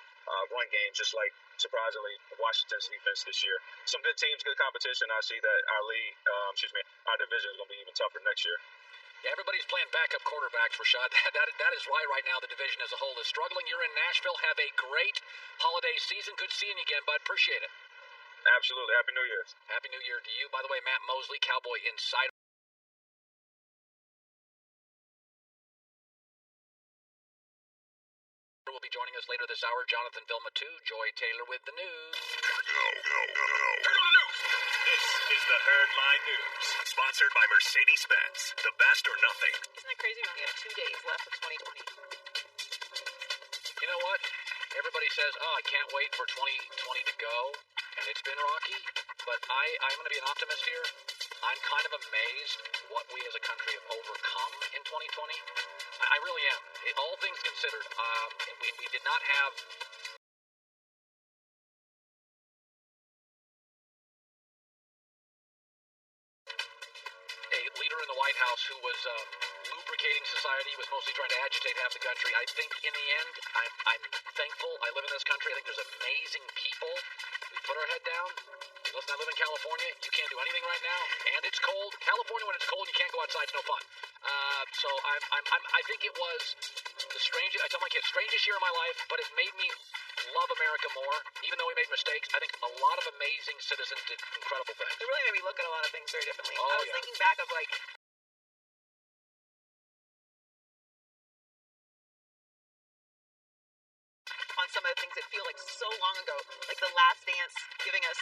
run games, just like, surprisingly, Washington's defense this year. Some good teams, good competition. I see that our division is going to be even tougher next year. Yeah, everybody's playing backup quarterbacks, Rashad. That is why right now the division as a whole is struggling. You're in Nashville. Have a great holiday season. Good seeing you again, bud. Appreciate it. Absolutely. Happy New Year. Happy New Year to you. By the way, Matt Mosley, Cowboy Insider, will be joining us later this hour. Jonathan Vilma, too. Joy Taylor with the news. This is the Herdline News, sponsored by Mercedes-Benz. The best or nothing. Isn't that crazy? We only have 2 days left of 2020. You know what? Everybody says, I can't wait for 2020 to go. And it's been rocky. But I'm going to be an optimist here. I'm kind of amazed what we as a country have overcome in 2020. I really am. All things considered, we did not have a leader in the White House who was lubricating society, was mostly trying to agitate half the country. I think in the end, I'm thankful I live in this country. I think there's amazing people. We put our head down. Listen, I live in California. You can't do anything right now, and it's cold. California, when it's cold, you can't go outside. It's no fun. So I think it was the strangest. I tell my kids, strangest year of my life, but it made me love America more. Even though we made mistakes, I think a lot of amazing citizens did incredible things. It really made me look at a lot of things very differently. Oh, I was thinking back of on some of the things that feel like so long ago, like The Last Dance, giving us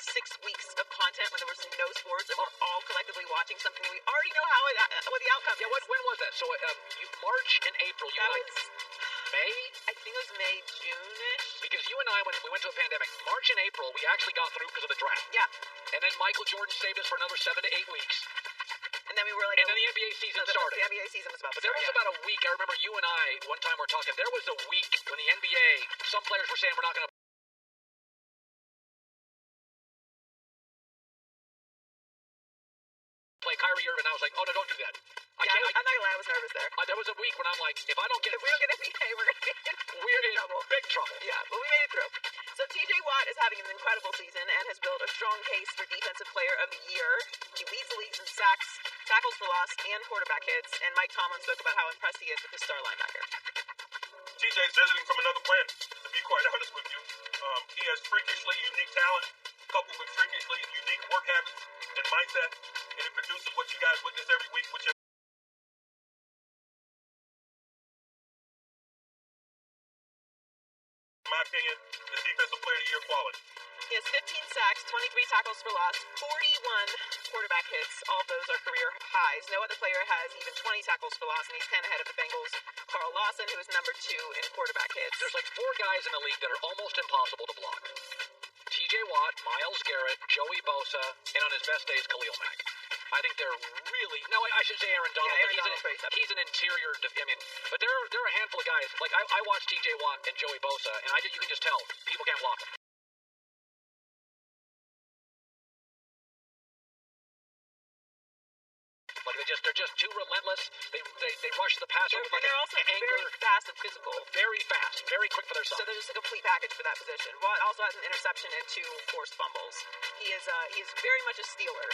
6 weeks of content when there was no sports, and we're all collectively watching something we already know what the outcome is. Yeah, when was that? So March and April. May? I think it was May, June-ish. Because you and I, when we went to a pandemic, March and April, we actually got through because of the draft. Yeah. And then Michael Jordan saved us for another 7 to 8 weeks. And then we were like... And then the NBA season started. The NBA season was about to start. But there was about a week. I remember you and I, one time we're talking, there was a week when the NBA, some players were saying we're not going to play Kyrie Irving. I was like, oh, no, don't do that. I'm not gonna lie, I was nervous there. There was a week when I'm like, if we don't get NBA, we're gonna be in trouble. Big trouble. Yeah, but we made it through. So TJ Watt is having an incredible season and has built a strong case for Defensive Player of the Year. He leads the leagues in sacks, tackles for loss, and quarterback hits. And Mike Tomlin spoke about how impressed he is with his star linebacker. TJ's visiting from another planet, to be quite honest with you. He has freakishly unique talent, coupled with freakishly unique work habits and mindset, and it produces what you guys witness every week, which opinion, is Defensive Player of the Year quality. He has 15 sacks, 23 tackles for loss, 41 quarterback hits. All of those are career highs. No other player has even 20 tackles for loss, and he's 10 ahead of the Bengals' Carl Lawson, who is number 2 in quarterback hits. There's like 4 guys in the league that are almost impossible to block. T.J. Watt, Myles Garrett, Joey Bosa, and on his best days, Khalil Mack. I think they're really... No, I should say Aaron Donald. Yeah, Aaron but Donald's very tough. he's an interior... but there are a handful of guys. Like, I watched T.J. Watt and Joey Bosa, and you can just tell people can't block them. Like they're just too relentless. They rush the passer with like they're also anger. very fast and physical. Very fast, very quick for their size. So they're just a complete package for that position. Watt also has an interception and 2 forced fumbles. He is very much a Steeler.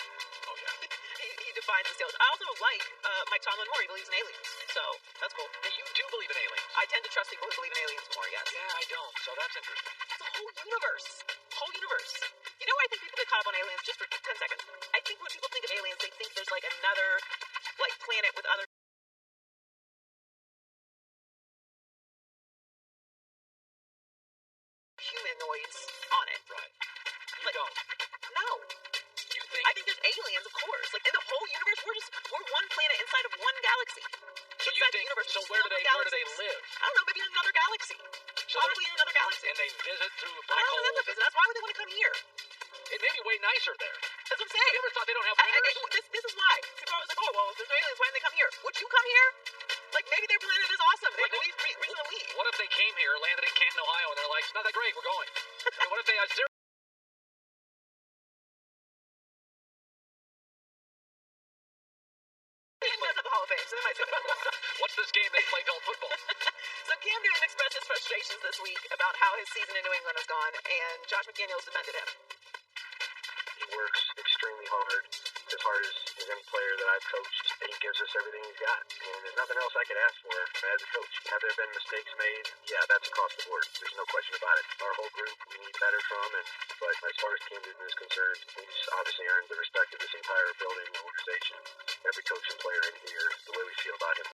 Oh yeah. He defines the Steelers. I also like Mike Tomlin more. He believes in aliens, so that's cool. Yeah, you do believe in aliens. I tend to trust people who believe in aliens more. Yes. Yeah, I don't. So that's interesting. It's a whole universe. Whole universe. You know where I think people get caught up on aliens? Just for 10 seconds. I think when people think of aliens, they think there's like another planet with other humanoids on it. Right. You don't. No. You think? I think there's aliens, of course. Like in the whole universe, we're one planet inside of one galaxy. So you think? So where do they live? I don't know. Maybe in another galaxy. So probably in another galaxy. And they visit through I black don't know. holes. That's why would they want to come here? It may be way nicer there. That's what I'm saying. You ever thought they don't have winters? This is why. People are always like, oh, well, if there's aliens, why didn't they come here? Would you come here? Like, maybe their planet is awesome. They believe reason to leave. What if they came here, landed in Canton, Ohio, and they're like, it's not that great, we're going? I mean, what if they had zero? The Hall of Fame, so they might say What's this game they play called football? So Cam Newton expressed his frustrations this week about how his season in New England has gone, and Josh McDaniels defended him. He works extremely hard as any player that I've coached, and he gives us everything he's got. And there's nothing else I could ask for as a coach. Have there been mistakes made? Yeah, that's across the board. There's no question about it. Our whole group, we need better from, but as far as Cam Newton is concerned, he's obviously earned the respect of this entire building, organization, every coach and player in here, the way we feel about him.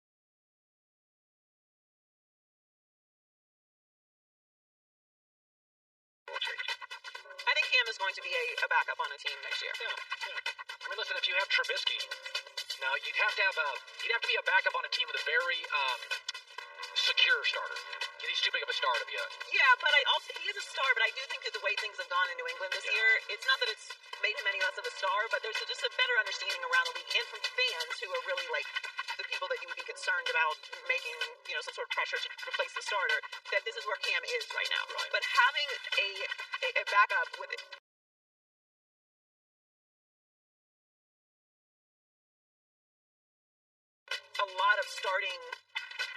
I think Cam is going to be a backup on a team next year. Yeah. I mean, listen, if you have Trubisky, now he'd have to be a backup on a team with a very secure starter. He's too big of a star to be a... Yeah, but he is a star, but I do think that the way things have gone in New England this year, it's not that it's made him any less of a star, but there's just a better understanding around the league and from fans who are really like the people that you would be concerned about making, some sort of pressure to replace the starter, that this is where Cam is right now. Right. But having a backup with it, a lot of starting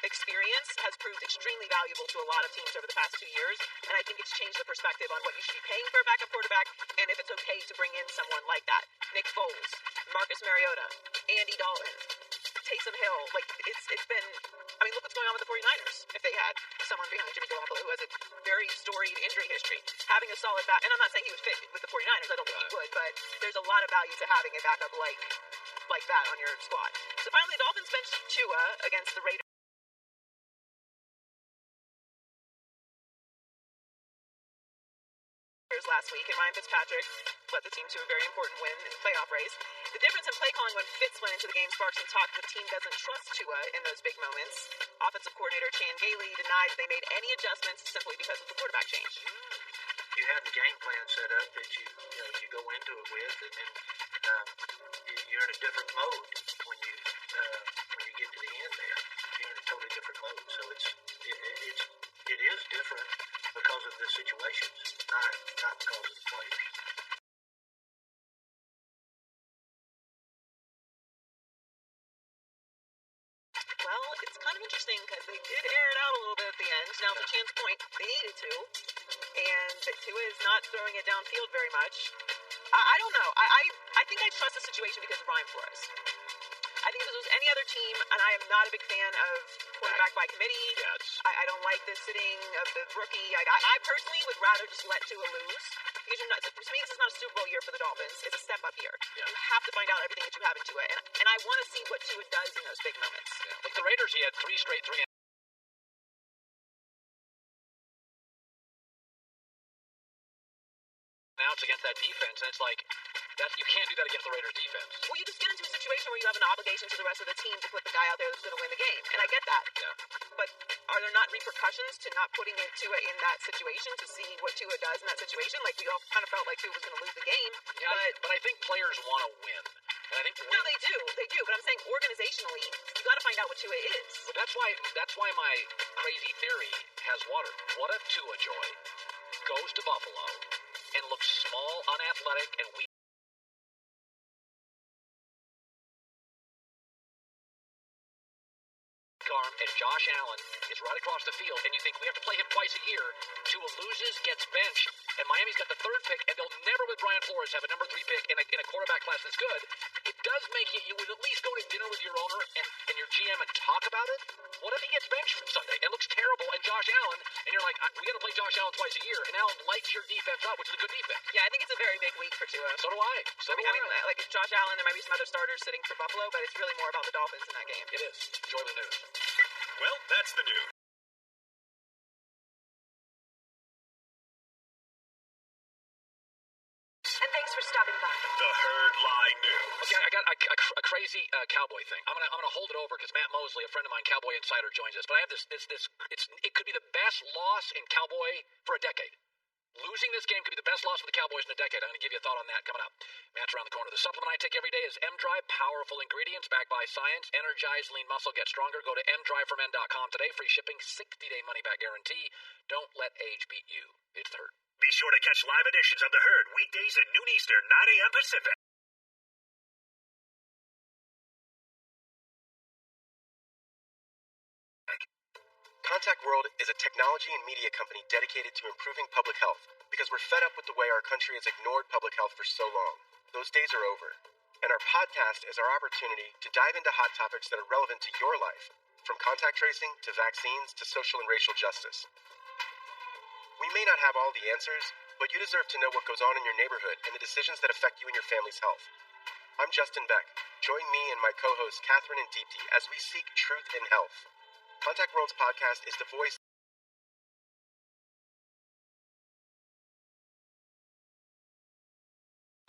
experience has proved extremely valuable to a lot of teams over the past 2 years, and I think it's changed the perspective on what you should be paying for a backup quarterback, and if it's okay to bring in someone like that. Nick Foles, Marcus Mariota, Andy Dalton, Taysom Hill. Like, it's been... I mean, look what's going on with the 49ers. If they had someone behind Jimmy Garoppolo who has a very storied injury history, having a solid back... And I'm not saying he would fit with the 49ers. I don't think he would, but there's a lot of value to having a backup like that on your squad. So finally, the Dolphins benched Tua against the Raiders last week, and Ryan Fitzpatrick led the team to a very important win in the playoff race. The difference in play calling when Fitz went into the game sparks some talk the team doesn't trust Tua in those big moments. Offensive coordinator Chan Gailey denied they made any adjustments simply because of the quarterback change. You have the game plan set up that you go into it with, and then you're in a different mode when you get to the end there. You're in a totally different mode. So it is different because of the situations, not because of the players. Well, it's kind of interesting because they did air it out a little bit at the end. Now, to Chan's point, they needed to, and Tua is not throwing it downfield very much. I don't know. I think I trust the situation because of Ryan Flores. I think if this was any other team, and I am not a big fan of quarterback by committee. I don't like the sitting of the rookie. I personally would rather just let Tua lose. Because to me, this is not a Super Bowl year for the Dolphins. It's a step-up year. Yeah. You have to find out everything that you have in Tua. And I want to see what Tua does in those big moments. Yeah. Like the Raiders, he had 3 straight 3 against that defense, and it's like, you can't do that against the Raiders defense. Well, you just get into a situation where you have an obligation to the rest of the team to put the guy out there that's going to win the game, and I get that. Yeah. But are there not repercussions to not putting in Tua in that situation to see what Tua does in that situation? Like, we all kind of felt like Tua was going to lose the game. Yeah, but I think players want to win. And I think no, they do. But I'm saying organizationally, you got to find out what Tua is. But that's why my crazy theory has water. What if Tua Joy goes to Buffalo and looks small, unathletic, and weak? Arm, and Josh Allen is right across the field, and you think we have to play him twice a year. Tua loses, gets benched, and Miami's got the third pick, and they'll never, with Brian Flores, have a number 3 pick in a quarterback class that's good. It does make you would at least go to dinner with your owner and your GM and talk about it. What if he gets benched from Sunday and looks terrible, and Josh Allen, and you're like, we got to play Josh Allen twice a year, and Allen lights your defense up, which is a good defense. Yeah, I think it's a very big week for Tua. So do I. Like, it's Josh Allen, there might be some other starters sitting for Buffalo, but it's really more about the Dolphins in that game. It is. Enjoy the news. Well, that's the news. And thanks for stopping by. The Herd Lie News. Okay, I got a crazy Cowboy thing. I'm gonna hold it over because Matt Mosley, a friend of mine, Cowboy Insider, joins us. But I have this. It could be the best loss in Cowboy for a decade. Losing this game could be the best loss for the Cowboys in a decade. I'm going to give you a thought on that coming up. Matt's around the corner. The supplement I take every day is M-Drive. Powerful ingredients backed by science. Energize, lean muscle, get stronger. Go to mdriveformen.com today. Free shipping, 60-day money-back guarantee. Don't let age beat you. It's the Herd. Be sure to catch live editions of The Herd weekdays at noon Eastern, 9 a.m. Pacific. Contact World is a technology and media company dedicated to improving public health because we're fed up with the way our country has ignored public health for so long. Those days are over. And our podcast is our opportunity to dive into hot topics that are relevant to your life, from contact tracing to vaccines to social and racial justice. We may not have all the answers, but you deserve to know what goes on in your neighborhood and the decisions that affect you and your family's health. I'm Justin Beck. Join me and my co-hosts Catherine and Deepti as we seek truth in health. Contact World's podcast is the voice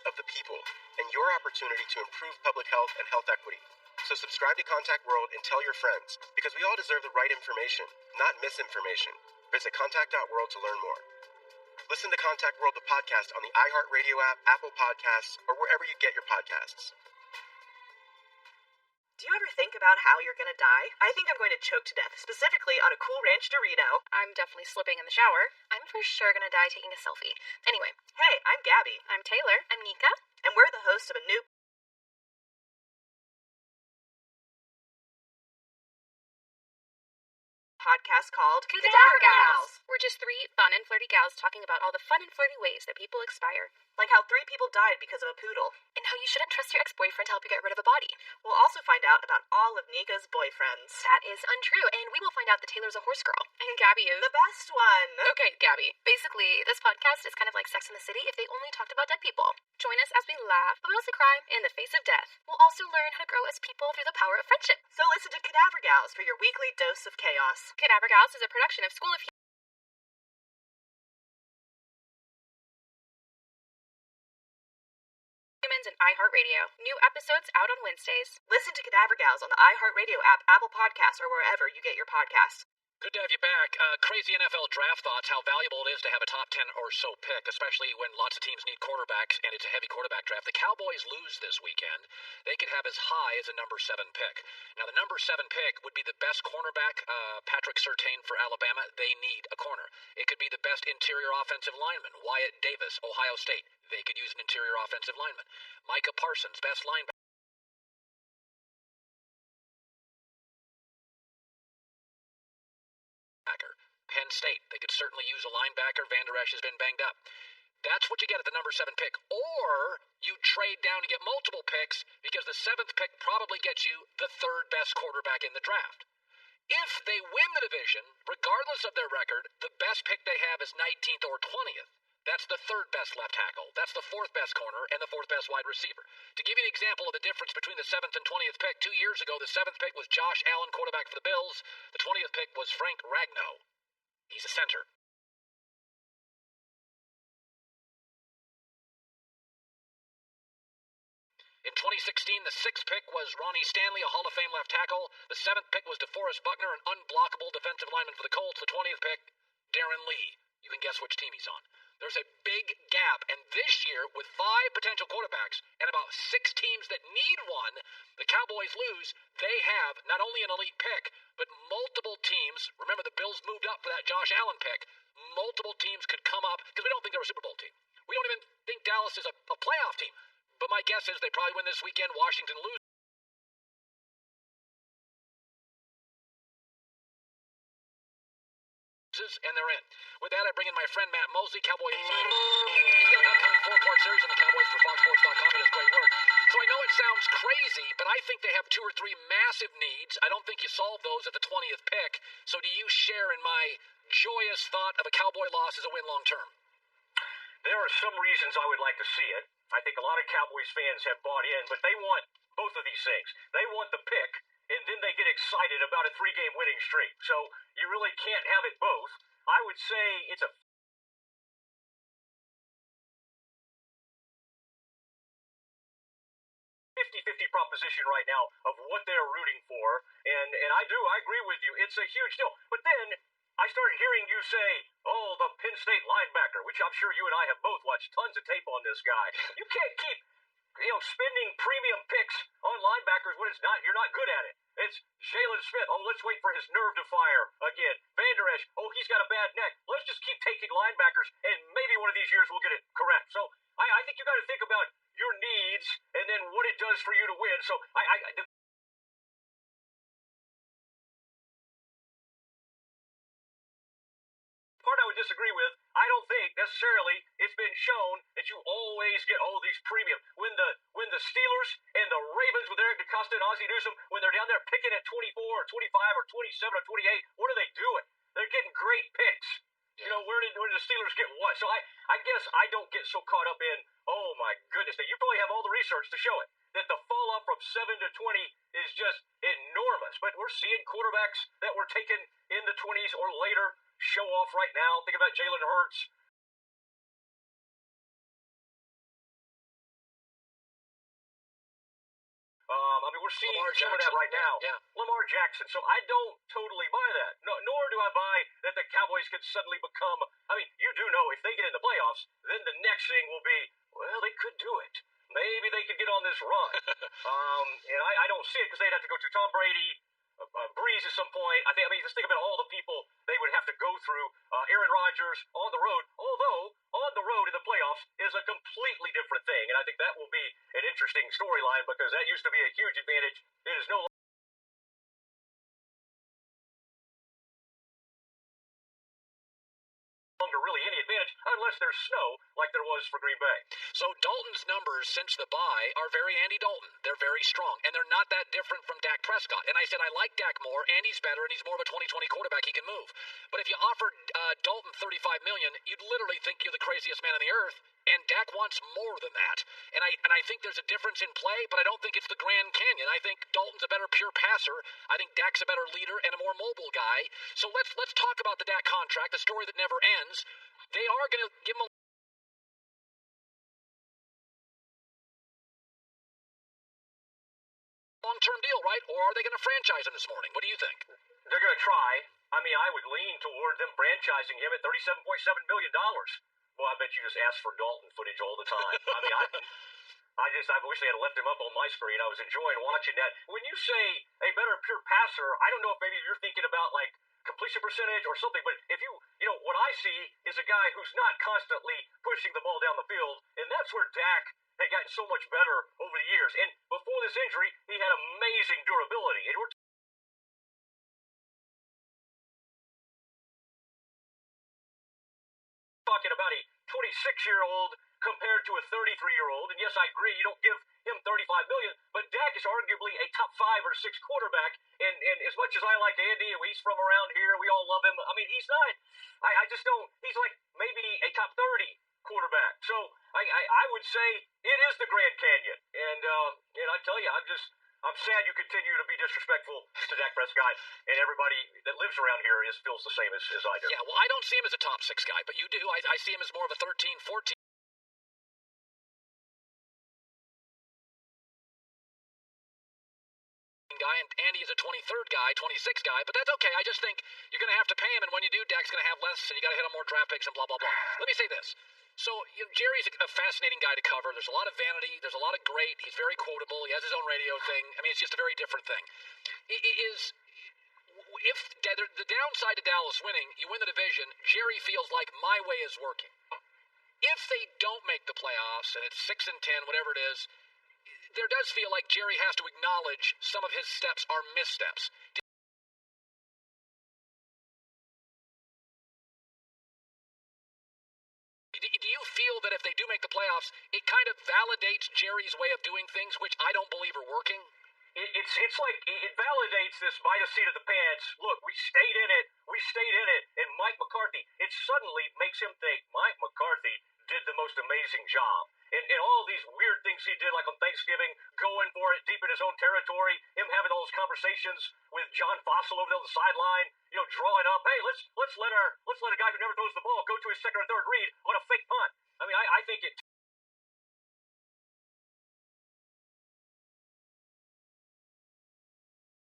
of the people and your opportunity to improve public health and health equity. So subscribe to Contact World and tell your friends, because we all deserve the right information, not misinformation. Visit contact.world to learn more. Listen to Contact World, the podcast, on the iHeartRadio app, Apple Podcasts, or wherever you get your podcasts. Do you ever think about how you're gonna die? I think I'm going to choke to death, specifically on a Cool Ranch Dorito. I'm definitely slipping in the shower. I'm for sure gonna die taking a selfie. Anyway. Hey, I'm Gabby. I'm Taylor. I'm Nika. And we're the hosts of a new podcast called Cadaver Gals. We're just 3 fun and flirty gals talking about all the fun and flirty ways that people expire. Like how 3 people died because of a poodle. And how you shouldn't trust your ex-boyfriend to help you get rid of a body. We'll also find out about all of Nika's boyfriends. That is untrue, and we will find out that Taylor's a horse girl. And Gabby is... the best one. Okay, Gabby. Basically, this podcast is kind of like Sex in the City if they only talked about dead people. Join us as we laugh, but mostly cry, in the face of death. We'll also learn how to grow as people through the power of friendship. So listen to Cadaver Gals for your weekly dose of chaos. Cadaver Gals is a production of School of Humans and iHeartRadio. New episodes out on Wednesdays. Listen to Cadaver Gals on the iHeartRadio app, Apple Podcasts, or wherever you get your podcasts. Good to have you back. Crazy NFL draft thoughts, how valuable it is to have a top 10 or so pick, especially when lots of teams need quarterbacks and it's a heavy quarterback draft. The Cowboys lose this weekend. They could have as high as a number 7 pick. Now, the number 7 pick would be the best cornerback, Patrick Surtain for Alabama. They need a corner. It could be the best interior offensive lineman, Wyatt Davis, Ohio State. They could use an interior offensive lineman. Micah Parsons, best linebacker. Penn State, they could certainly use a linebacker. Van Der Esch has been banged up. That's what you get at the number 7 pick. Or you trade down to get multiple picks because the 7th pick probably gets you the 3rd best quarterback in the draft. If they win the division, regardless of their record, the best pick they have is 19th or 20th. That's the 3rd best left tackle. That's the 4th best corner and the 4th best wide receiver. To give you an example of the difference between the 7th and 20th pick, 2 years ago, the 7th pick was Josh Allen, quarterback for the Bills. The 20th pick was Frank Ragnow. He's a center. In 2016, the 6th pick was Ronnie Stanley, a Hall of Fame left tackle. The 7th pick was DeForest Buckner, an unblockable defensive lineman for the Colts. The 20th pick, Darren Lee. You can guess which team he's on. There's a big gap, and this year, with 5 potential quarterbacks and about 6 teams that need one, the Cowboys lose. They have not only an elite pick, but multiple teams. Remember, the Bills moved up for that Josh Allen pick. Multiple teams could come up, because we don't think they're a Super Bowl team. We don't even think Dallas is a playoff team. But my guess is they probably win this weekend. Washington loses, and they're in. With that, I bring in my friend Matt Mosley, Cowboy Insider. He's got an upcoming 4-part series on the Cowboys for FoxSports.com. He does great work. So I know it sounds crazy, but I think they have 2 or 3 massive needs. I don't think you solve those at the 20th pick. So do you share in my joyous thought of a Cowboy loss as a win long term? There are some reasons I would like to see it. I think a lot of Cowboys fans have bought in, but they want both of these things. They want the pick, and then they get excited about a 3-game winning streak. So you really can't have it both. I would say it's a 50-50 proposition right now of what they're rooting for, and I agree with you. It's a huge deal. But then I started hearing you say, oh, the Penn State linebacker, which I'm sure you and I have both watched tons of tape on this guy. You can't keep, spending premium picks on linebackers when you're not good at it. It's Jalen Smith. Oh, let's wait for his nerve to fire again. Van Der Esch. Oh, he's got a bad neck. Let's just keep taking linebackers, and maybe one of these years we'll get it correct. So I think you got to think about your needs and then what it does for you to win. So the part I would disagree with, I don't think necessarily it's been shown that you always get all these premium. When the Steelers and the Ravens with Eric DeCosta and Ozzie Newsome, when they're down there picking at 24 or 25 or 27 or 28, what are they doing? They're getting great picks. Where did the Steelers get what? So I guess I don't get so caught up in, oh my goodness, now you probably have all the research to show it, that the fall off from 7 to 20 is just enormous. But we're seeing quarterbacks that were taken in the 20s or later show off right now. Think about Jalen Hurts. We're seeing some of that right now. Yeah. Lamar Jackson. So I don't totally buy that. No, nor do I buy that the Cowboys could suddenly become, you do know if they get in the playoffs, then the next thing will be, well, they could do it. Maybe they could get on this run. And I don't see it because they'd have to go to Tom Brady, Breeze at some point. Just think about all the people they would have to go through. Aaron Rodgers on the road, although on the road in the playoffs is a completely different thing. And I think that will be an interesting storyline because that used to be a huge advantage. It is no longer really any advantage unless there's snow like there was for Green Bay. So Dalton's numbers since the bye are very Andy Dalton. They're very strong, and they're not that different from Dak Prescott. And I said I like Dak more. Andy's better, and he's more of a 2020 quarterback. He can move. But if you offered Dalton $35 million, you'd literally think you're the craziest man on the earth. And Dak wants more than that. And I think there's a difference in play, but I don't think it's the Grand Canyon. I think Dalton's a better pure passer. I think Dak's a better leader and a more mobile guy. So let's talk about the Dak contract, the story that never ends. They are going to give him a long-term deal, right? Or are they going to franchise him this morning? What do you think? They're going to try. I would lean toward them franchising him at $37.7 million. Well, I bet you just ask for Dalton footage all the time. I wish they had left him up on my screen. I was enjoying watching that. When you say a better pure passer, I don't know if maybe you're thinking about like completion percentage or something, but if what I see is a guy who's not constantly pushing the ball down the field, and that's where Dak had gotten so much better over the years. And before this injury, he had amazing durability. And we're talking about a 26-year-old compared to a 33-year-old. And yes, I agree, you don't give him $35 million, but Dak is arguably a top 5 or 6 quarterback. And as much as I like Andy, and he's from around here, we all love him. He's not. I just don't. He's like maybe a top 30 quarterback. So I would say it is the Grand Canyon. And I tell you, I'm sad you continue to be disrespectful to Dak Prescott, and everybody that lives around here feels the same as I do. Yeah, well, I don't see him as a top 6 guy, but you do. I see him as more of a 13, 14. Andy is a 23rd guy, 26th guy, but that's okay. I just think you're going to have to pay him, and when you do, Dak's going to have less, and you got to hit on more draft picks and blah, blah, blah. Let me say this. So, Jerry's a fascinating guy to cover. There's a lot of vanity. There's a lot of great. He's very quotable. He has his own radio thing. I mean, it's just a very different thing. If the downside to Dallas winning, you win the division, Jerry feels like my way is working. If they don't make the playoffs, and it's 6-10, whatever it is, there does feel like Jerry has to acknowledge some of his steps are missteps. Do you feel that if they do make the playoffs, it kind of validates Jerry's way of doing things, which I don't believe are working? It's like it validates this by the seat of the pants. Look, we stayed in it, and Mike McCarthy, it suddenly makes him think Mike McCarthy did the most amazing job. And all these weird things he did, like on Thanksgiving, going for it deep in his own territory, him having all those conversations with John Fossil over there on the sideline, drawing up, hey, let's let a guy who never throws the ball go to his second or third read on a fake punt. I mean, I think it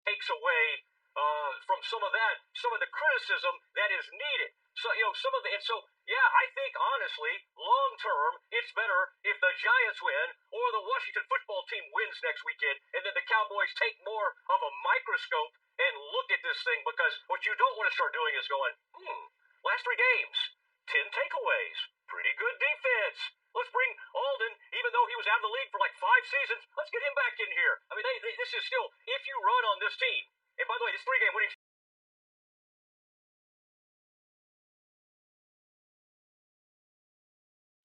takes away from some of the criticism that is needed. So, I think honestly, long term, it's better if the Giants win or the Washington football team wins next weekend, and then the Cowboys take more of a microscope and look at this thing, because what you don't want to start doing is going, last 3 games, 10 takeaways, pretty good defense. Let's bring Alden, even though he was out of the league for like 5 seasons, let's get him back in here. I mean, this is still, if you run on this team, and by the way, this 3-game winning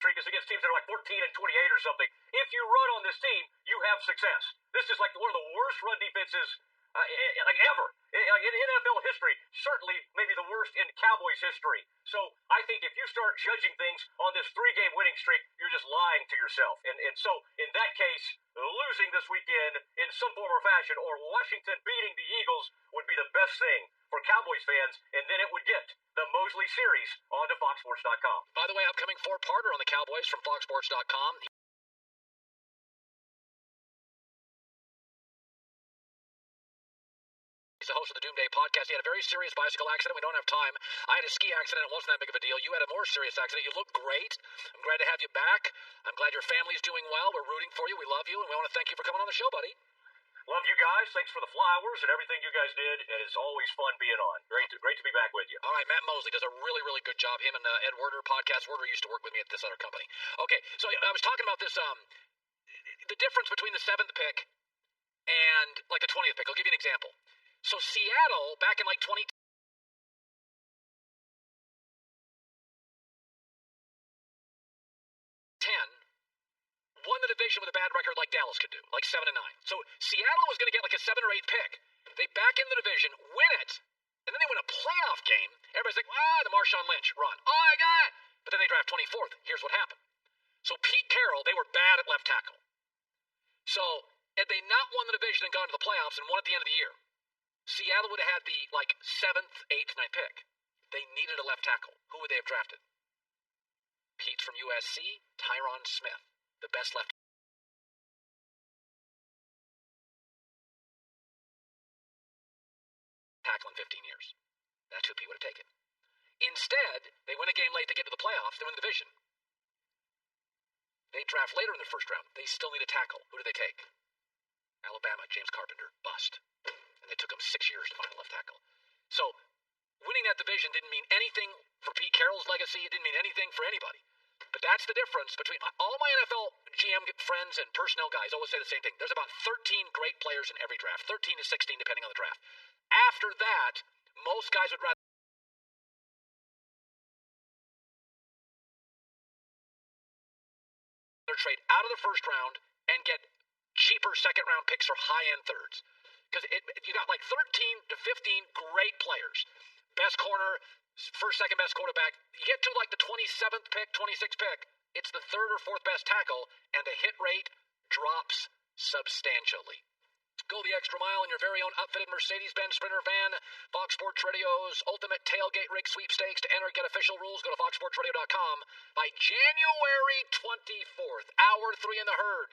streak is against teams that are like 14 and 28 or something. If you run on this team, you have success. This is like one of the worst run defenses like ever. Like in NFL history, certainly maybe the worst in Cowboys history. So I think if you start judging things on this 3-game winning streak, you're just lying to yourself. And so in that case, losing this weekend in some form or fashion, or Washington beating the Eagles, would be the best thing for Cowboys fans, and then it would get the Mosley series onto FoxSports.com. By the way, upcoming 4-parter on the Cowboys from FoxSports.com. He's the host of the Doomday podcast. He had a very serious bicycle accident. We don't have time. I had a ski accident. It wasn't that big of a deal. You had a more serious accident. You look great. I'm glad to have you back. I'm glad your family's doing well. We're rooting for you. We love you, and we want to thank you for coming on the show, buddy. Love you guys. Thanks for the flowers and everything you guys did. And it's always fun being on. Great to be back with you. All right, Matt Mosley does a really, really good job. Him and Ed Werder, podcast Werder, used to work with me at this other company. Okay, so I was talking about this, the difference between the 7th pick and like the 20th pick. I'll give you an example. So Seattle, back in like 2010, won the division with a bad record like Dallas could do, like 7-9. So Seattle was going to get like a 7 or 8 pick. They back in the division, win it, and then they win a playoff game. Everybody's like, the Marshawn Lynch run. Oh, I got it. But then they draft 24th. Here's what happened. So Pete Carroll, they were bad at left tackle. So had they not won the division and gone to the playoffs and won at the end of the year, Seattle would have had the 7th, 8th, 9th pick. They needed a left tackle. Who would they have drafted? Pete's from USC, Tyron Smith, the best left tackle in 15 years. That's who Pete would have taken. Instead, they win a game late, they get to the playoffs, they win the division. They draft later in the first round. They still need a tackle. Who do they take? Alabama, James Carpenter, bust. And it took him 6 years to find a left tackle. So, winning that division didn't mean anything for Pete Carroll's legacy. It didn't mean anything for anybody. But that's the difference between all my NFL GM friends and personnel guys always say the same thing. There's about 13 great players in every draft, 13 to 16 depending on the draft. After that, most guys would rather trade out of the first round and get cheaper second-round picks or high-end thirds. Because you got like 13 to 15 great players. Best corner, first, second best quarterback. You get to like the 27th pick, 26th pick, it's the 3rd or 4th best tackle, and the hit rate drops substantially. Go the extra mile in your very own upfitted Mercedes-Benz Sprinter van. Fox Sports Radio's Ultimate Tailgate Rig Sweepstakes. To enter, get official rules, go to foxsportsradio.com by January 24th. Hour 3 in the herd.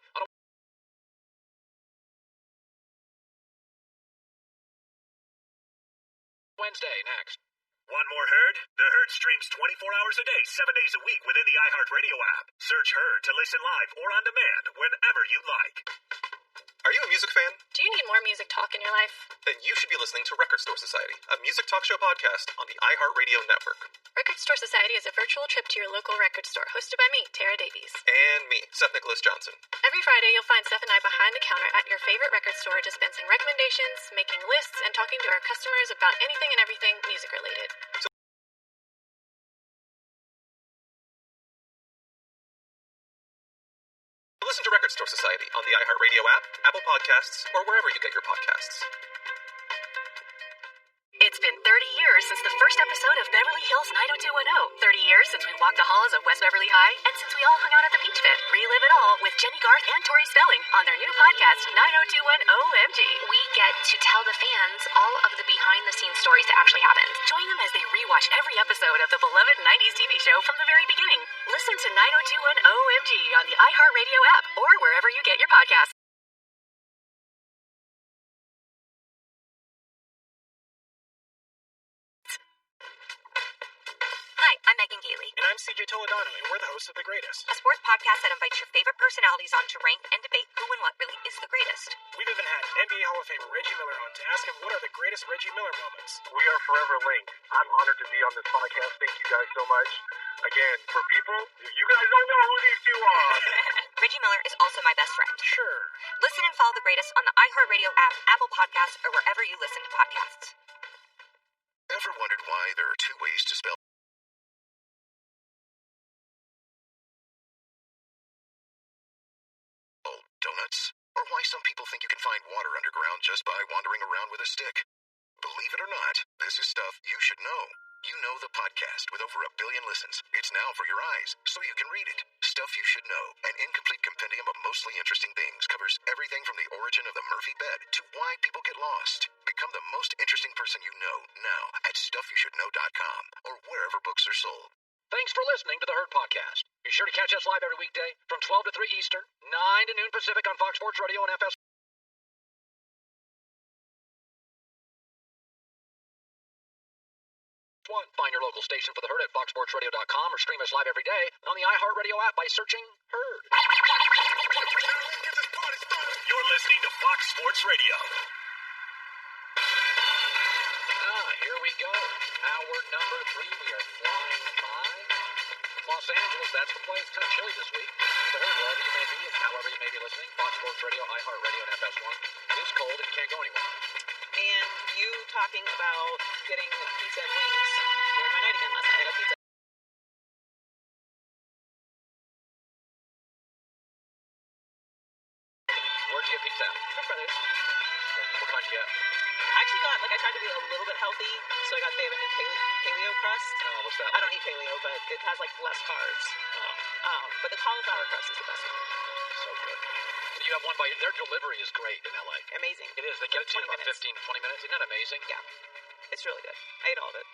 Wednesday next. Want more Herd? The Herd streams 24 hours a day, 7 days a week within the iHeartRadio app. Search Herd to listen live or on demand whenever you like. Are you a music fan? Do you need more music talk in your life? Then you should be listening to Record Store Society, a music talk show podcast on the iHeartRadio network. Record Store Society is a virtual trip to your local record store, hosted by me, Tara Davies. And me, Seth Nicholas Johnson. Every Friday, you'll find Seth and I behind the counter at your favorite record store, dispensing recommendations, making lists, and talking to our customers about anything and everything music-related. Listen to Record Store Society on the iHeartRadio app, Apple Podcasts, or wherever you get your podcasts. It's been 30 years since the first episode of Beverly Hills 90210. 30 years since we walked the halls of West Beverly High, and since we all hung out at the beach fit. Relive it all with Jenny Garth and Tori Spelling on their new podcast, 90210 OMG. We get to tell the fans all of the behind-the-scenes stories that actually happened. Join them as they rewatch every episode of the beloved 90s TV show from the very beginning. Listen to 90210 OMG on the iHeartRadio app or wherever you get your podcasts. Hi, I'm Megan Gailey. And I'm CJ Toledano, and we're the hosts of The Greatest, a sports podcast that invites your favorite personalities on to rank and debate who and what really is the greatest. We've even had NBA Hall of Famer Reggie Miller on to ask him what are the greatest Reggie Miller moments. We are forever linked. I'm honored to be on this podcast. Thank you guys so much. Again, for people, you guys don't know who these two are. Reggie Miller is also my best friend. Sure. Listen and follow The Greatest on the iHeartRadio app, Apple Podcasts, or wherever you listen to podcasts. Ever wondered why there are two ways to spell donuts? Or why some people think you can find water underground just by wandering around with a stick? Believe it or not, this is stuff you should know. You Know the podcast with over 1 billion listens. It's now for your eyes, so you can read it. Stuff You Should Know, an incomplete compendium of mostly interesting things, covers everything from the origin of the Murphy bed to why people get lost. Become the most interesting person you know now at StuffYouShouldKnow.com or wherever books are sold. Thanks for listening to the Herd Podcast. Be sure to catch us live every weekday from 12 to 3 Eastern, 9 to noon Pacific on Fox Sports Radio and FS. Find your local station for the Herd at foxsportsradio.com or stream us live every day on the iHeartRadio app by searching Herd. You're listening to Fox Sports Radio. Here we go. Hour number 3. We are flying by Los Angeles. That's the place. It's kind of chilly this week. The Herd, wherever you may be and however you may be listening, Fox Sports Radio, iHeartRadio, and FS1. It is cold and you can't go anywhere. And you talking about getting pizza and wings ruined my night again last night. I got pizza. Where'd you get pizza at? Fresh Brothers. What kind you get? I actually got, I tried to be a little bit healthy, so they have a new paleo crust. Oh, what's that? I don't eat paleo, but it has, less carbs. But the cauliflower crust is the best one. So good. You have one by their delivery is great in LA. Amazing. It is. They get it to you in about 15 to 20 minutes. Isn't that amazing? Yeah. It's really good. I ate all of it.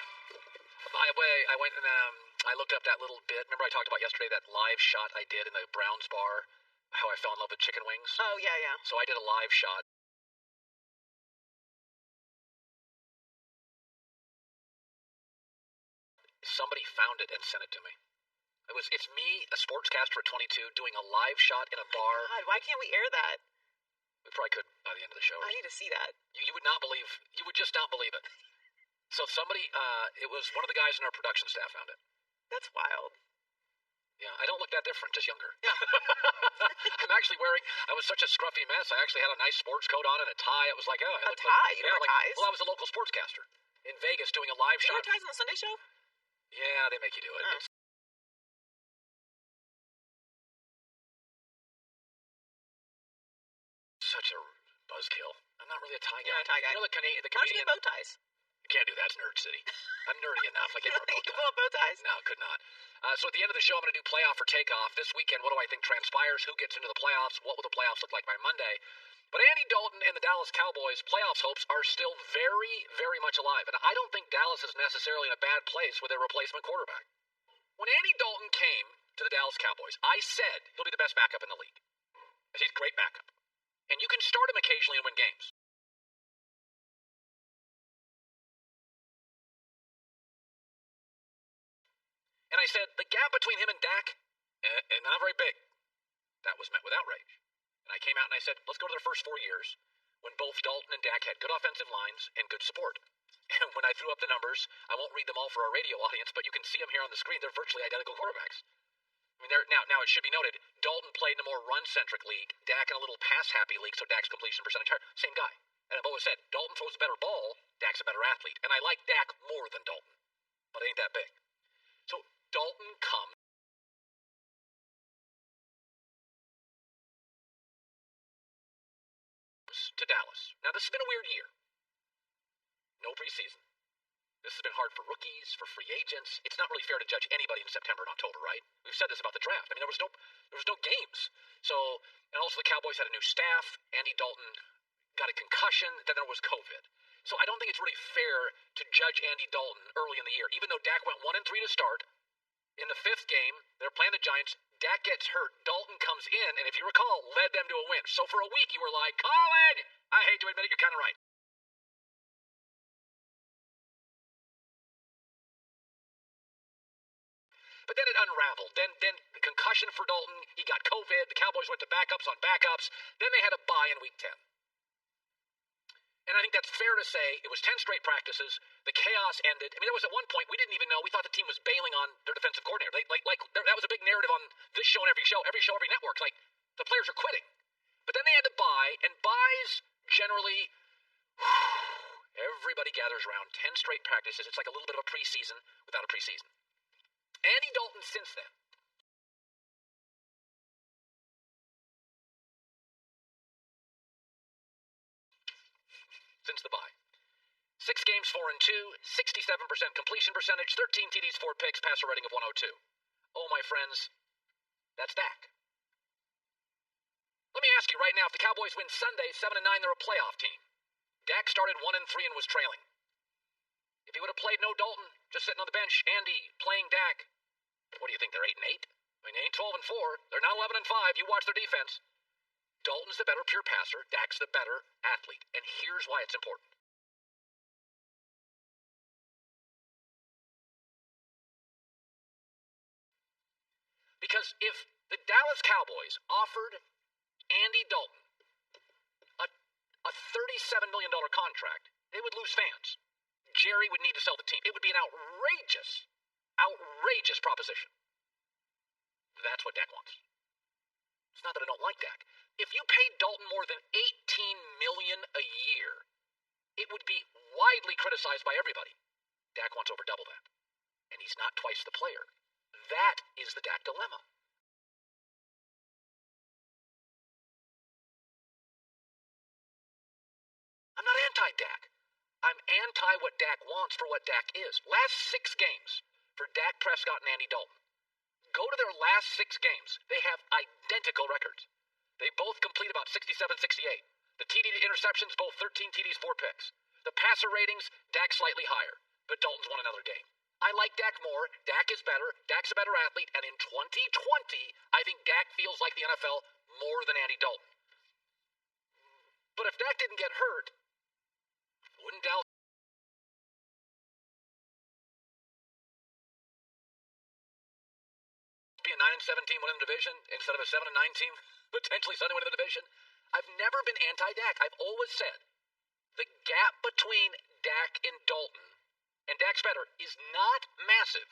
By the way, I went and I looked up that little bit. Remember I talked about yesterday that live shot I did in the Browns bar, how I fell in love with chicken wings? Oh, yeah, yeah. So I did a live shot. Somebody found it and sent it to me. It's me, a sportscaster at 22, doing a live shot in a bar. God, why can't we air that? We probably could by the end of the show. I need to see that. You would not believe. You would just not believe it. So somebody, it was one of the guys in our production staff found it. That's wild. Yeah, I don't look that different, just younger. Yeah. I'm actually I was such a scruffy mess. I actually had a nice sports coat on and a tie. It was like, oh. A tie? You don't wear ties? Well, I was a local sportscaster in Vegas doing a live shot. You wear ties on the Sunday show? Yeah, they make you do it. Oh. Such a buzzkill. I'm not really a tie guy. You're not a tie guy. You know the comedian. Why don't you get bow ties? You can't do that. It's Nerd City. I'm nerdy enough. I can't wear You can pull up bow ties. No, could not. So at the end of the show, I'm going to do playoff or takeoff. This weekend, what do I think transpires? Who gets into the playoffs? What will the playoffs look like by Monday? But Andy Dalton and the Dallas Cowboys' playoffs hopes are still very, very much alive. And I don't think Dallas is necessarily in a bad place with their replacement quarterback. When Andy Dalton came to the Dallas Cowboys, I said he'll be the best backup in the league. He's a great backup. And you can start him occasionally and win games. And I said, the gap between him and Dak, and not very big. That was met with outrage. And I came out and I said, let's go to their first 4 years when both Dalton and Dak had good offensive lines and good support. And when I threw up the numbers, I won't read them all for our radio audience, but you can see them here on the screen. They're virtually identical quarterbacks. I mean, now it should be noted, Dalton played in a more run-centric league, Dak in a little pass-happy league, so Dak's completion percentage higher. Same guy. And I've always said, Dalton throws a better ball, Dak's a better athlete. And I like Dak more than Dalton, but it ain't that big. So Dalton comes to Dallas. Now, this has been a weird year. No preseason. This has been hard for rookies, for free agents. It's not really fair to judge anybody in September and October, right? We've said this about the draft. I mean, there was no games. So, and also the Cowboys had a new staff. Andy Dalton got a concussion. Then there was COVID. So I don't think it's really fair to judge Andy Dalton early in the year. Even though Dak went 1-3 to start, in the 5th game, they're playing the Giants. Dak gets hurt. Dalton comes in, and if you recall, led them to a win. So for a week, you were like, Colin, I hate to admit it, you're kind of right. But then it unraveled. Then the concussion for Dalton. He got COVID. The Cowboys went to backups on backups. Then they had a bye in Week 10. And I think that's fair to say. It was 10 straight practices. The chaos ended. I mean, there was at one point we didn't even know. We thought the team was bailing on their defensive coordinator. That was a big narrative on this show and every network. Like, the players are quitting. But then they had the bye, and byes generally, everybody gathers around. 10 straight practices. It's like a little bit of a preseason without a preseason. Andy Dalton since then. Since the bye. 6 games, 4-2, 67% completion percentage, 13 TDs, 4 picks, passer rating of 102. Oh, my friends, that's Dak. Let me ask you right now, if the Cowboys win Sunday, 7-9, they're a playoff team. Dak started 1-3 and was trailing. If he would have played no Dalton, just sitting on the bench, Andy playing Dak, what do you think, they're 8-8? I mean, they ain't 12-4. They're not 11-5. You watch their defense. Dalton's the better pure passer. Dak's the better athlete. And here's why it's important. Because if the Dallas Cowboys offered Andy Dalton a $37 million contract, they would lose fans. Jerry would need to sell the team. It would be an outrageous proposition. That's what Dak wants. It's not that I don't like Dak. If you paid Dalton more than $18 million a year, it would be widely criticized by everybody. Dak wants over double that. And he's not twice the player. That is the Dak dilemma. I'm not anti-Dak. I'm anti what Dak wants for what Dak is. Last 6 games for Dak Prescott and Andy Dalton. Go to their last 6 games. They have identical records. They both complete about 67-68. The TD to interceptions, both 13 TDs, 4 picks. The passer ratings, Dak slightly higher, but Dalton's won another game. I like Dak more. Dak is better. Dak's a better athlete. And in 2020, I think Dak feels like the NFL more than Andy Dalton. But if Dak didn't get hurt, wouldn't Dallas be a 9-7 team winning the division instead of a 7-9 team potentially Sunday winning the division? I've never been anti-Dak. I've always said the gap between Dak and Dalton, and Dak's better, is not massive.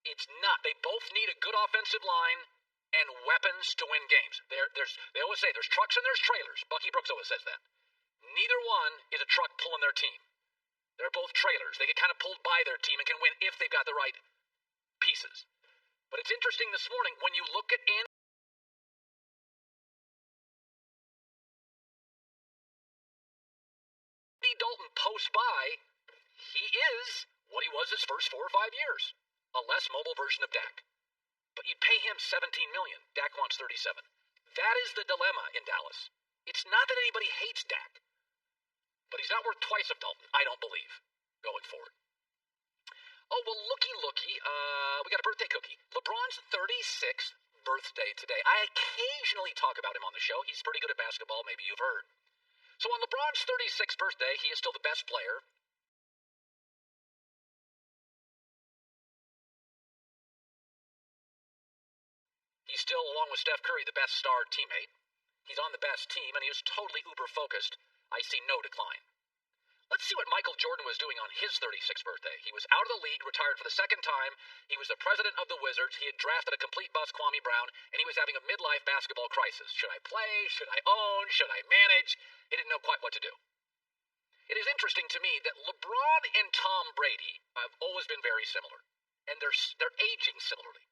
It's not. They both need a good offensive line and weapons to win games. They always say there's trucks and there's trailers. Bucky Brooks always says that. Neither one is a truck pulling their team. They're both trailers. They get kind of pulled by their team and can win if they've got the right pieces. But it's interesting this morning, when you look at Andy Dalton post-bye, he is what he was his first 4 or 5 years. A less mobile version of Dak. But you pay him $17 million. Dak wants $37. That is the dilemma in Dallas. It's not that anybody hates Dak. But he's not worth twice of Dalton, I don't believe, going forward. Oh, well, looky. We got a birthday cookie. LeBron's 36th birthday today. I occasionally talk about him on the show. He's pretty good at basketball, maybe you've heard. So on LeBron's 36th birthday, he is still the best player with Steph Curry, the best star teammate. He's on the best team, and he is totally uber-focused. I see no decline. Let's see what Michael Jordan was doing on his 36th birthday. He was out of the league, retired for the second time. He was the president of the Wizards. He had drafted a complete bust, Kwame Brown, and he was having a midlife basketball crisis. Should I play? Should I own? Should I manage? He didn't know quite what to do. It is interesting to me that LeBron and Tom Brady have always been very similar, and they're aging similarly.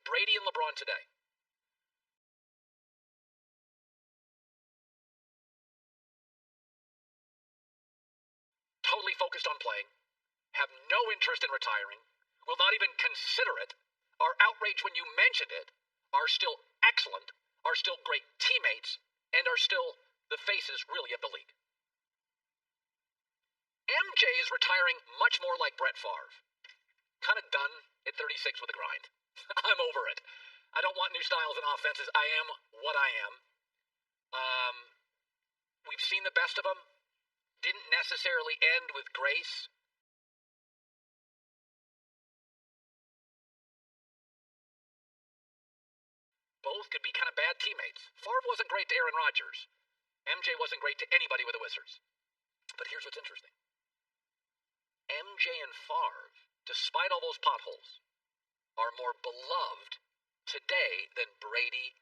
Brady and LeBron today. Totally focused on playing, have no interest in retiring, will not even consider it, are outraged when you mentioned it, are still excellent, are still great teammates, and are still the faces really of the league. MJ is retiring much more like Brett Favre. Kind of done at 36 with the grind. I'm over it. I don't want new styles and offenses. I am what I am. We've seen the best of them. Didn't necessarily end with grace. Both could be kind of bad teammates. Favre wasn't great to Aaron Rodgers. MJ wasn't great to anybody with the Wizards. But here's what's interesting. MJ and Favre, despite all those potholes, are more beloved today than Brady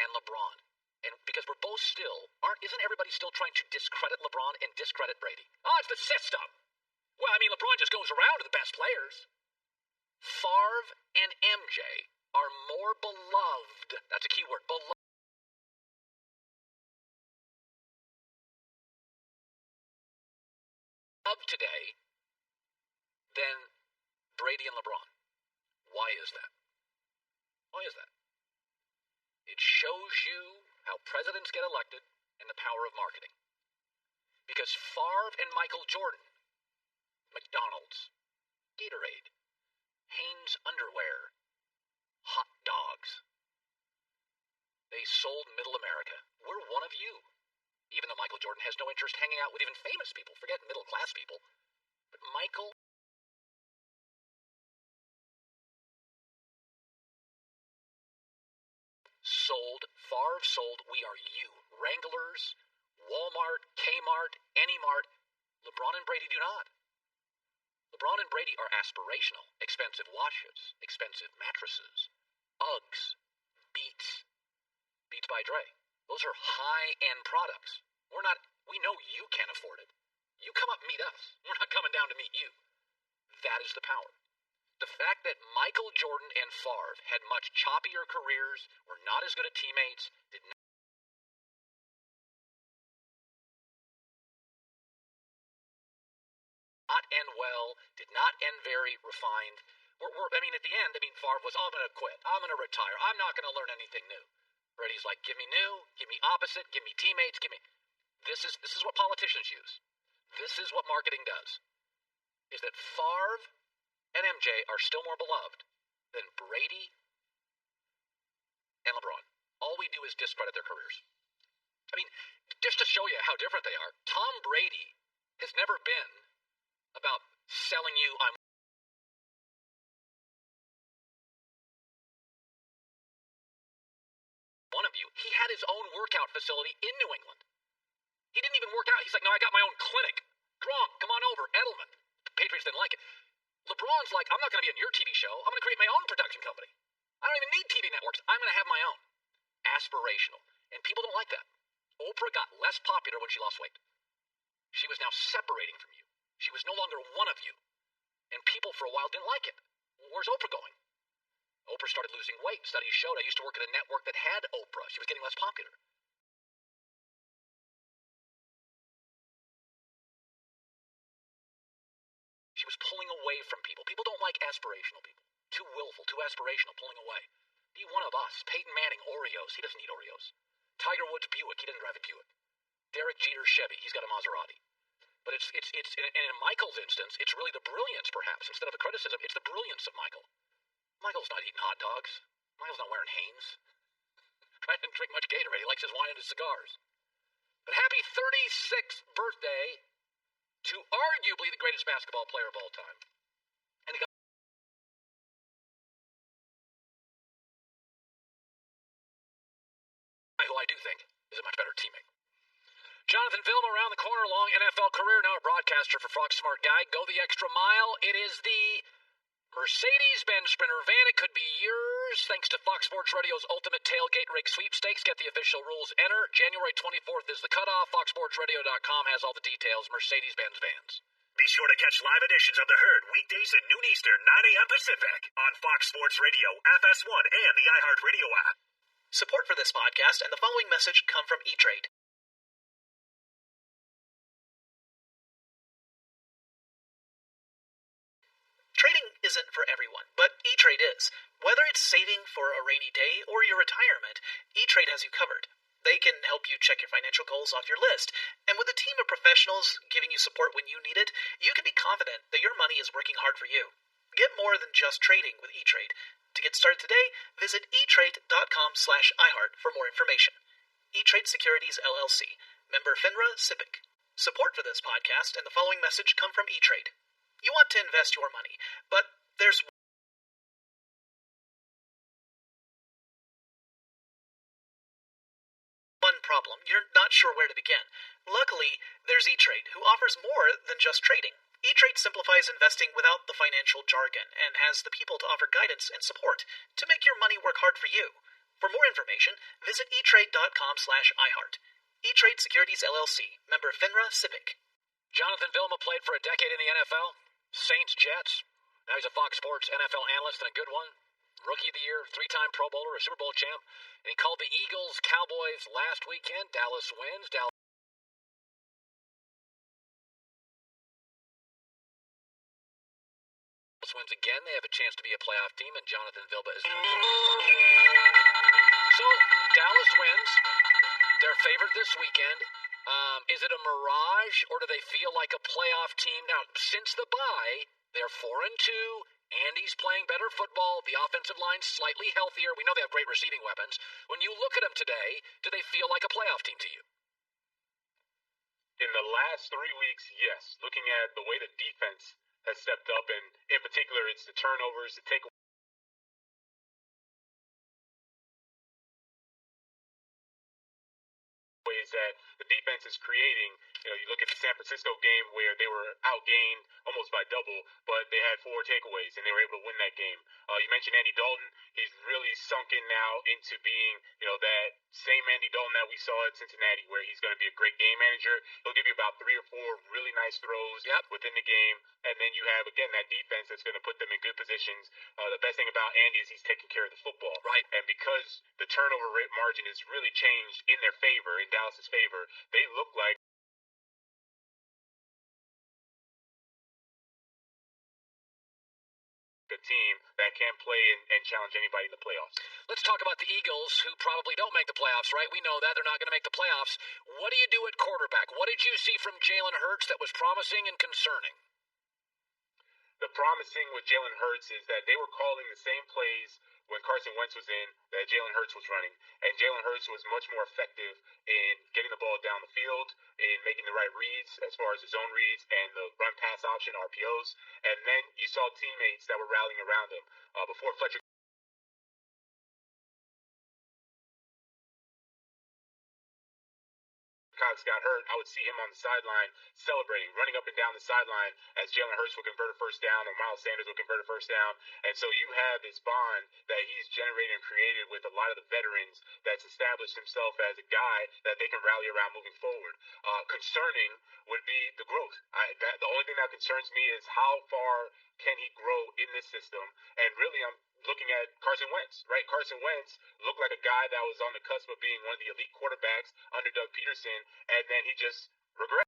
and LeBron. And because we're both still, isn't everybody still trying to discredit LeBron and discredit Brady? Oh, it's the system. Well, I mean, LeBron just goes around to the best players. Favre and MJ are more beloved. That's a key word. Beloved today than Brady and LeBron. Why is that? Why is that? It shows you how presidents get elected and the power of marketing. Because Favre and Michael Jordan, McDonald's, Gatorade, Hanes underwear, hot dogs, they sold middle America. We're one of you. Even though Michael Jordan has no interest hanging out with even famous people, forget middle class people. But Michael sold, Favre sold, we are you. Wranglers, Walmart, Kmart, Anymart. LeBron and Brady do not. LeBron and Brady are aspirational. Expensive watches, expensive mattresses, Uggs, Beats by Dre. Those are high-end products. We know you can't afford it. You come up and meet us. We're not coming down to meet you. That is the power. The fact that Michael Jordan and Favre had much choppier careers, were not as good at teammates, did not end well, did not end very refined. At the end, Favre was, I'm going to quit. I'm going to retire. I'm not going to learn anything new. Brady's like, give me new, give me opposite, give me teammates, give me... This is what politicians use. This is what marketing does. Is that Favre and MJ are still more beloved than Brady and LeBron. All we do is discredit their careers. Just to show you how different they are, Tom Brady has never been about selling you, I'm one of you. He had his own workout facility in New England. He didn't even work out. He's like, no, I got my own clinic. Gronk, come on over. Edelman. The Patriots didn't like it. LeBron's like, I'm not going to be on your TV show. I'm going to create my own production company. I don't even need TV networks. I'm going to have my own. Aspirational. And people don't like that. Oprah got less popular when she lost weight. She was now separating from you. She was no longer one of you. And people for a while didn't like it. Where's Oprah going? Oprah started losing weight. Studies showed I used to work at a network that had Oprah. She was getting less popular. She was pulling away from people. People don't like aspirational people. Too willful, too aspirational, pulling away. Be one of us. Peyton Manning, Oreos. He doesn't eat Oreos. Tiger Woods, Buick. He didn't drive a Buick. Derek Jeter, Chevy. He's got a Maserati. But it's in Michael's instance, it's really the brilliance, perhaps. Instead of the criticism, it's the brilliance of Michael. Michael's not eating hot dogs. Michael's not wearing Hanes. He didn't drink much Gatorade. He likes his wine and his cigars. But happy 36th birthday to arguably the greatest basketball player of all time. And do think is a much better teammate. Jonathan Vilma around the corner, long NFL career, now a broadcaster for Fox Smart Guy. Go the extra mile. It is the Mercedes-Benz Sprinter van. It could be yours thanks to Fox Sports Radio's Ultimate Tailgate Rig Sweepstakes. Get the official rules. Enter. January 24th is the cutoff. FoxSportsRadio.com has all the details. Mercedes-Benz vans. Be sure to catch live editions of The Herd weekdays at noon Eastern, 9 a.m. Pacific on Fox Sports Radio, FS1, and the iHeartRadio app. Support for this podcast and the following message come from E-Trade. Trading isn't for everyone, but E-Trade is. Whether it's saving for a rainy day or your retirement, E-Trade has you covered. They can help you check your financial goals off your list, and with a team of professionals giving you support when you need it, you can be confident that your money is working hard for you. Get more than just trading with E-Trade. To get started today, visit etrade.com/iHeart for more information. E-Trade Securities LLC, member FINRA SIPC. Support for this podcast and the following message come from E-Trade. You want to invest your money, but there's one problem. You're not sure where to begin. Luckily, there's E-Trade, who offers more than just trading. E-Trade simplifies investing without the financial jargon and has the people to offer guidance and support to make your money work hard for you. For more information, visit etrade.com/iHeart. E-Trade Securities LLC, member FINRA SIPC. Jonathan Vilma played for a decade in the NFL. Saints, Jets. Now he's a Fox Sports NFL analyst and a good one. Rookie of the Year, 3-time Pro Bowler, a Super Bowl champ. And he called the Eagles Cowboys last weekend. Dallas wins. Dallas wins again. They have a chance to be a playoff team, and Jonathan Vilma is now. So, Dallas wins. They're favored this weekend. Is it a mirage, or do they feel like a playoff team? Now, since the bye, they're 4-2. Andy's playing better football. The offensive line's slightly healthier. We know they have great receiving weapons. When you look at them today, do they feel like a playoff team to you? In the last 3 weeks, yes. Looking at the way the defense has stepped up, and in particular, it's the turnovers, the takeaways that the defense is creating. You know, you look at the San Francisco game where they were outgained almost by double, but they had 4 takeaways, and they were able to win that game. You mentioned Andy Dalton. He's really sunk in now into being, that same Andy Dalton that we saw at Cincinnati, where he's going to be a great game manager. He'll give you about 3 or 4 really nice throws within the game, and then you have, again, that defense that's going to put them in good positions. The best thing about Andy is he's taking care of the football. Right. And because the turnover rate margin has really changed in their favor, in Dallas's favor, they look like a team that can play and challenge anybody in the playoffs. Let's talk about the Eagles, who probably don't make the playoffs, right? We know that. They're not going to make the playoffs. What do you do at quarterback? What did you see from Jalen Hurts that was promising and concerning? The promising with Jalen Hurts is that they were calling the same plays when Carson Wentz was in that Jalen Hurts was running. And Jalen Hurts was much more effective in getting the ball down the field, in making the right reads as far as the zone reads and the run-pass option, RPOs. And then you saw teammates that were rallying around him. Before Fletcher Cox got hurt, I would see him on the sideline celebrating, running up and down the sideline as Jalen Hurts would convert a first down or Miles Sanders would convert a first down. And so you have this bond that he's generated and created with a lot of the veterans that's established himself as a guy that they can rally around moving forward. Concerning would be the growth. The only thing that concerns me is how far can he grow in this system. And really, I'm looking at Carson Wentz, right? Carson Wentz looked like a guy that was on the cusp of being one of the elite quarterbacks under Doug Peterson, and then he just regressed.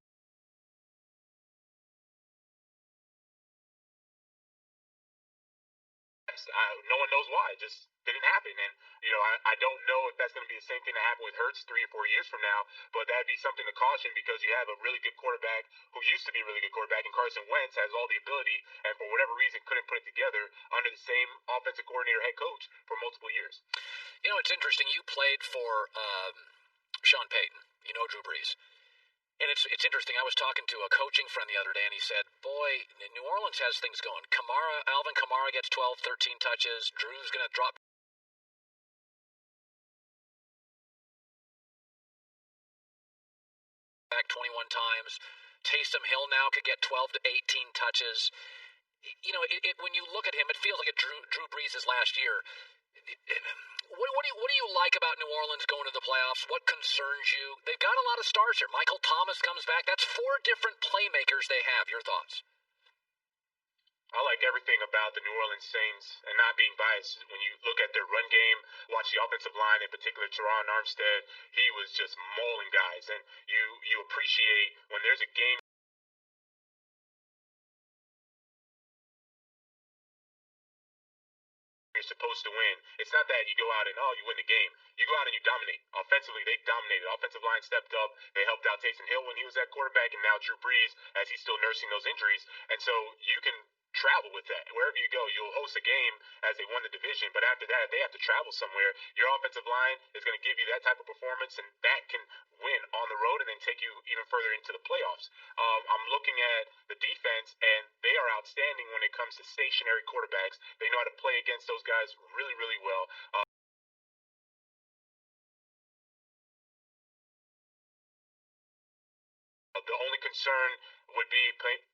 No one knows why. It just didn't happen. And, I don't know if that's going to be the same thing that happened with Hurts 3 or 4 years from now, but that'd be something to caution because you have a really good quarterback who used to be a really good quarterback, and Carson Wentz has all the ability and for whatever reason couldn't put it together under the same offensive coordinator head coach for multiple years. It's interesting. You played for Sean Payton, Drew Brees. And it's interesting. I was talking to a coaching friend the other day, and he said, boy, New Orleans has things going. Alvin Kamara gets 12, 13 touches. Drew's going to drop back 21 times. Taysom Hill now could get 12 to 18 touches. You know, when you look at him, it feels like Drew Brees' last year. What do you like about New Orleans going to the playoffs? What concerns you? They've got a lot of stars here. Michael Thomas comes back. That's 4 different playmakers they have. Your thoughts? I like everything about the New Orleans Saints, and not being biased. When you look at their run game, watch the offensive line, in particular Teron Armstead, he was just mauling guys. And you appreciate when there's a game you're supposed to win. It's not that you go out and, you win the game. You go out and you dominate. Offensively, they dominated. Offensive line stepped up. They helped out Taysom Hill when he was at quarterback, and now Drew Brees as he's still nursing those injuries. And so you can travel with that. Wherever you go, you'll host a game as they won the division, but after that, they have to travel somewhere. Your offensive line is going to give you that type of performance, and that can win on the road and then take you even further into the playoffs. I'm looking at the defense, and they are outstanding when it comes to stationary quarterbacks. They know how to play against those guys really, really well. The only concern would be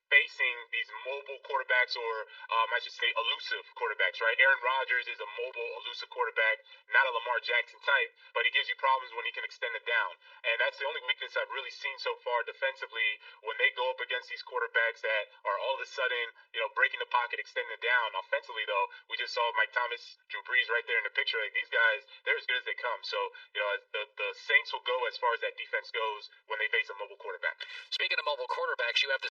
facing these mobile quarterbacks, or I should say elusive quarterbacks, right? Aaron Rodgers is a mobile, elusive quarterback, not a Lamar Jackson type, but he gives you problems when he can extend it down. And that's the only weakness I've really seen so far defensively when they go up against these quarterbacks that are all of a sudden, breaking the pocket, extending it down. Offensively, though, we just saw Mike Thomas, Drew Brees right there in the picture. Like, these guys, they're as good as they come. So, the Saints will go as far as that defense goes when they face a mobile quarterback. Speaking of mobile quarterbacks, you have the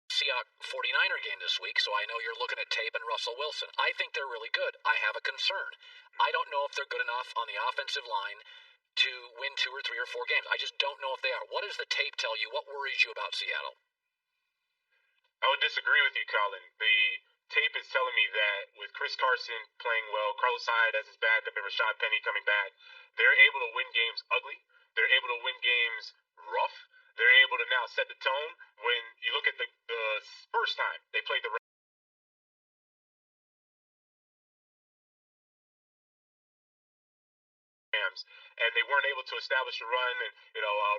Seahawks 49er game this week, so I know you're looking at tape and Russell Wilson. I think they're really good. I have a concern. I don't know if they're good enough on the offensive line to win 2 or 3 or 4 games. I just don't know if they are. What does the tape tell you? What worries you about Seattle? I would disagree with you, Colin. The tape is telling me that with Chris Carson playing well, Carlos Hyde as his backup, and Rashad Penny coming back, they're able to win games ugly. They're able to win games rough. They're able to now set the tone. When you look at the first time they played the Rams, and they weren't able to establish a run, and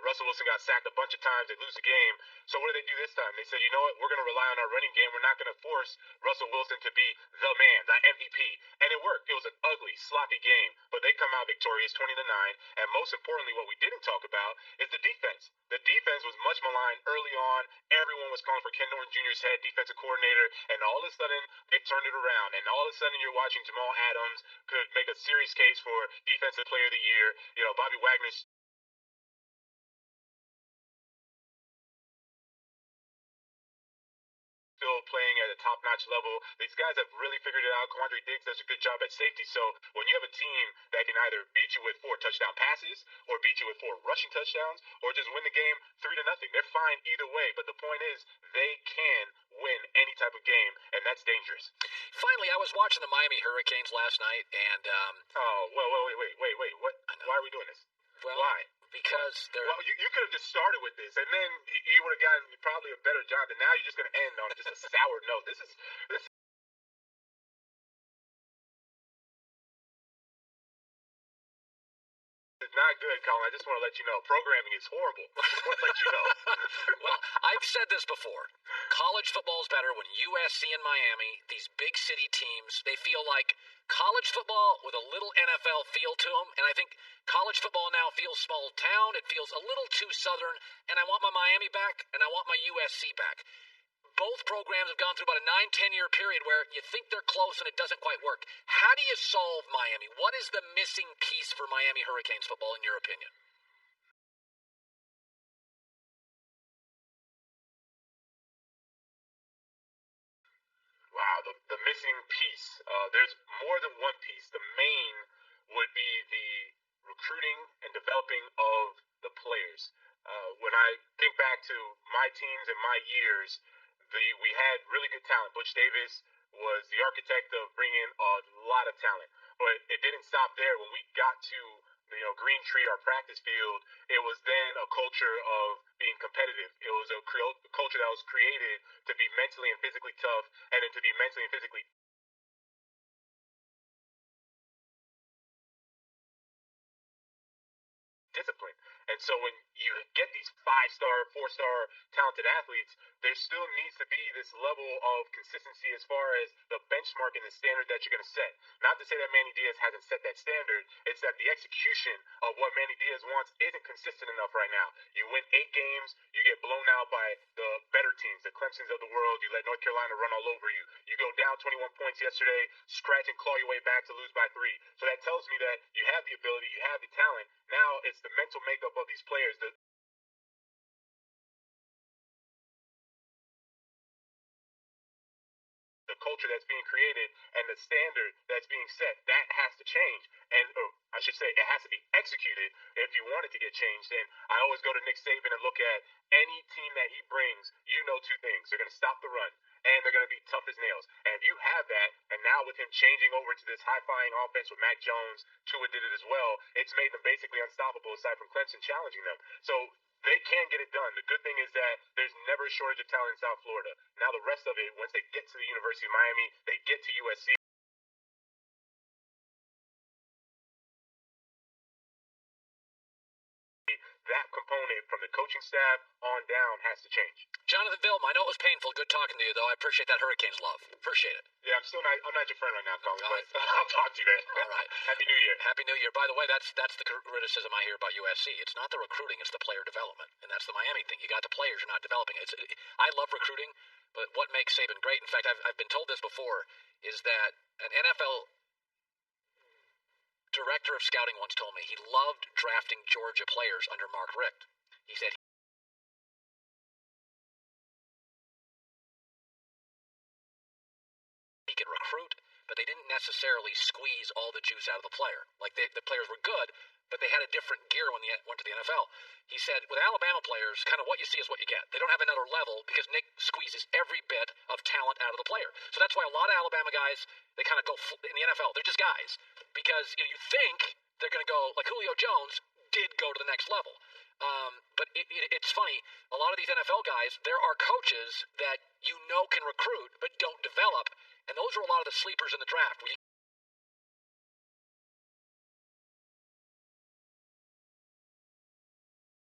Russell Wilson got sacked a bunch of times. They lose the game. So what do they do this time? They said, you know what, we're going to rely on our running game. We're not going to force Russell Wilson to be the man, the MVP. And it worked. It was an ugly, sloppy game, but they come out victorious 20-9. And most importantly, what we didn't talk about is the defense. The defense was much maligned early on. Everyone was calling for Ken Norton Jr.'s head defensive coordinator, and all of a sudden they turned it around. And all of a sudden you're watching Jamal Adams could make a serious case for Defensive Player of the Year. Bobby Wagner's still playing at a top-notch level. These guys have really figured it out. Quandre Diggs does a good job at safety. So when you have a team that can either beat you with 4 touchdown passes, or beat you with 4 rushing touchdowns, or just win the game 3-0, they're fine either way. But the point is, they can win any type of game, and that's dangerous. Finally, I was watching the Miami Hurricanes last night, and wait. What? Why are we doing this? Well, why? Because they're... Well, you could have just started with this, and then you would have gotten probably a better job. And now you're just going to end on just a sour note. This is not good, Colin. I just want to let you know. Programming is horrible. I just want to let you know. Well, I've said this before. College football is better when USC and Miami, these big city teams, they feel like college football with a little NFL feel to them. And I think college football now feels small town. It feels a little too southern. And I want my Miami back, and I want my USC back. Both programs have gone through about a 9-10 year period where you think they're close and it doesn't quite work. How do you solve Miami? What is the missing piece for Miami Hurricanes football, in your opinion? Wow, the missing piece. There's more than one piece. The main would be the recruiting and developing of the players. When I think back to my teams and my years, we had really good talent. Butch Davis was the architect of bringing a lot of talent, but it didn't stop there. When we got to Green Tree, our practice field, it was then a culture of being competitive. It was a culture that was created to be mentally and physically tough, and then to be mentally and physically discipline. And so when you get these 5-star, 4-star talented athletes, there still needs to be this level of consistency as far as the benchmark and the standard that you're going to set. Not to say that Manny Diaz hasn't set that standard, it's that the execution of what Manny Diaz wants isn't consistent enough right now. You win 8 games, you get blown out by the better teams, the Clemsons of the world, you let North Carolina run all over you. You go down 21 points yesterday, scratch and claw your way back to lose by 3. So that tells me that you have the ability, you have the talent. Now it's the mental makeup of these players. The culture that's being created and the standard that's being set, that has to change. And I should say, it has to be executed if you want it to get changed. And I always go to Nick Saban and look at any team that he brings. You know 2 things. They're going to stop the run, and they're going to be tough as nails. And if you have that, and now with him changing over to this high-flying offense with Mac Jones, Tua did it as well, it's made them basically unstoppable aside from Clemson challenging them. So they can get it done. The good thing is that there's never a shortage of talent in South Florida. Now the rest of it, once they get to the University of Miami, they get to USC. That component from the coaching staff on down has to change. Jonathan Vilma, I know it was painful. Good talking to you, though. I appreciate that Hurricanes love. Appreciate it. Yeah, I'm not your friend right now, Colin, but I'll talk to you, man. All right. Happy New Year. Happy New Year. By the way, that's the criticism I hear about USC. It's not the recruiting, it's the player development. And that's the Miami thing. You got the players, you're not developing. I love recruiting, but what makes Saban great, in fact, I've been told this before, is that an NFL director of scouting once told me he loved drafting Georgia players under Mark Richt. He said he could recruit, but they didn't necessarily squeeze all the juice out of the player. Like the players were good, but they had a different gear when they went to the NFL. He said with Alabama players, kind of what you see is what you get. They don't have another level because Nick squeezes every bit of talent out of the player. So that's why a lot of Alabama guys, they kind of go in the NFL. They're just guys because you think they're going to go like Julio Jones did go to the next level. But it's funny. A lot of these NFL guys, there are coaches that you know can recruit but don't develop. And those are a lot of the sleepers in the draft. Where you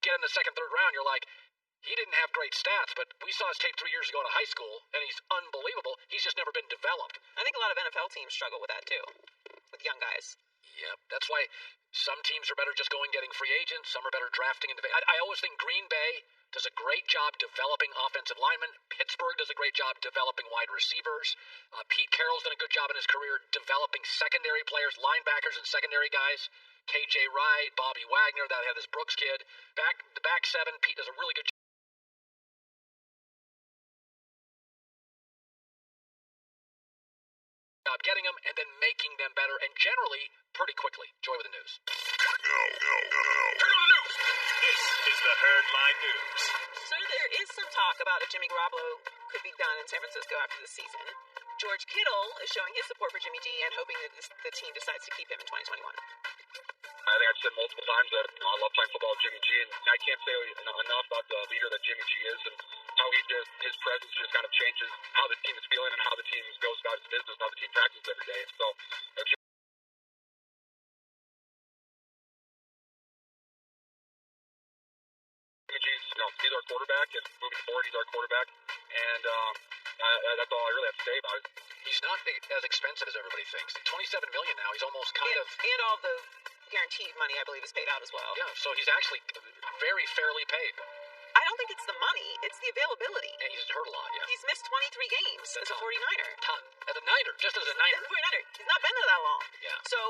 get in the second, third round, you're like, he didn't have great stats, but we saw his tape 3 years ago out of high school, and he's unbelievable. He's just never been developed. I think a lot of NFL teams struggle with that, too, with young guys. Yep, that's why some teams are better just going getting free agents. Some are better drafting. I always think Green Bay does a great job developing offensive linemen. Pittsburgh does a great job developing wide receivers. Pete Carroll's done a good job in his career developing secondary players, linebackers and secondary guys. KJ Wright, Bobby Wagner, that had this Brooks kid. The back seven, Pete does a really good job getting them and then making them better, and generally pretty quickly. Joy with the news. Turn on the news. This is the Herd Line News. So there is some talk about if Jimmy Garoppolo could be done in San Francisco after this season. George Kittle is showing his support for Jimmy G and hoping that the team decides to keep him in 2021. I think I've said multiple times that I love playing football with Jimmy G, and I can't say enough about the leader that Jimmy G is and how his presence just kind of changes how the team is feeling and how the team goes about its business, how the team practices every day. And so, Jimmy G's, he's our quarterback, and moving forward, he's our quarterback, and that's all I really have to say about it. He's not as expensive as everybody thinks. $27 million now. He's almost and all the guaranteed money, I believe, is paid out as well. Yeah, so he's actually very fairly paid. I don't think it's the money, it's the availability. Yeah, he's hurt a lot, yeah. He's missed 23 games as a 49er. As a Niner, just as a Niner. As a 49er. He's not been there that long. Yeah. So,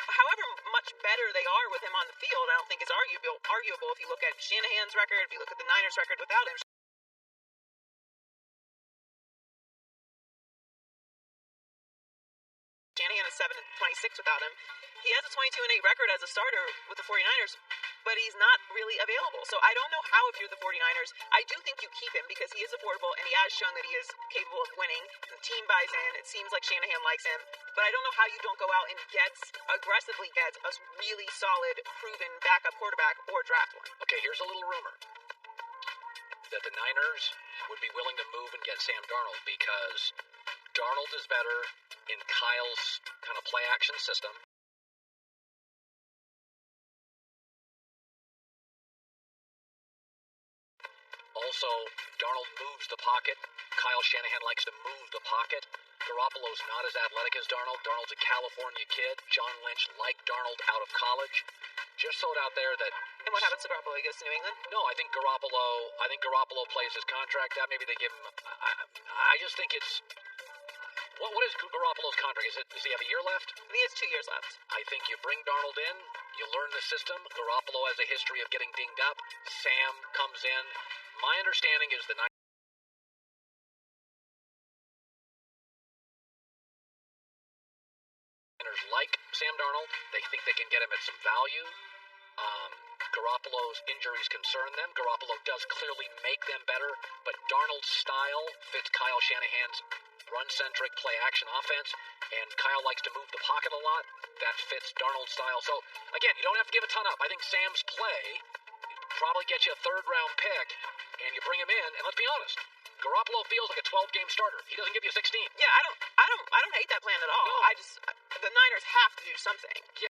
however much better they are with him on the field, I don't think it's arguable if you look at Shanahan's record, if you look at the Niners' record without him. Shanahan is 7-26 without him. He has a 22-8 record as a starter with the 49ers, but he's not really available. So I don't know how, if you're the 49ers, I do think you keep him because he is affordable and he has shown that he is capable of winning. The team buys in. It seems like Shanahan likes him. But I don't know how you don't go out and aggressively get a really solid, proven backup quarterback or draft one. Okay, here's a little rumor that the Niners would be willing to move and get Sam Darnold because Darnold is better in Kyle's kind of play-action system. Also, Darnold moves the pocket. Kyle Shanahan likes to move the pocket. Garoppolo's not as athletic as Darnold. Darnold's a California kid. John Lynch liked Darnold out of college. Just throw it out there that... And what happens to Garoppolo? He goes to New England? No, I think Garoppolo plays his contract out. Maybe they give him... I just think it's... What is Garoppolo's contract? Does he have a year left? I think he has 2 years left. I think you bring Darnold in, you learn the system. Garoppolo has a history of getting dinged up. Sam comes in. My understanding is the Niners like Sam Darnold. They think they can get him at some value. Garoppolo's injuries concern them. Garoppolo does clearly make them better, but Darnold's style fits Kyle Shanahan's run-centric play-action offense, and Kyle likes to move the pocket a lot. That fits Darnold's style. So, again, you don't have to give a ton up. I think Sam's play probably gets you a third-round pick, and you bring him in, and let's be honest, Garoppolo feels like a 12-game starter. He doesn't give you 16. Yeah, I don't hate that plan at all. No. The Niners have to do something. Yeah.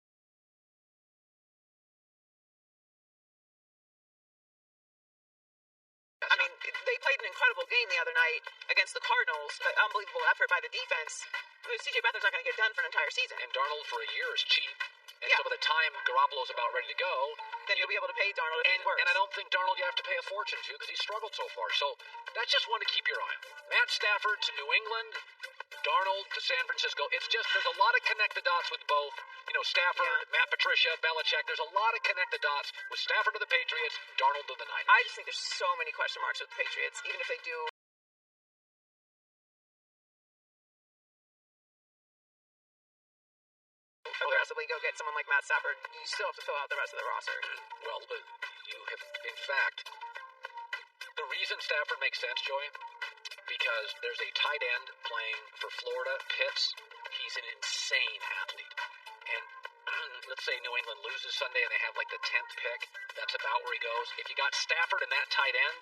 I mean, they played an incredible game the other night against the Cardinals. Unbelievable effort by the defense. C.J. Beathard's not going to get done for an entire season. And Darnold for a year is cheap. And so by the time Garoppolo's about ready to go... Then you'll be able to pay Darnold if he works. And I don't think Darnold you have to pay a fortune to because he's struggled so far. So that's just one to keep your eye on. Matt Stafford to New England, Darnold to San Francisco. It's just there's a lot of connect the dots with both. Stafford, Matt Patricia, Belichick. There's a lot of connect the dots with Stafford to the Patriots, Darnold to the Niners. I just think there's so many question marks with the Patriots, even if they do... aggressively go get someone like Matt Stafford, you still have to fill out the rest of the roster. Well, you have, in fact, the reason Stafford makes sense, Joey, because there's a tight end playing for Florida, Pitts. He's an insane athlete. And let's say New England loses Sunday and they have like the 10th pick. That's about where he goes. If you got Stafford and that tight end,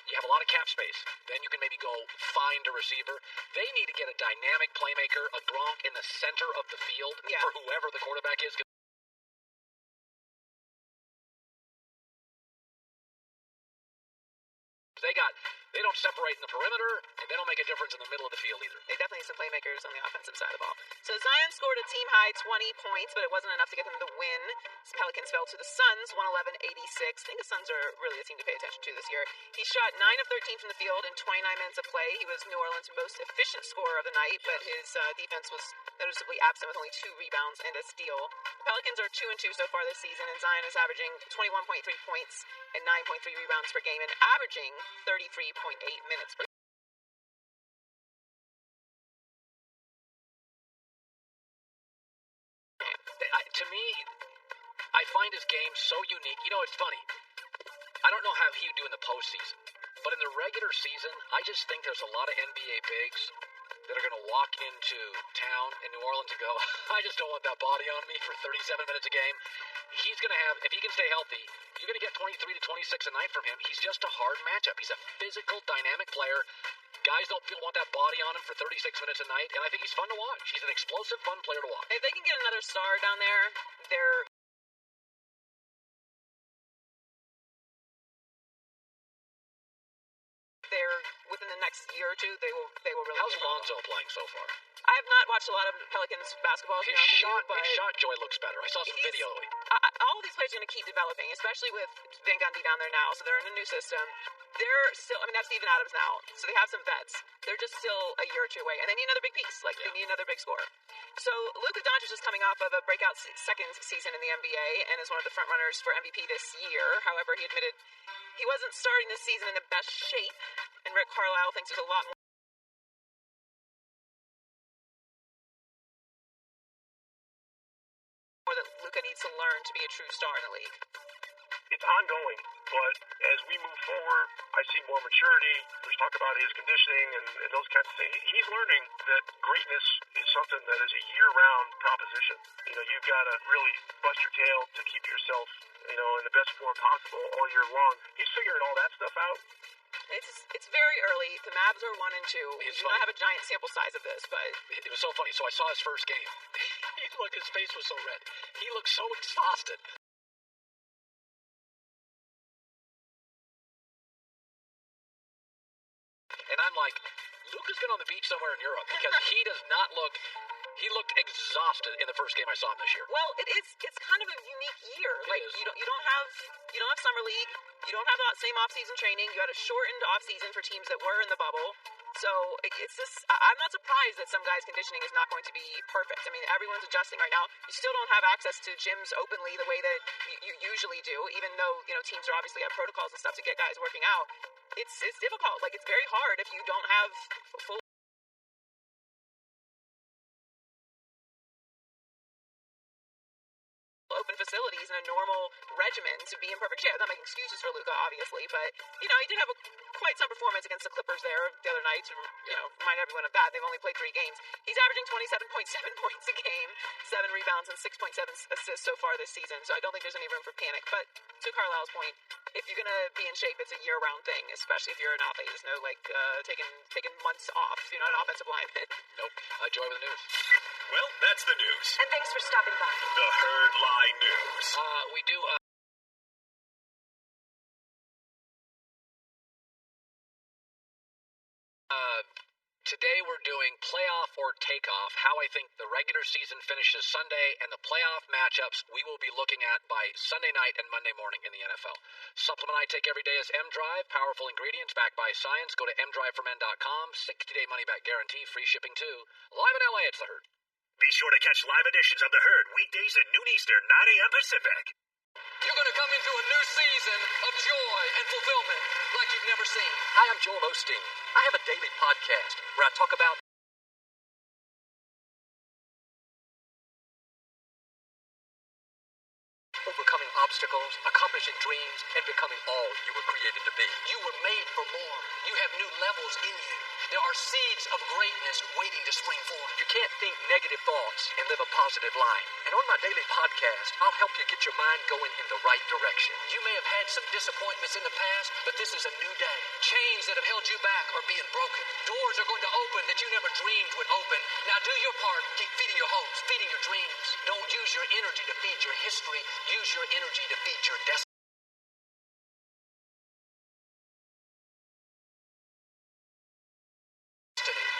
you have a lot of cap space. Then you can maybe go find a receiver. They need to get a dynamic playmaker, a Gronk in the center of the field for whoever the quarterback is. They don't separate in the perimeter, and they don't make a difference in the middle of the field either. They definitely need some playmakers on the offensive side of the ball. So Zion scored a team-high 20 points, but it wasn't enough to get them the win. Pelicans fell to the Suns, 111-86. I think the Suns are really a team to pay attention to this year. He shot 9 of 13 from the field in 29 minutes of play. He was New Orleans' most efficient scorer of the night, but his defense was noticeably absent with only 2 rebounds and a steal. The Pelicans are 2-2 so far this season, and Zion is averaging 21.3 points and 9.3 rebounds per game and averaging 33.8 minutes per game. To me, I find his game so unique. It's funny. I don't know how he would do in the postseason, but in the regular season, I just think there's a lot of NBA bigs that are going to walk into town in New Orleans and go, I just don't want that body on me for 37 minutes a game. He's going to have, if he can stay healthy, you're going to get 23 to 26 a night from him. He's just a hard matchup. He's a physical, dynamic player. Guys don't want that body on him for 36 minutes a night, and I think he's fun to watch. He's an explosive, fun player to watch. If they can get another star down there, they're within the next year or two, they will really. How's Lonzo playing so far? I have not watched a lot of Pelicans basketball. His shot joy looks better. I saw some video. All of these players are going to keep developing, especially with Van Gundy down there now. So they're in a new system. They're still, they have Steven Adams now, so they have some vets. They're just still a year or two away, and they need another big piece. They need another big scorer. So Luka Doncic is coming off of a breakout second season in the NBA and is one of the front runners for MVP this year. However, he admitted he wasn't starting this season in the best shape, and Rick Carlisle thinks there's a lot more that Luka needs to learn to be a true star in the league. It's ongoing, but as we move forward, I see more maturity. There's talk about his conditioning and those kinds of things. He's learning that greatness is something that is a year-round proposition. You've got to really bust your tail to keep yourself, in the best form possible all year long. He's figuring all that stuff out. It's very early. The Mavs are 1-2. We do not have a giant sample size of this, but it was so funny. So I saw his first game. His face was so red. He looked so exhausted. And I'm like, Luka's been on the beach somewhere in Europe because he does not look. He looked exhausted in the first game I saw him this year. Well, it's kind of a unique year. You don't have summer league. You don't have that same off-season training. You had a shortened off-season for teams that were in the bubble. So it's just, I'm not surprised that some guys' conditioning is not going to be perfect. I mean, everyone's adjusting right now. You still don't have access to gyms openly the way that you usually do, even though, teams are obviously have protocols and stuff to get guys working out. It's difficult. Like, it's very hard if you don't have full open facilities and a normal regimen to be in perfect shape. I'm not making excuses for Luka, obviously, but, he did have quite some performance against the Clippers there the other night. Remind everyone of that. They've only played 3 games. He's averaging 27.7 points a game, 7 rebounds, and 6.7 assists so far this season, so I don't think there's any room for panic. But to Carlisle's point, if you're going to be in shape, it's a year-round thing, especially if you're an athlete. There's no, taking months off. You're not an offensive lineman. Nope. Joy with the news. Well, that's the news. And thanks for stopping by. The Herd Lie News. We do, today we're doing playoff or takeoff, how I think the regular season finishes Sunday, and the playoff matchups we will be looking at by Sunday night and Monday morning in the NFL. Supplement I take every day is M-Drive, powerful ingredients backed by science. Go to mdriveformen.com, 60-day money-back guarantee, free shipping too. Live in LA, it's The Herd. Be sure to catch live editions of The Herd weekdays at noon Eastern, 9 a.m. Pacific. You're going to come into a new season of joy and fulfillment like you've never seen. Hi, I'm Joel Osteen. I have a daily podcast where I talk about overcoming obstacles, accomplishing dreams, and becoming all you were created to be. You were made for more. You have new levels in you. There are seeds of greatness waiting to spring forth. You can't think negative thoughts and live a positive life. And on my daily podcast, I'll help you get your mind going in the right direction. You may have had some disappointments in the past, but this is a new day. Chains that have held you back are being broken. Doors are going to open that you never dreamed would open. Now do your part. Keep feeding your hopes, feeding your dreams. Don't use your energy to feed your history. Use your energy to feed your destiny.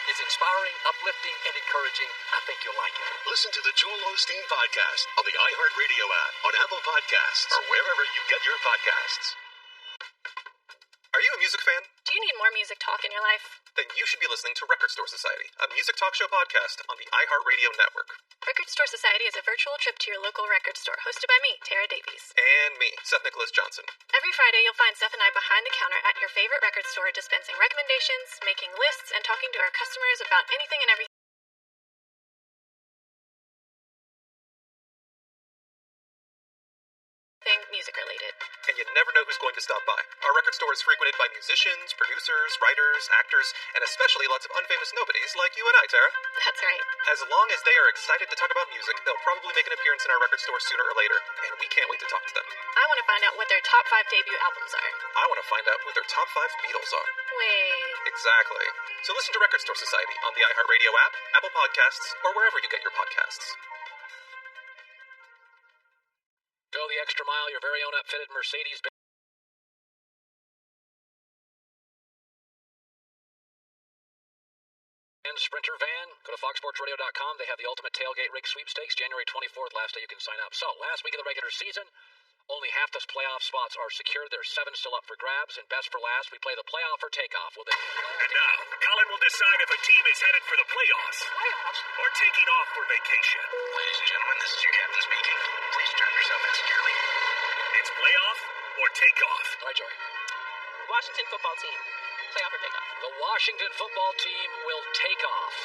It's inspiring, uplifting, and encouraging. I think you'll like it. Listen to the Joel Osteen Podcast on the iHeartRadio app, on Apple Podcasts, or wherever you get your podcasts. Are you a music fan? Do you need more music talk in your life? Then you should be listening to Record Store Society, a music talk show podcast on the iHeartRadio network. Record Store Society is a virtual trip to your local record store, hosted by me, Tara Davies. And me, Seth Nicholas Johnson. Every Friday, you'll find Seth and I behind the counter at your favorite record store, dispensing recommendations, making lists, and talking to our customers about anything and everything music related. And you never know who's going to stop by. Our record store is frequented by musicians, producers, writers, actors, and especially lots of unfamous nobodies like you and I, Tara. That's right. As long as they are excited to talk about music, they'll probably make an appearance in our record store sooner or later, and we can't wait to talk to them. I want to find out what their top 5 debut albums are. I want to find out who their top 5 Beatles are. Wait. Exactly. So listen to Record Store Society on the iHeartRadio app, Apple Podcasts, or wherever you get your podcasts. Go the extra mile, your very own upfitted Mercedes Benz Sprinter van. Go to foxsportsradio.com. They have the Ultimate Tailgate Rig Sweepstakes, January 24th, last day you can sign up. So, last week of the regular season, only half those playoff spots are secured. There's 7 still up for grabs, and best for last, we play the playoff or takeoff. And now, Colin will decide if a team is headed for the playoffs or taking off for vacation. Ladies and gentlemen, this is your captain speaking. Please strap yourself in securely. It's playoff or takeoff. All right, Joey. Washington football team. Playoff or takeoff? The Washington football team will take off.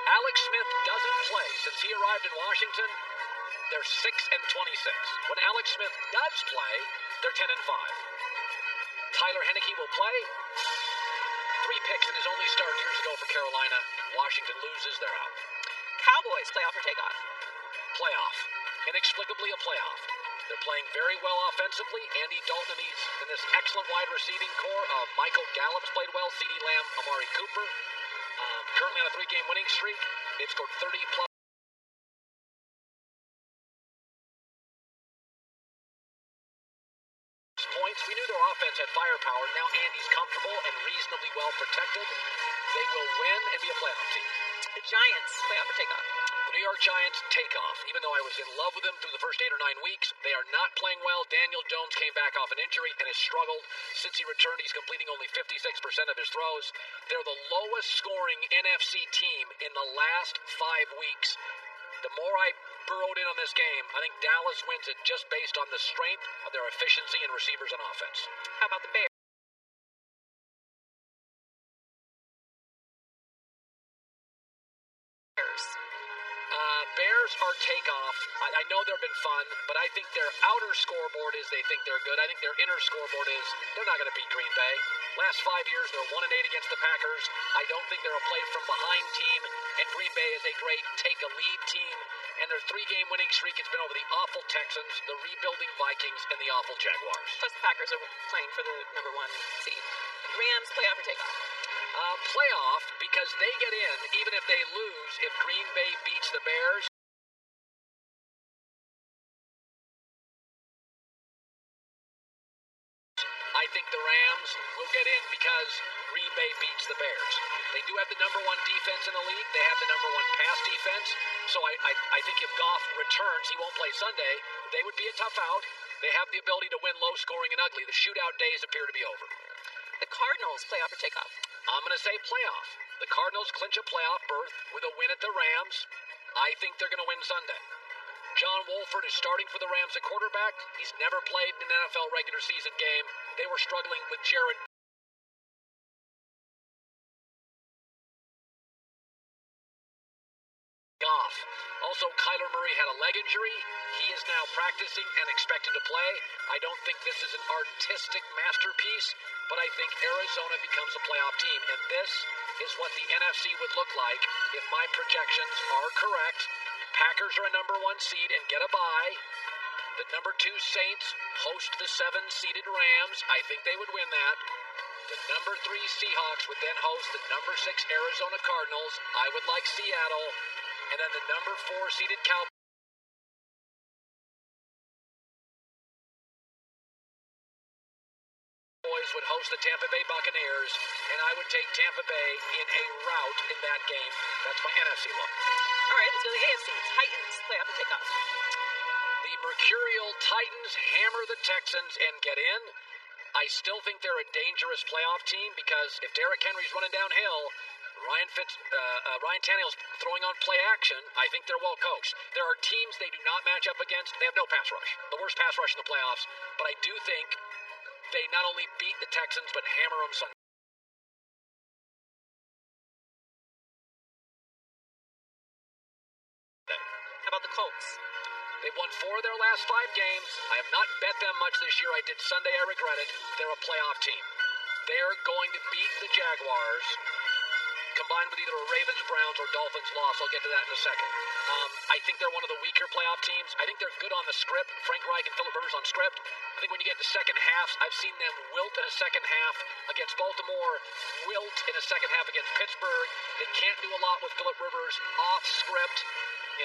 Alex Smith doesn't play. Since he arrived in Washington, they're 6-26. When Alex Smith does play, they're 10-5. Tyler Henneke will play. 3 picks in his only start years ago for Carolina. Washington loses, they're out. Cowboys, playoff or takeoff? Playoff. Inexplicably a playoff. They're playing very well offensively. Andy Dalton in this excellent wide receiving core of Michael Gallup's played well, CeeDee Lamb, Amari Cooper. Currently on a 3-game winning streak. They've scored 30+ Giants had firepower. Now Andy's comfortable and reasonably well protected. They will win and be a playoff team. The Giants playoff or takeoff? The New York Giants take off. Even though I was in love with them through the first 8 or 9 weeks, they are not playing well. Daniel Jones came back off an injury and has struggled. Since he returned, he's completing only 56% of his throws. They're the lowest scoring NFC team in the last 5 weeks. The more I burrowed in on this game, I think Dallas wins it just based on the strength of their efficiency and receivers on offense. How about the Bears? Bears are takeoff. I know they've been fun, but I think their outer scoreboard is they think they're good. I think their inner scoreboard is they're not going to beat Green Bay. Last 5 years, they're 1-8 against the Packers. I don't think they're a play-from-behind team, and Green Bay is a great take-a-lead team. And their 3-game winning streak has been over the awful Texans, the rebuilding Vikings, and the awful Jaguars. Plus the Packers are playing for the number 1 seed. Rams playoff or takeoff? Playoff, because they get in, even if they lose, if Green Bay beats the Bears. I think the Rams will get in because Green Bay beats the Bears. They do have the number 1 defense in the league. They have the number 1 pass defense. So I think if Goff returns, he won't play Sunday. They would be a tough out. They have the ability to win low scoring and ugly. The shootout days appear to be over. The Cardinals playoff or takeoff? I'm going to say playoff. The Cardinals clinch a playoff berth with a win at the Rams. I think they're going to win Sunday. John Wolford is starting for the Rams at quarterback. He's never played in an NFL regular season game. They were struggling with Jared Goff. Also, Kyler Murray had a leg injury. He is now practicing and expected to play. I don't think this is an artistic masterpiece, but I think Arizona becomes a playoff team. And this is what the NFC would look like if my projections are correct. Packers are a number 1 seed and get a bye. The number 2 Saints host the 7-seeded Rams. I think they would win that. The number 3 Seahawks would then host the number 6 Arizona Cardinals. I would like Seattle. And then the number 4-seeded Cowboys would host the Tampa Bay Buccaneers, and I would take Tampa Bay in a rout in that game. That's my NFC look. All right, let's go to the AFC. Titans playoff or takeoff? The Mercurial Titans hammer the Texans and get in. I still think they're a dangerous playoff team because if Derrick Henry's running downhill, Ryan Tannehill's throwing on play action. I think they're well coached. There are teams they do not match up against. They have no pass rush. The worst pass rush in the playoffs. But I do think they not only beat the Texans, but hammer them Sunday. How about the Colts? They've won 4 of their last 5 games. I have not bet them much this year. I did Sunday. I regret it. They're a playoff team. They're going to beat the Jaguars, combined with either a Ravens, Browns, or Dolphins loss. I'll get to that in a second. I think they're one of the weaker playoff teams. I think they're good on the script. Frank Reich and Phillip Rivers on script. I think when you get to second halves, I've seen them wilt in a second half against Baltimore, wilt in a second half against Pittsburgh. They can't do a lot with Phillip Rivers off script.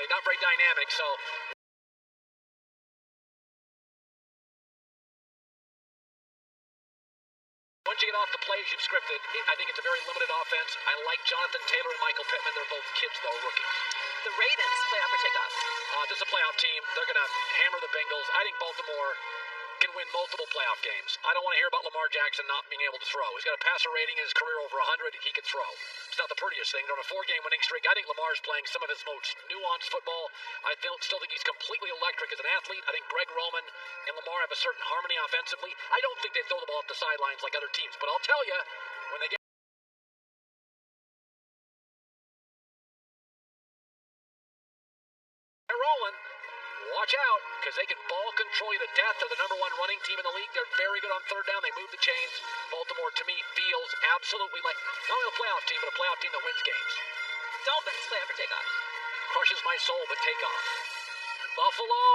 Not very dynamic, so once you get off the plays you've scripted, I think it's a very limited offense. I like Jonathan Taylor and Michael Pittman. They're both kids, though, rookies. The Ravens playoff or takeoff? This is a playoff team. They're going to hammer the Bengals. I think Baltimore can win multiple playoff games. I don't want to hear about Lamar Jackson not being able to throw. He's got a passer rating in his career over 100. He can throw. It's not the prettiest thing. They're on a 4-game winning streak. I think Lamar's playing some of his most nuanced football. I still think he's completely electric as an athlete. I think Greg Roman and Lamar have a certain harmony offensively. I don't think they throw the ball up the sidelines like other teams, but I'll tell you, when they get rolling, watch out, because they can ball control you to death. They're the number 1 running team in the league. They're very good on third down. They move the chains. Baltimore, to me, feels absolutely like not only a playoff team, but a playoff team that wins games. Dolphins playoff or takeoff? Crushes my soul, but take off. Buffalo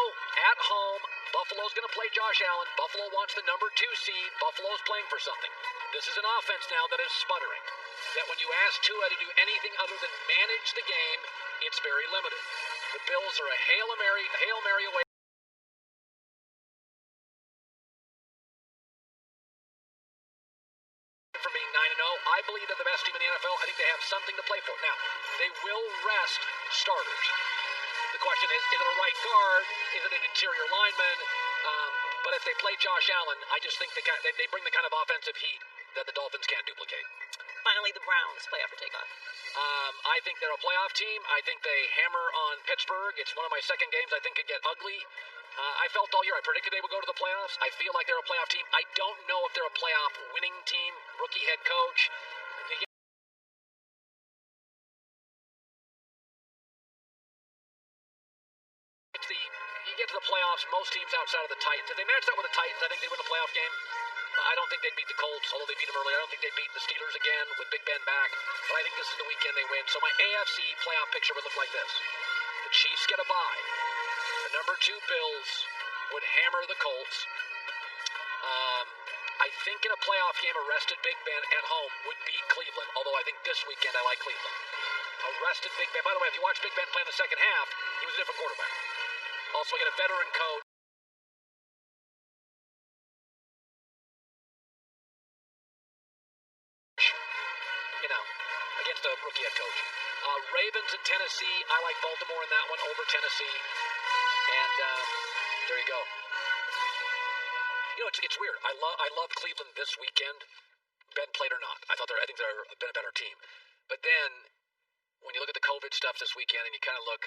at home. Buffalo's going to play Josh Allen. Buffalo wants the number 2 seed. Buffalo's playing for something. This is an offense now that is sputtering. That when you ask Tua to do anything other than manage the game, it's very limited. The Bills are a Hail Mary away. will rest starters. The question is it a right guard? Is it an interior lineman? But if they play Josh Allen, I just think they bring the kind of offensive heat that the Dolphins can't duplicate. Finally, the Browns play after takeoff. I think they're a playoff team. I think they hammer on Pittsburgh. It's one of my second games I think could get ugly. I felt all year, I predicted they would go to the playoffs. I feel like they're a playoff team. I don't know if they're a playoff winning team. Rookie head coach. You get to the playoffs, most teams outside of the Titans. If they matched up with the Titans, I think they win a playoff game. I don't think they'd beat the Colts, although they beat them earlier. I don't think they'd beat the Steelers again with Big Ben back. But I think this is the weekend they win. So my AFC playoff picture would look like this. The Chiefs get a bye. The number 2 Bills would hammer the Colts. I think in a playoff game, a rested Big Ben at home would beat Cleveland, although I think this weekend I like Cleveland. A rested Big Ben. By the way, if you watch Big Ben play in the second half, he was a different quarterback. Also, get a veteran coach. Against a rookie head coach. Ravens at Tennessee. I like Baltimore in that one over Tennessee. And there you go. It's weird. I love Cleveland this weekend. Ben played or not. I think they're been a better team. But then when you look at the COVID stuff this weekend and you kind of look,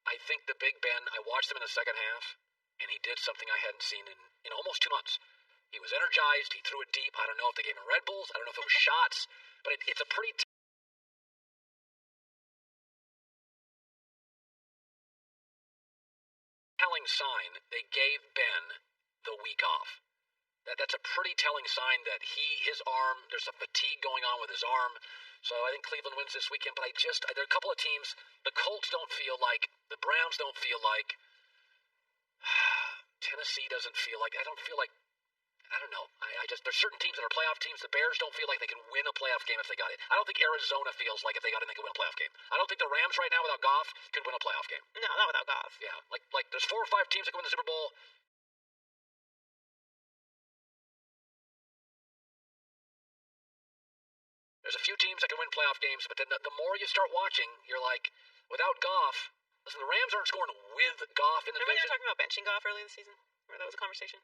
I think the Big Ben, I watched him in the second half, and he did something I hadn't seen in almost 2 months. He was energized. He threw it deep. I don't know if they gave him Red Bulls. I don't know if it was shots. But it's a pretty telling sign they gave Ben the week off. That's a pretty telling sign that his arm, there's some fatigue going on with his arm. So I think Cleveland wins this weekend. But there are a couple of teams. The Colts don't feel like, the Browns don't feel like, Tennessee doesn't feel like, I don't know. There's certain teams that are playoff teams. The Bears don't feel like they can win a playoff game if they got it. I don't think Arizona feels like if they got in, they could win a playoff game. I don't think the Rams right now without Goff could win a playoff game. No, not without Goff. Yeah, like there's 4 or 5 teams that could win the Super Bowl. There's a few teams that can win playoff games, but then the more you start watching, you're like, without Goff, listen, the Rams aren't scoring with Goff in the division. division. Remember they were talking about benching Goff early in the season? Or that was a conversation?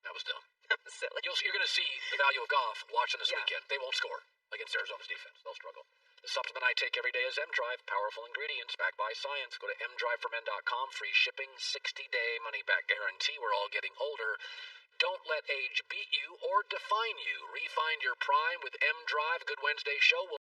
That was dumb. That was silly. You're going to see the value of Goff watching this weekend. They won't score against Arizona's defense. They'll struggle. The supplement I take every day is M-Drive. Powerful ingredients backed by science. Go to mdriveformen.com. Free shipping, 60-day money-back guarantee. We're all getting older. Don't let age beat you or define you. Refine your prime with M-Drive. Good Wednesday show. We'll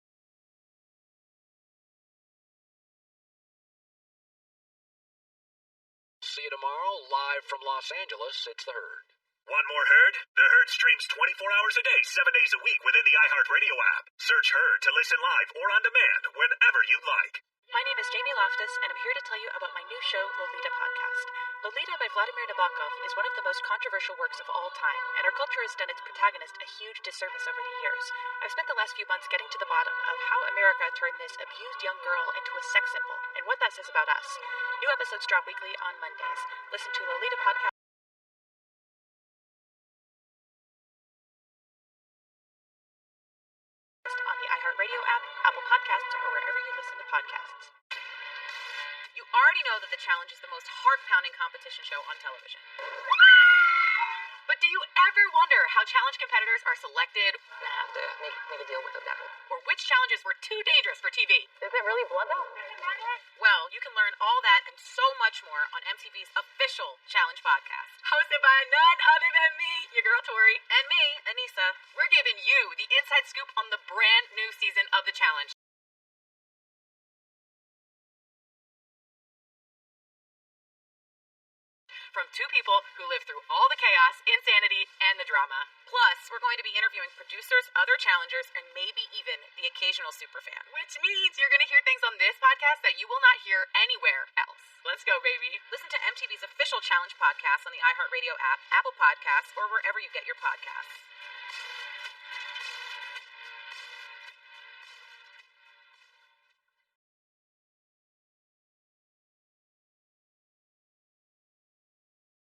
see you tomorrow live from Los Angeles. It's The Herd. Want more Herd? The Herd streams 24 hours a day, 7 days a week within the iHeartRadio app. Search Herd to listen live or on demand whenever you like. My name is Jamie Loftus, and I'm here to tell you about my new show, Lolita Podcast. Lolita by Vladimir Nabokov is one of the most controversial works of all time, and our culture has done its protagonist a huge disservice over the years. I've spent the last few months getting to the bottom of how America turned this abused young girl into a sex symbol, and what that says about us. New episodes drop weekly on Mondays. Listen to Lolita Podcast on the iHeartRadio app, Apple Podcasts, or wherever you listen to podcasts. You already know that The Challenge is the most heart-pounding competition show on television. But do you ever wonder how challenge competitors are selected? I have to make a deal with the devil. Or which challenges were too dangerous for TV? Is it really blood, though? Well, you can learn all that and so much more on MTV's official Challenge podcast. Hosted by none other than me, your girl Tori, and me, Anissa. We're giving you the inside scoop on the brand new season of The Challenge. From 2 people who live through all the chaos, insanity, and the drama. Plus, we're going to be interviewing producers, other challengers, and maybe even the occasional superfan. Which means you're going to hear things on this podcast that you will not hear anywhere else. Let's go, baby. Listen to MTV's official Challenge podcast on the iHeartRadio app, Apple Podcasts, or wherever you get your podcasts.